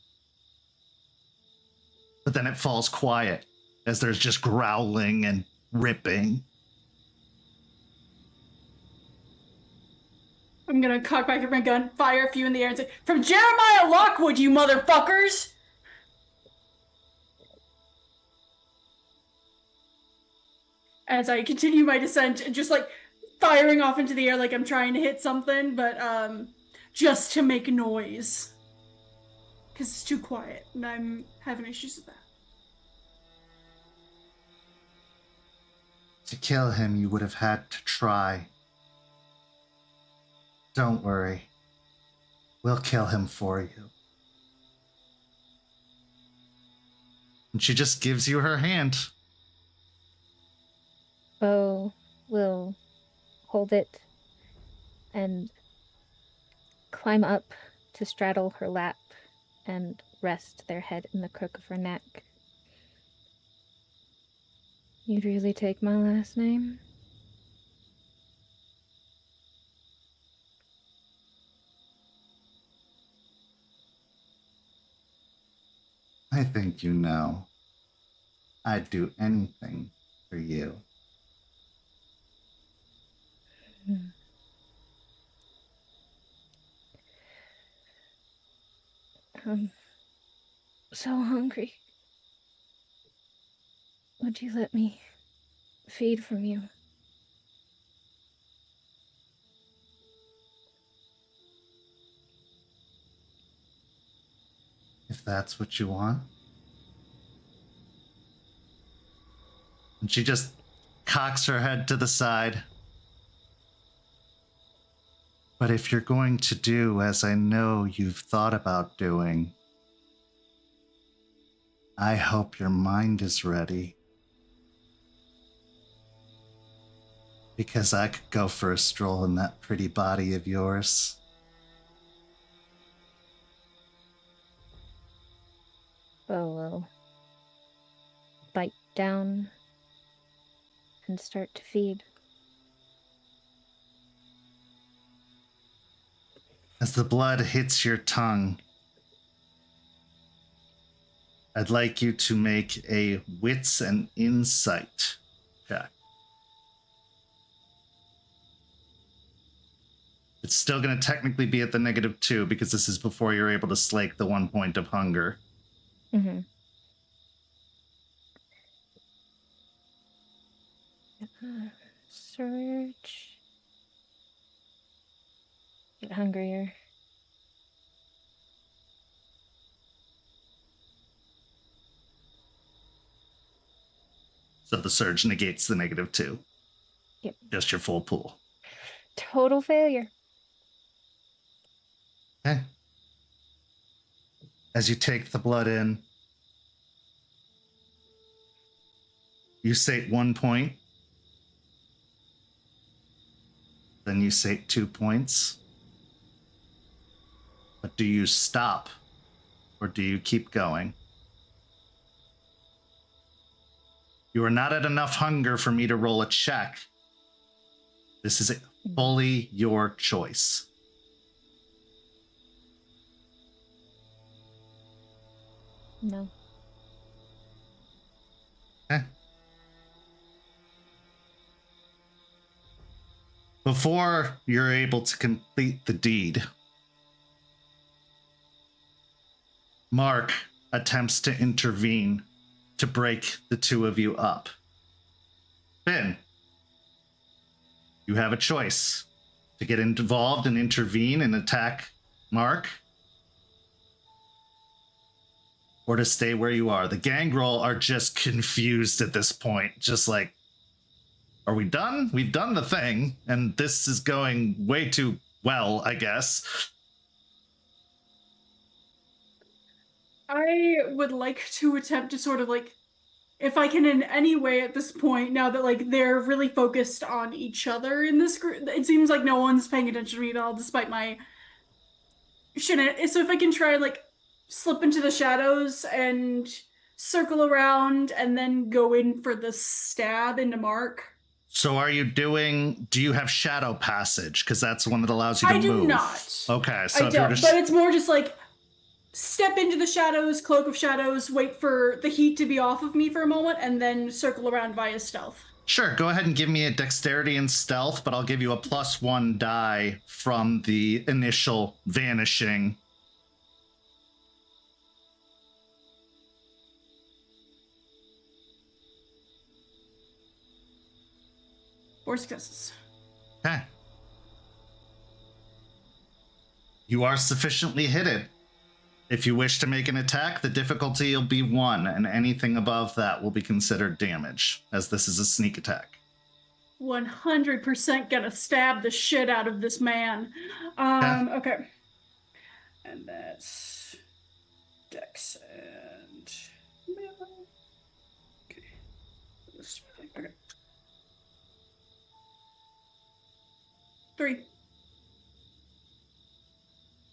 But then it falls quiet as there's just growling and ripping. I'm gonna cock back at my gun, fire a few in the air, and say, "From Jeremiah Lockwood, you motherfuckers!" As I continue my descent, and just like firing off into the air like I'm trying to hit something, but just to make noise. Because it's too quiet, and I'm having issues with that. To kill him, you would have had to try. Don't worry. We'll kill him for you. And she just gives you her hand. Beau will hold it and climb up to straddle her lap and rest their head in the crook of her neck. You'd really take my last name? I think you know. I'd do anything for you. I'm so hungry. Would you let me feed from you? If that's what you want. And she just cocks her head to the side. But if you're going to do as I know you've thought about doing, I hope your mind is ready. Because I could go for a stroll in that pretty body of yours. Beau will bite down and start to feed. As the blood hits your tongue, I'd like you to make a wits and insight check. It's still going to technically be at the -2 because this is before you're able to slake the 1 point of hunger. Mm-hmm. Search. Get hungrier. So the surge negates the -2. Yep. Just your full pool. Total failure. Okay. As you take the blood in, you sate 1 point. Then you sate 2 points. But do you stop or do you keep going? You are not at enough hunger for me to roll a check. This is fully your choice. No. Okay. Before you're able to complete the deed, Mark attempts to intervene to break the two of you up. Finn, you have a choice to get involved and intervene and attack Mark, or to stay where you are. The Gangrel are just confused at this point, just like, are we done? We've done the thing, and this is going way too well, I guess. I would like to attempt to sort of like, if I can in any way at this point, now that like they're really focused on each other in this group, it seems like no one's paying attention to me at all, despite my shouldn't. So if I can try like slip into the shadows and circle around and then go in for the stab into Mark. So do you have shadow passage? Because that's the one that allows you to move. I do not. Okay, so I if you were don't, to... but it's more just like step into the shadows, cloak of shadows, wait for the heat to be off of me for a moment, and then circle around via stealth. Sure, go ahead and give me a dexterity and stealth, but I'll give you a +1 die from the initial vanishing. Four successes. Okay. You are sufficiently hidden. If you wish to make an attack, the difficulty will be 1, and anything above that will be considered damage, as this is a sneak attack. 100% gonna stab the shit out of this man. Okay. And that's Dex and melee. Okay. Okay. 3.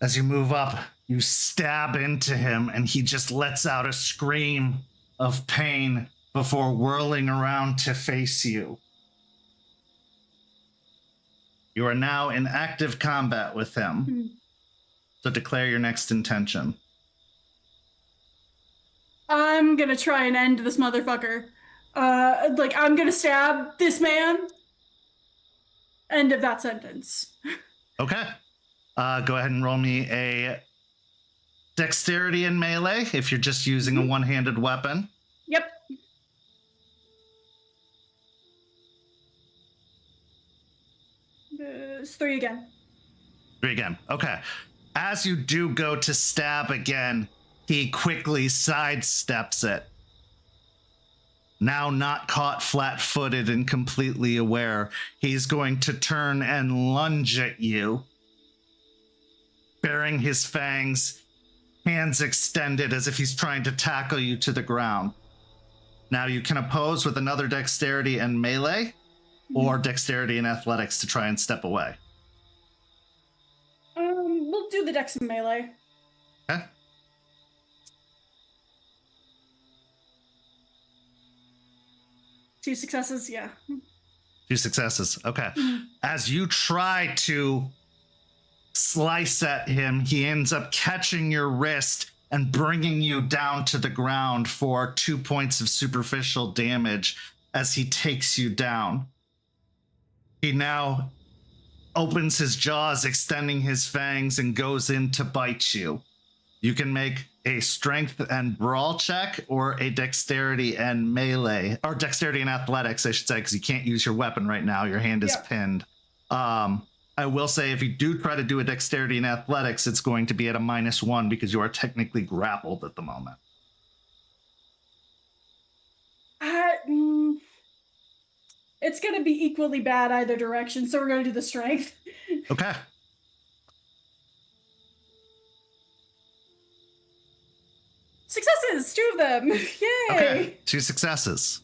As you move up, you stab into him, and he just lets out a scream of pain before whirling around to face you. You are now in active combat with him. So declare your next intention. I'm gonna try and end this motherfucker. I'm gonna stab this man. End of that sentence. Okay. Go ahead and roll me a dexterity and melee if you're just using a one-handed weapon. Yep. It's 3 again. 3 again. Okay. As you do go to stab again, he quickly sidesteps it. Now not caught flat-footed and completely aware, he's going to turn and lunge at you, baring his fangs, hands extended as if he's trying to tackle you to the ground. Now you can oppose with another dexterity and melee, or dexterity and athletics to try and step away. We'll do the dex and melee. Okay. Two successes, yeah. 2 successes. Okay. As you try to slice at him, he ends up catching your wrist and bringing you down to the ground for 2 points of superficial damage as he takes you down. He now opens his jaws, extending his fangs, and goes in to bite you. You can make a strength and brawl check or a dexterity and melee, or dexterity and athletics, I should say, because you can't use your weapon right now. Your hand is pinned. I will say if you do try to do a dexterity and athletics, it's going to be at a -1 because you are technically grappled at the moment. It's going to be equally bad either direction, so we're going to do the strength. Okay. is! 2 of them! Yay! Okay, 2 successes.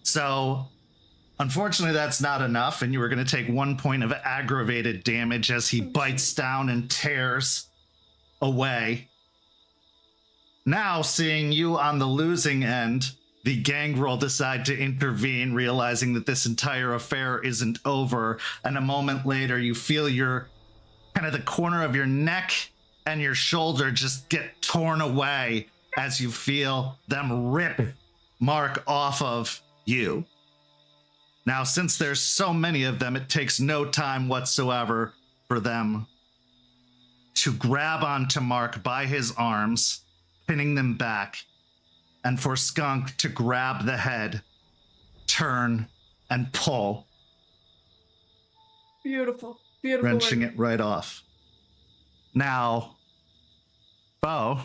So, unfortunately, that's not enough, and you are going to take 1 point of aggravated damage as he bites down and tears away. Now, seeing you on the losing end, the Gangrel decide to intervene, realizing that this entire affair isn't over, and a moment later, you feel your kind of the corner of your neck and your shoulder just get torn away as you feel them rip Mark off of you. Now, since there's so many of them, it takes no time whatsoever for them to grab onto Mark by his arms, pinning them back, and for Skunk to grab the head, turn, and pull, Beautiful. Beautiful. wrenching work. it right off. Now, Beau,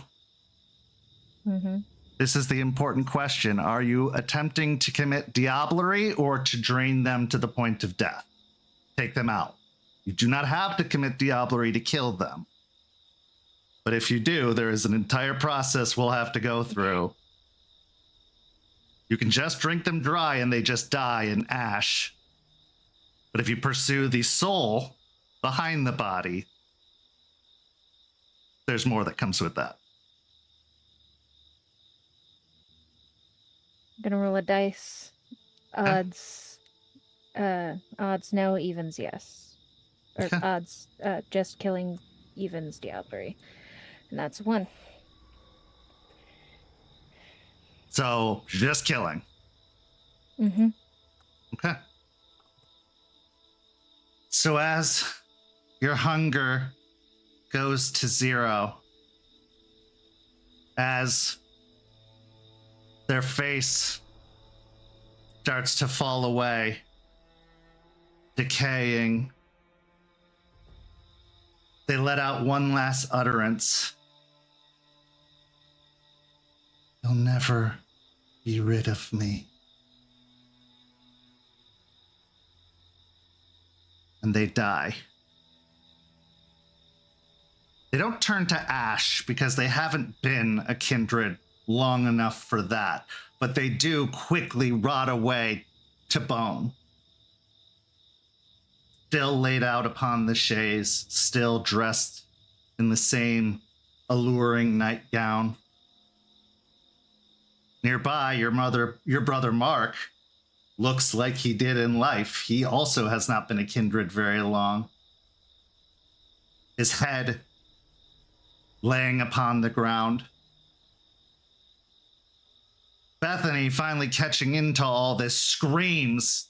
Mm-hmm. this is the important question. Are you attempting to commit diablerie or to drain them to the point of death? Take them out. You do not have to commit diablerie to kill them. But if you do, there is an entire process we'll have to go through. You can just drink them dry and they just die in ash. But if you pursue the soul behind the body, there's more that comes with that. I'm gonna roll a dice. Odds no, evens yes. Or odds just killing, evens diablerie. And that's 1. So, just killing. Mm-hmm. Okay. So as your hunger goes to 0, as their face starts to fall away, decaying, they let out one last utterance. You'll never be rid of me. And they die. They don't turn to ash because they haven't been a kindred long enough for that, but they do quickly rot away to bone. Still laid out upon the chaise, still dressed in the same alluring nightgown. Nearby, your brother Mark looks like he did in life. He also has not been a kindred very long. His head laying upon the ground. Bethany, finally catching into all this, screams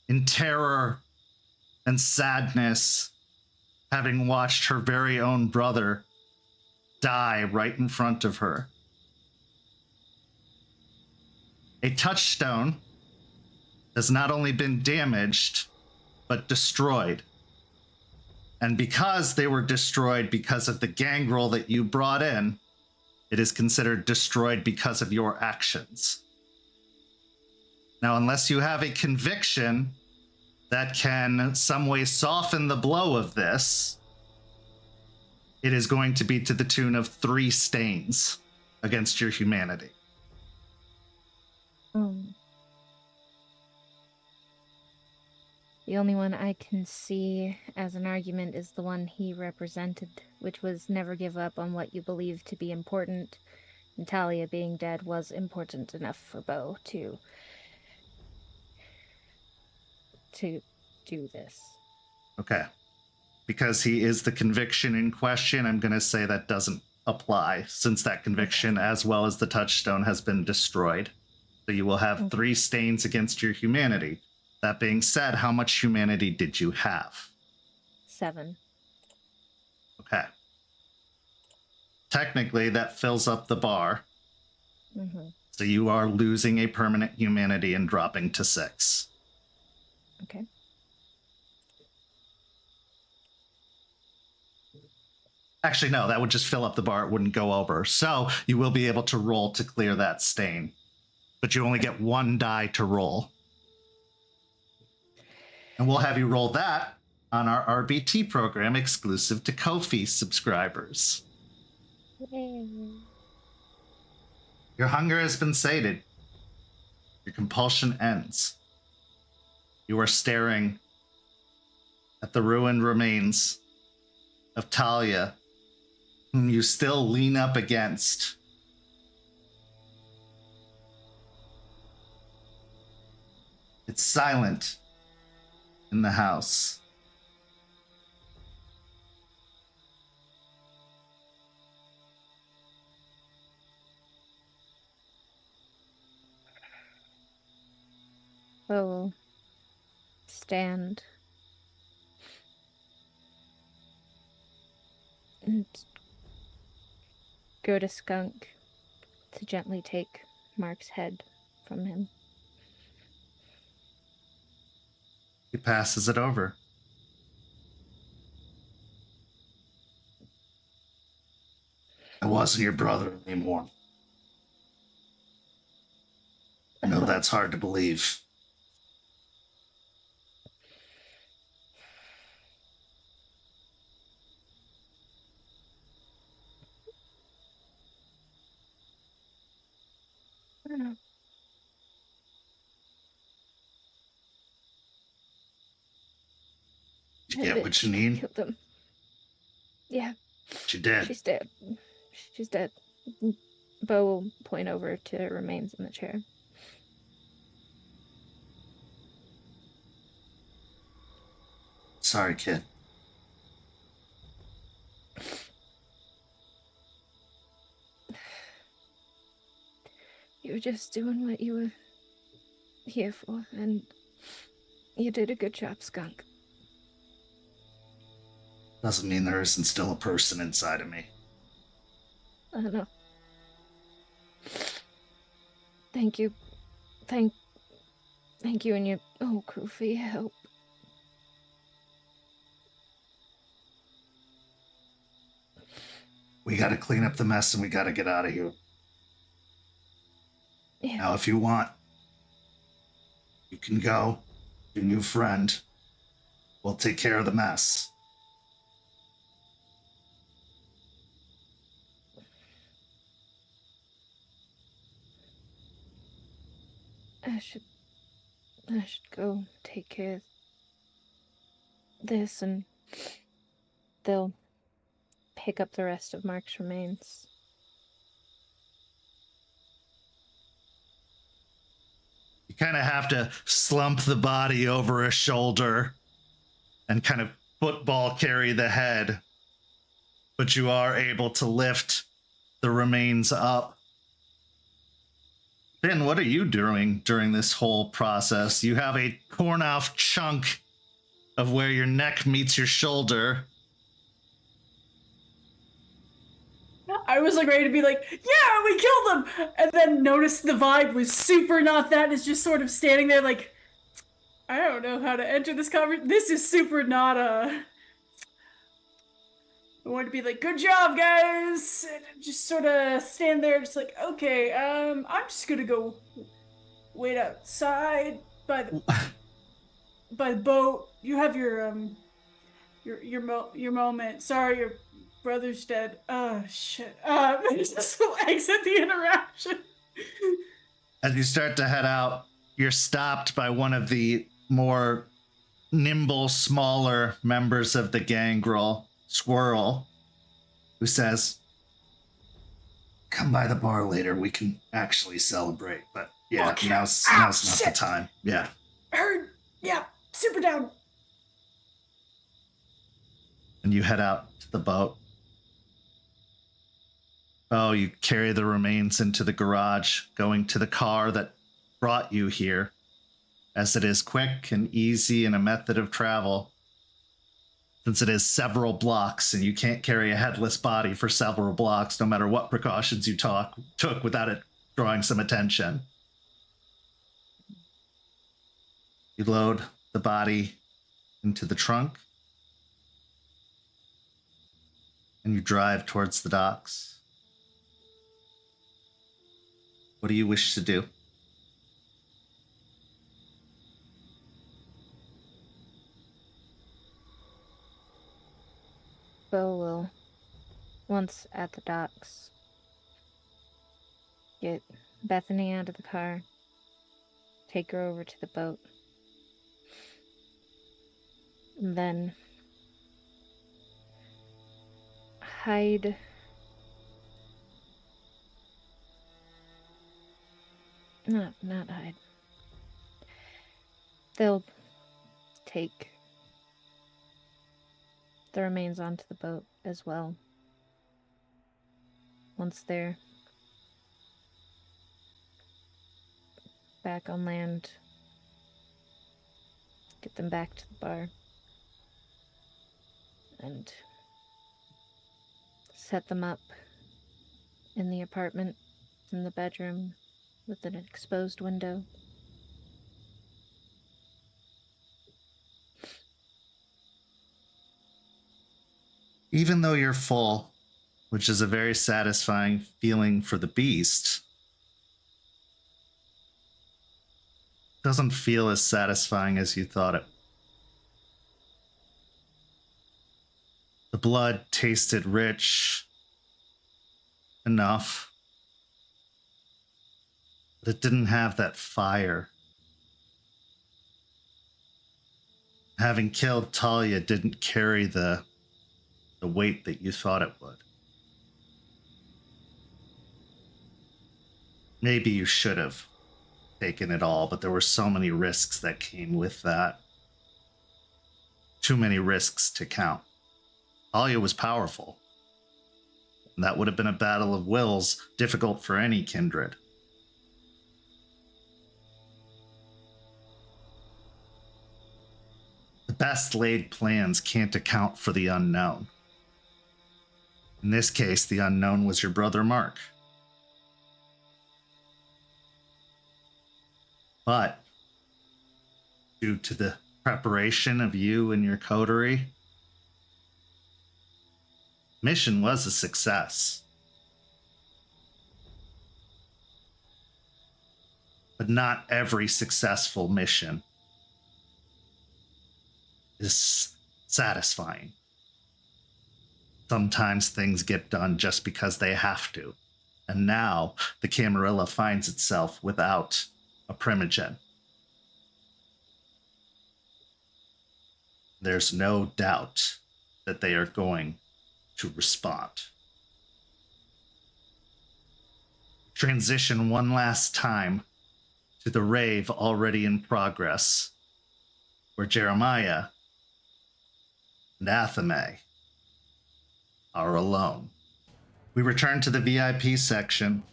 in terror and sadness, having watched her very own brother die right in front of her. A touchstone has not only been damaged, but destroyed. And because they were destroyed because of the Gangrel that you brought in, it is considered destroyed because of your actions. Now, unless you have a conviction that can some way soften the blow of this, it is going to be to the tune of 3 stains against your humanity. The only one I can see as an argument is the one he represented, which was never give up on what you believe to be important. And Talia being dead was important enough for Beau to do this. Okay. Because he is the conviction in question, I'm going to say that doesn't apply, since that conviction, as well as the touchstone, has been destroyed. So you will have 3 stains against your humanity. That being said, how much humanity did you have? 7. Okay. Technically, that fills up the bar. Mm-hmm. So you are losing a permanent humanity and dropping to 6. Okay. Actually, no, that would just fill up the bar. It wouldn't go over. So you will be able to roll to clear that stain. But you only get 1 die to roll. And we'll have you roll that on our RBT program exclusive to Ko-fi subscribers. Your hunger has been sated. Your compulsion ends. You are staring at the ruined remains of Talia, whom you still lean up against. It's silent in the house. We'll stand and go to Skunk to gently take Mark's head from him. He passes it over. I wasn't your brother anymore. I know that's hard to believe. Did you get what you need? Killed him. Yeah. She did. She's dead. She's dead. Beau will point over to remains in the chair. Sorry, kid. You were just doing what you were here for, and you did a good job, Skunk. Doesn't mean there isn't still a person inside of me. I don't know. Thank you. Thank you and your whole crew for your help. We gotta clean up the mess and we gotta get out of here. Yeah. Now, if you want, you can go. Your new friend will take care of the mess. I should go take care of this, and they'll pick up the rest of Mark's remains. You kind of have to slump the body over a shoulder and kind of football carry the head, but you are able to lift the remains up. Ben, what are you doing during this whole process? You have a torn off chunk of where your neck meets your shoulder. I was like ready to be like, yeah, we killed him, and then noticed the vibe was super not that. Is just sort of standing there like, I don't know how to enter this conversation. This is super not I wanted to be like, good job, guys, and just sort of stand there, just like, okay, I'm just gonna go wait outside by the boat. You have your moment. Sorry, your brother's dead. Oh shit. Just exit the interaction. As you start to head out, you're stopped by one of the more nimble, smaller members of the Gangrel, Squirrel, who says, come by the bar later. We can actually celebrate. But yeah, Okay. now's Ah, not the shit. time. Yeah. Heard. Yeah, super down. And you head out to the boat. Oh, you carry the remains into the garage, going to the car that brought you here, as it is quick and easy and a method of travel, since it is several blocks and you can't carry a headless body for several blocks, no matter what precautions you took without it drawing some attention. You load the body into the trunk and you drive towards the docks. What do you wish to do? Beau will Once at the docks, get Bethany out of the car, take her over to the boat, and then hide. Not hide. They'll take the remains onto the boat as well. Once they're back on land, get them back to the bar and set them up in the apartment, in the bedroom, with an exposed window. Even though you're full, which is a very satisfying feeling for the beast, doesn't feel as satisfying as you thought it. The blood tasted rich enough, but it didn't have that fire. Having killed Talia didn't carry the weight that you thought it would. Maybe you should have taken it all, but there were so many risks that came with that. Too many risks to count. Talia was powerful. And that would have been a battle of wills, difficult for any kindred. The best laid plans can't account for the unknown. In this case, the unknown was your brother Mark. But due to the preparation of you and your coterie, mission was a success. But not every successful mission is satisfying. Sometimes things get done just because they have to. And now the Camarilla finds itself without a primogen. There's no doubt that they are going to respond. Transition one last time to the rave already in progress, where Jeremiah and Athame are alone. We return to the VIP section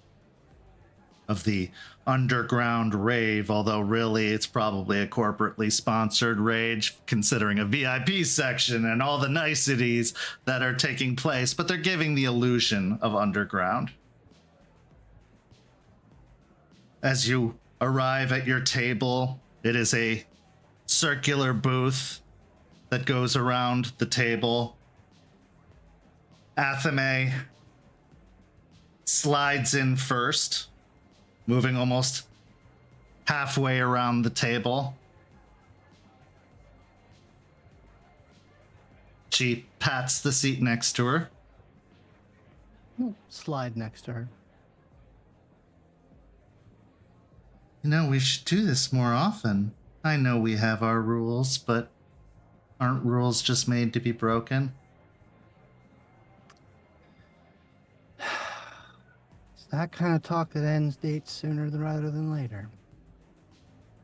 of the underground rave, although really it's probably a corporately sponsored rage, considering a VIP section and all the niceties that are taking place, but they're giving the illusion of underground. As you arrive at your table, it is a circular booth that goes around the table. Athame slides in first, moving almost halfway around the table. She pats the seat next to her. Slide next to her. You know, we should do this more often. I know we have our rules, but aren't rules just made to be broken? It's that kind of talk that ends dates sooner rather than later.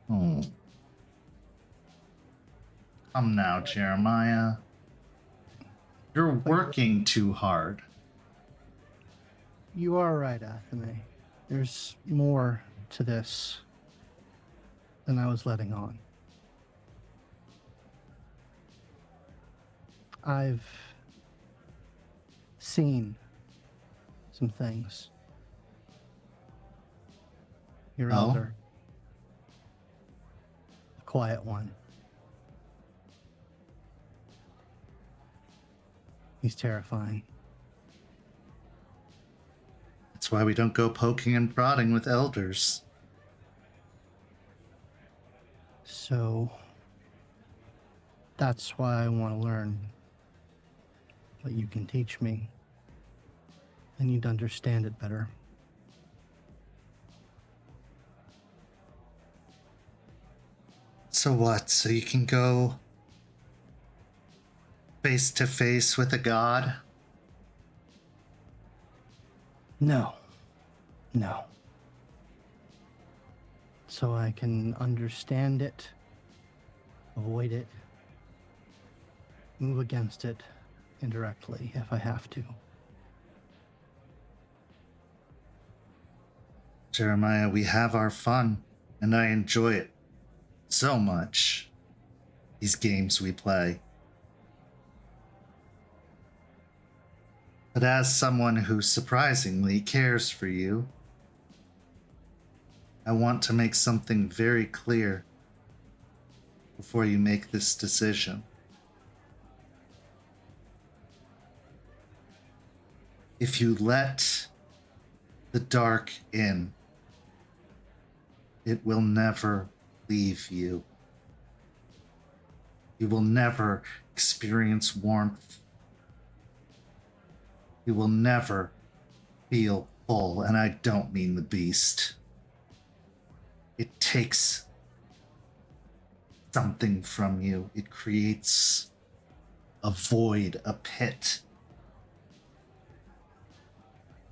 Oh. Come now, Jeremiah. You're working too hard. You are right, Athame. There's more to this than I was letting on. I've seen some things. Your elder. A quiet one. He's terrifying. That's why we don't go poking and prodding with elders. So that's why I want to learn what you can teach me and you'd understand it better. So what? So you can go face to face with a god? No. So I can understand it, avoid it, move against it indirectly if I have to. Jeremiah, we have our fun, and I enjoy it so much. These games we play. But as someone who surprisingly cares for you, I want to make something very clear before you make this decision. If you let the dark in, it will never leave you. You will never experience warmth. You will never feel full, and I don't mean the beast. It takes something from you. It creates a void, a pit.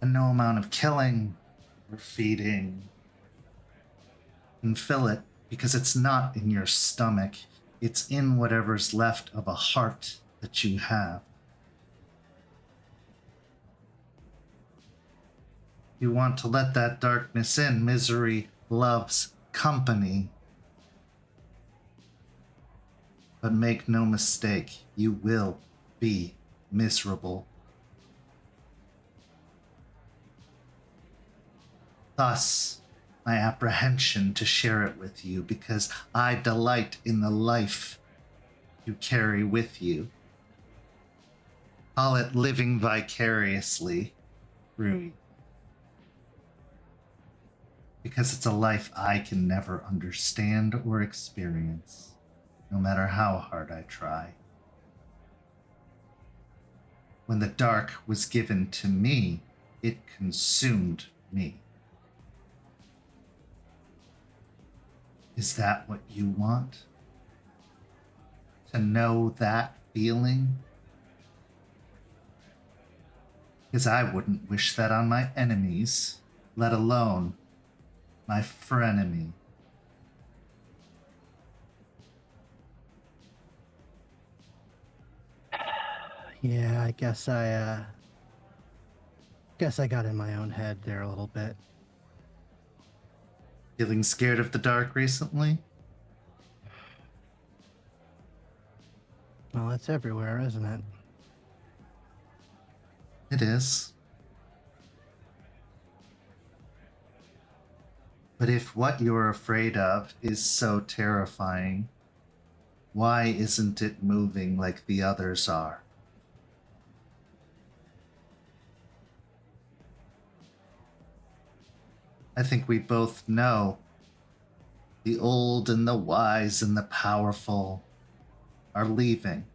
And no amount of killing or feeding can fill it, because it's not in your stomach. It's in whatever's left of a heart that you have. You want to let that darkness in. Misery loves company. But make no mistake, you will be miserable. Thus, my apprehension to share it with you, because I delight in the life you carry with you. Call it living vicariously through you. Because it's a life I can never understand or experience, no matter how hard I try. When the dark was given to me, it consumed me. Is that what you want? To know that feeling? Because I wouldn't wish that on my enemies, let alone my frenemy. Yeah, I guess I got in my own head there a little bit. Feeling scared of the dark recently? Well, it's everywhere, isn't it? It is. But if what you're afraid of is so terrifying, why isn't it moving like the others are? I think we both know the old and the wise and the powerful are leaving.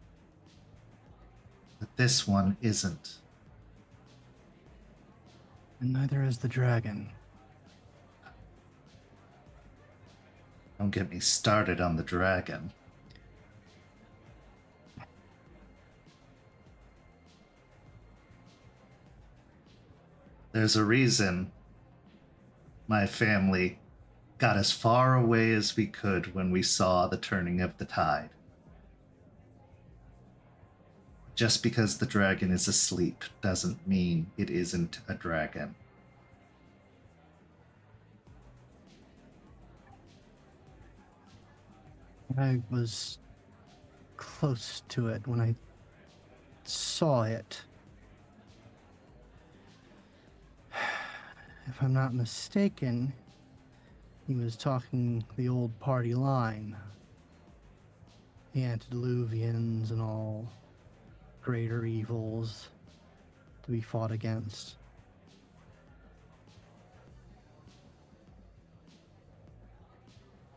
But this one isn't. And neither is the dragon. Don't get me started on the dragon. There's a reason my family got as far away as we could when we saw the turning of the tide. Just because the dragon is asleep doesn't mean it isn't a dragon. I was close to it when I saw it. If I'm not mistaken, he was talking the old party line. The antediluvians and all greater evils to be fought against.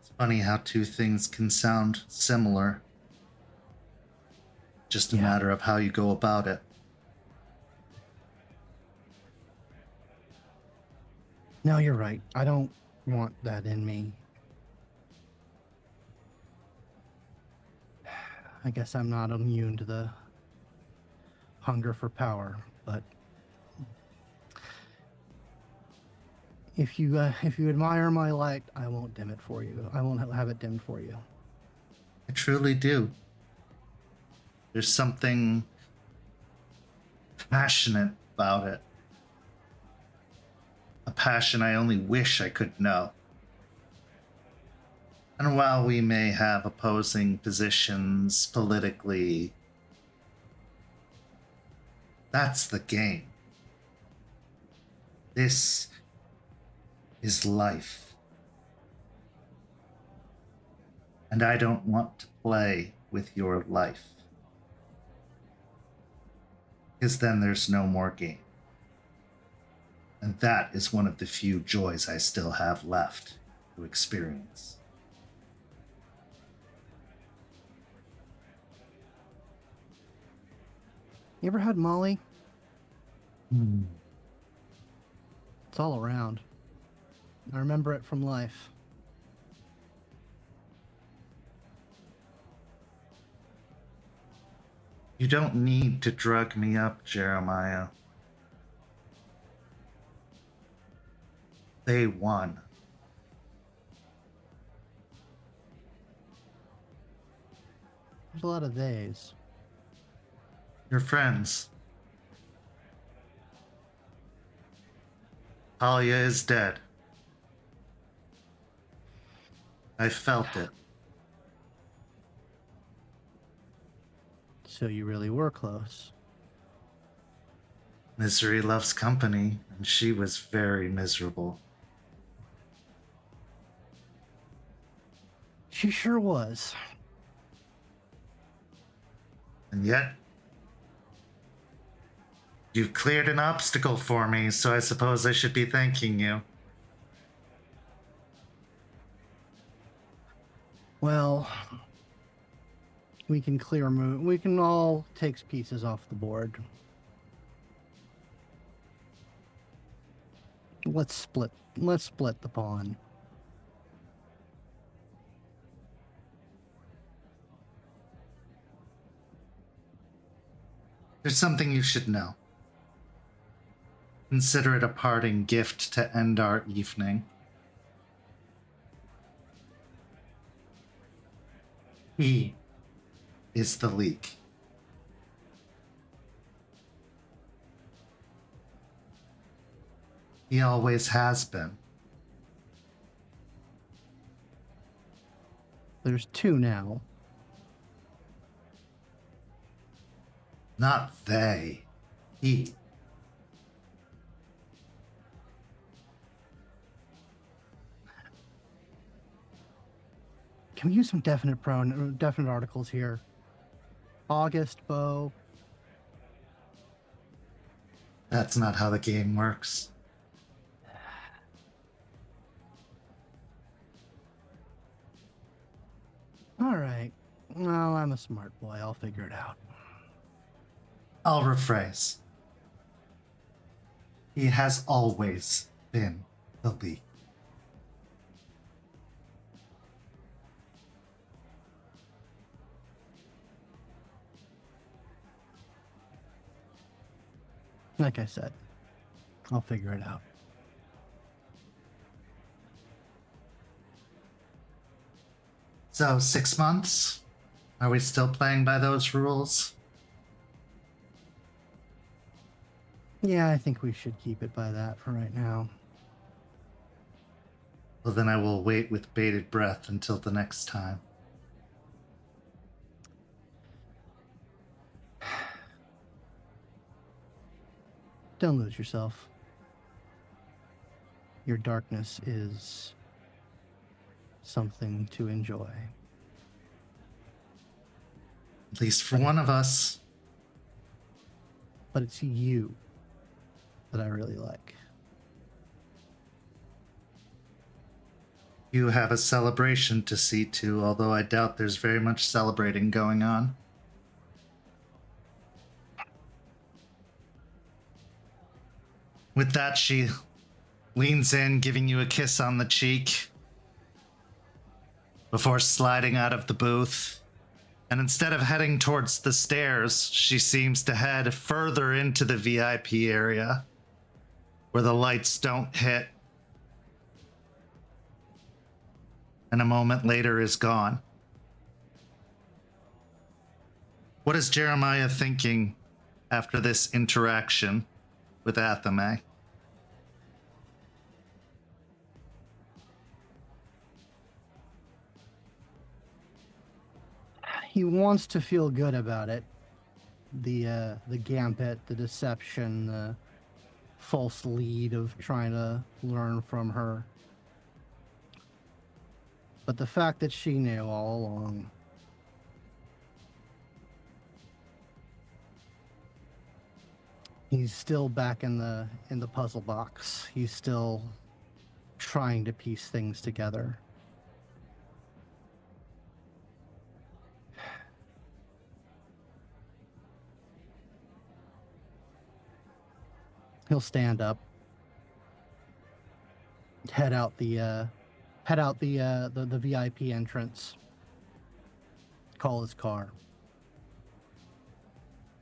It's funny how two things can sound similar. Just a matter of how you go about it. No, you're right. I don't want that in me. I guess I'm not immune to the hunger for power, but if you admire my light, I won't dim it for you. I won't have it dimmed for you. I truly do. There's something passionate about it. A passion I only wish I could know. And while we may have opposing positions politically, that's the game. This is life. And I don't want to play with your life. Because then there's no more game. And that is one of the few joys I still have left to experience. You ever had Molly? It's all around. I remember it from life. You don't need to drug me up, Jeremiah. They won. There's a lot of theys. Your friends. Talia is dead. I felt it. So you really were close. Misery loves company, and she was very miserable. She sure was. And yet, you've cleared an obstacle for me, so I suppose I should be thanking you. Well, we can we can all take pieces off the board. Let's split the pawn. There's something you should know. Consider it a parting gift to end our evening. He is the leak. He always has been. There's two now. Not they. He. Can we use some definite articles here? August, Beau. That's not how the game works. All right. Well, I'm a smart boy. I'll figure it out. I'll rephrase. He has always been the leak. Like I said, I'll figure it out. So, 6 months? Are we still playing by those rules? Yeah, I think we should keep it by that for right now. Well, then I will wait with bated breath until the next time. Don't lose yourself. Your darkness is something to enjoy. At least for one of us. But it's you that I really like. You have a celebration to see to, although I doubt there's very much celebrating going on. With that, she leans in, giving you a kiss on the cheek before sliding out of the booth. And instead of heading towards the stairs, she seems to head further into the VIP area where the lights don't hit. And a moment later is gone. What is Jeremiah thinking after this interaction with Athame? He wants to feel good about it. The gambit, the deception, the false lead of trying to learn from her. But the fact that she knew all along. He's still back in the puzzle box. He's still trying to piece things together. He'll stand up, head out the VIP entrance, call his car,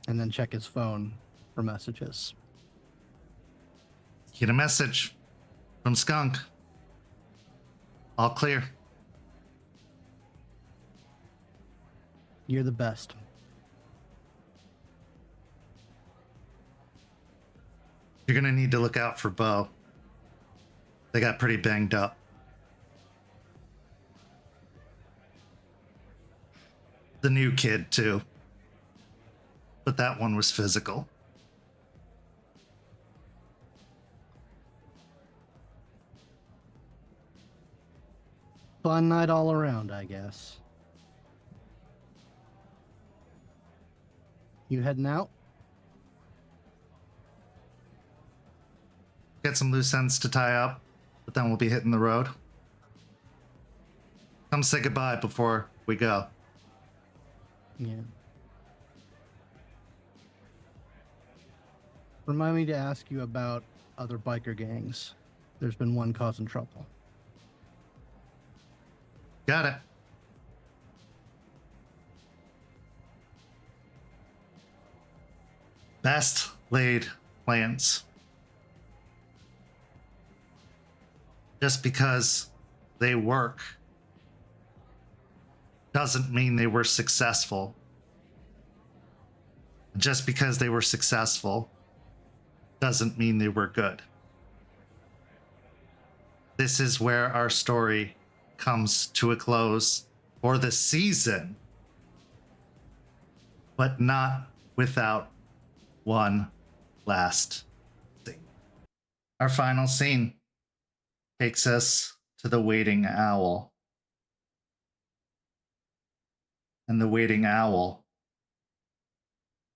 and then check his phone for messages. Get a message from Skunk. All clear. You're the best. You're gonna need to look out for Beau. They got pretty banged up. The new kid, too. But that one was physical. Fun night all around, I guess. You heading out? Get some loose ends to tie up, but then we'll be hitting the road. Come say goodbye before we go. Yeah. Remind me to ask you about other biker gangs. There's been one causing trouble. Got it. Best laid plans. Just because they work doesn't mean they were successful. Just because they were successful doesn't mean they were good. This is where our story comes to a close for the season, but not without one last scene. Our final scene takes us to the waiting owl. And the waiting owl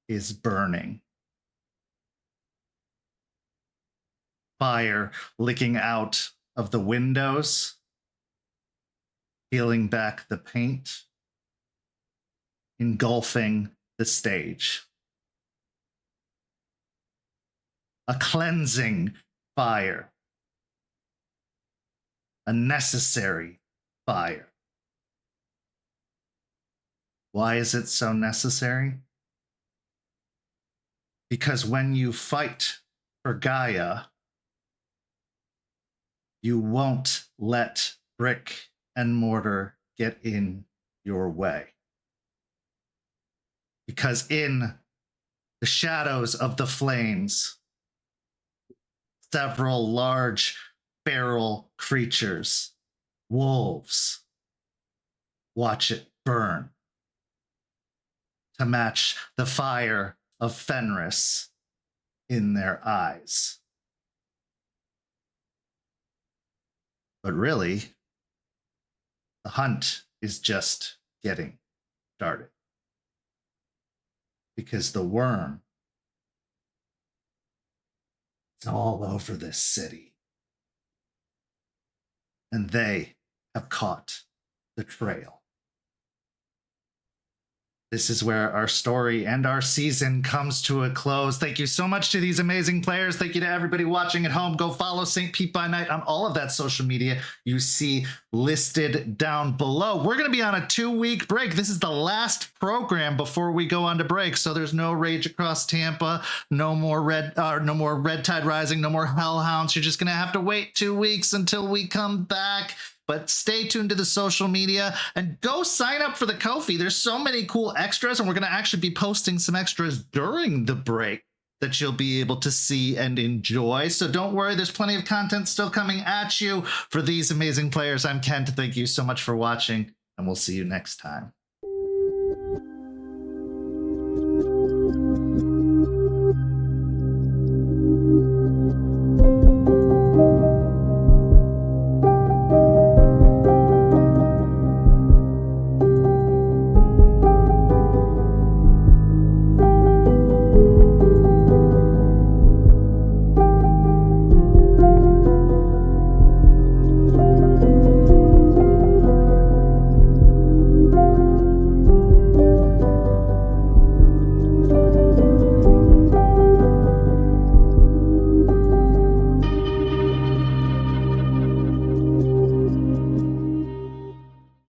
is burning. Fire licking out of the windows, peeling back the paint, engulfing the stage. A cleansing fire. A necessary fire. Why is it so necessary? Because when you fight for Gaia, you won't let brick and mortar get in your way. Because in the shadows of the flames, several large feral creatures, wolves, watch it burn to match the fire of Fenris in their eyes. But really, the hunt is just getting started. Because the worm is all over this city. And they have caught the trail. this is where our story and our season comes to a close. Thank you so much to these amazing players. Thank you to everybody watching at home. Go follow St. Pete by Night on all of that social media you see listed down below. We're going to be on a 2-week break. This is the last program before we go on to break. So there's no Rage Across Tampa, no more Red Tide Rising, no more Hellhounds. You're just going to have to wait 2 weeks until we come back. But stay tuned to the social media and go sign up for the Ko-fi. There's so many cool extras, and we're going to actually be posting some extras during the break that you'll be able to see and enjoy. So don't worry, there's plenty of content still coming at you for these amazing players. I'm Kent. Thank you so much for watching, and we'll see you next time.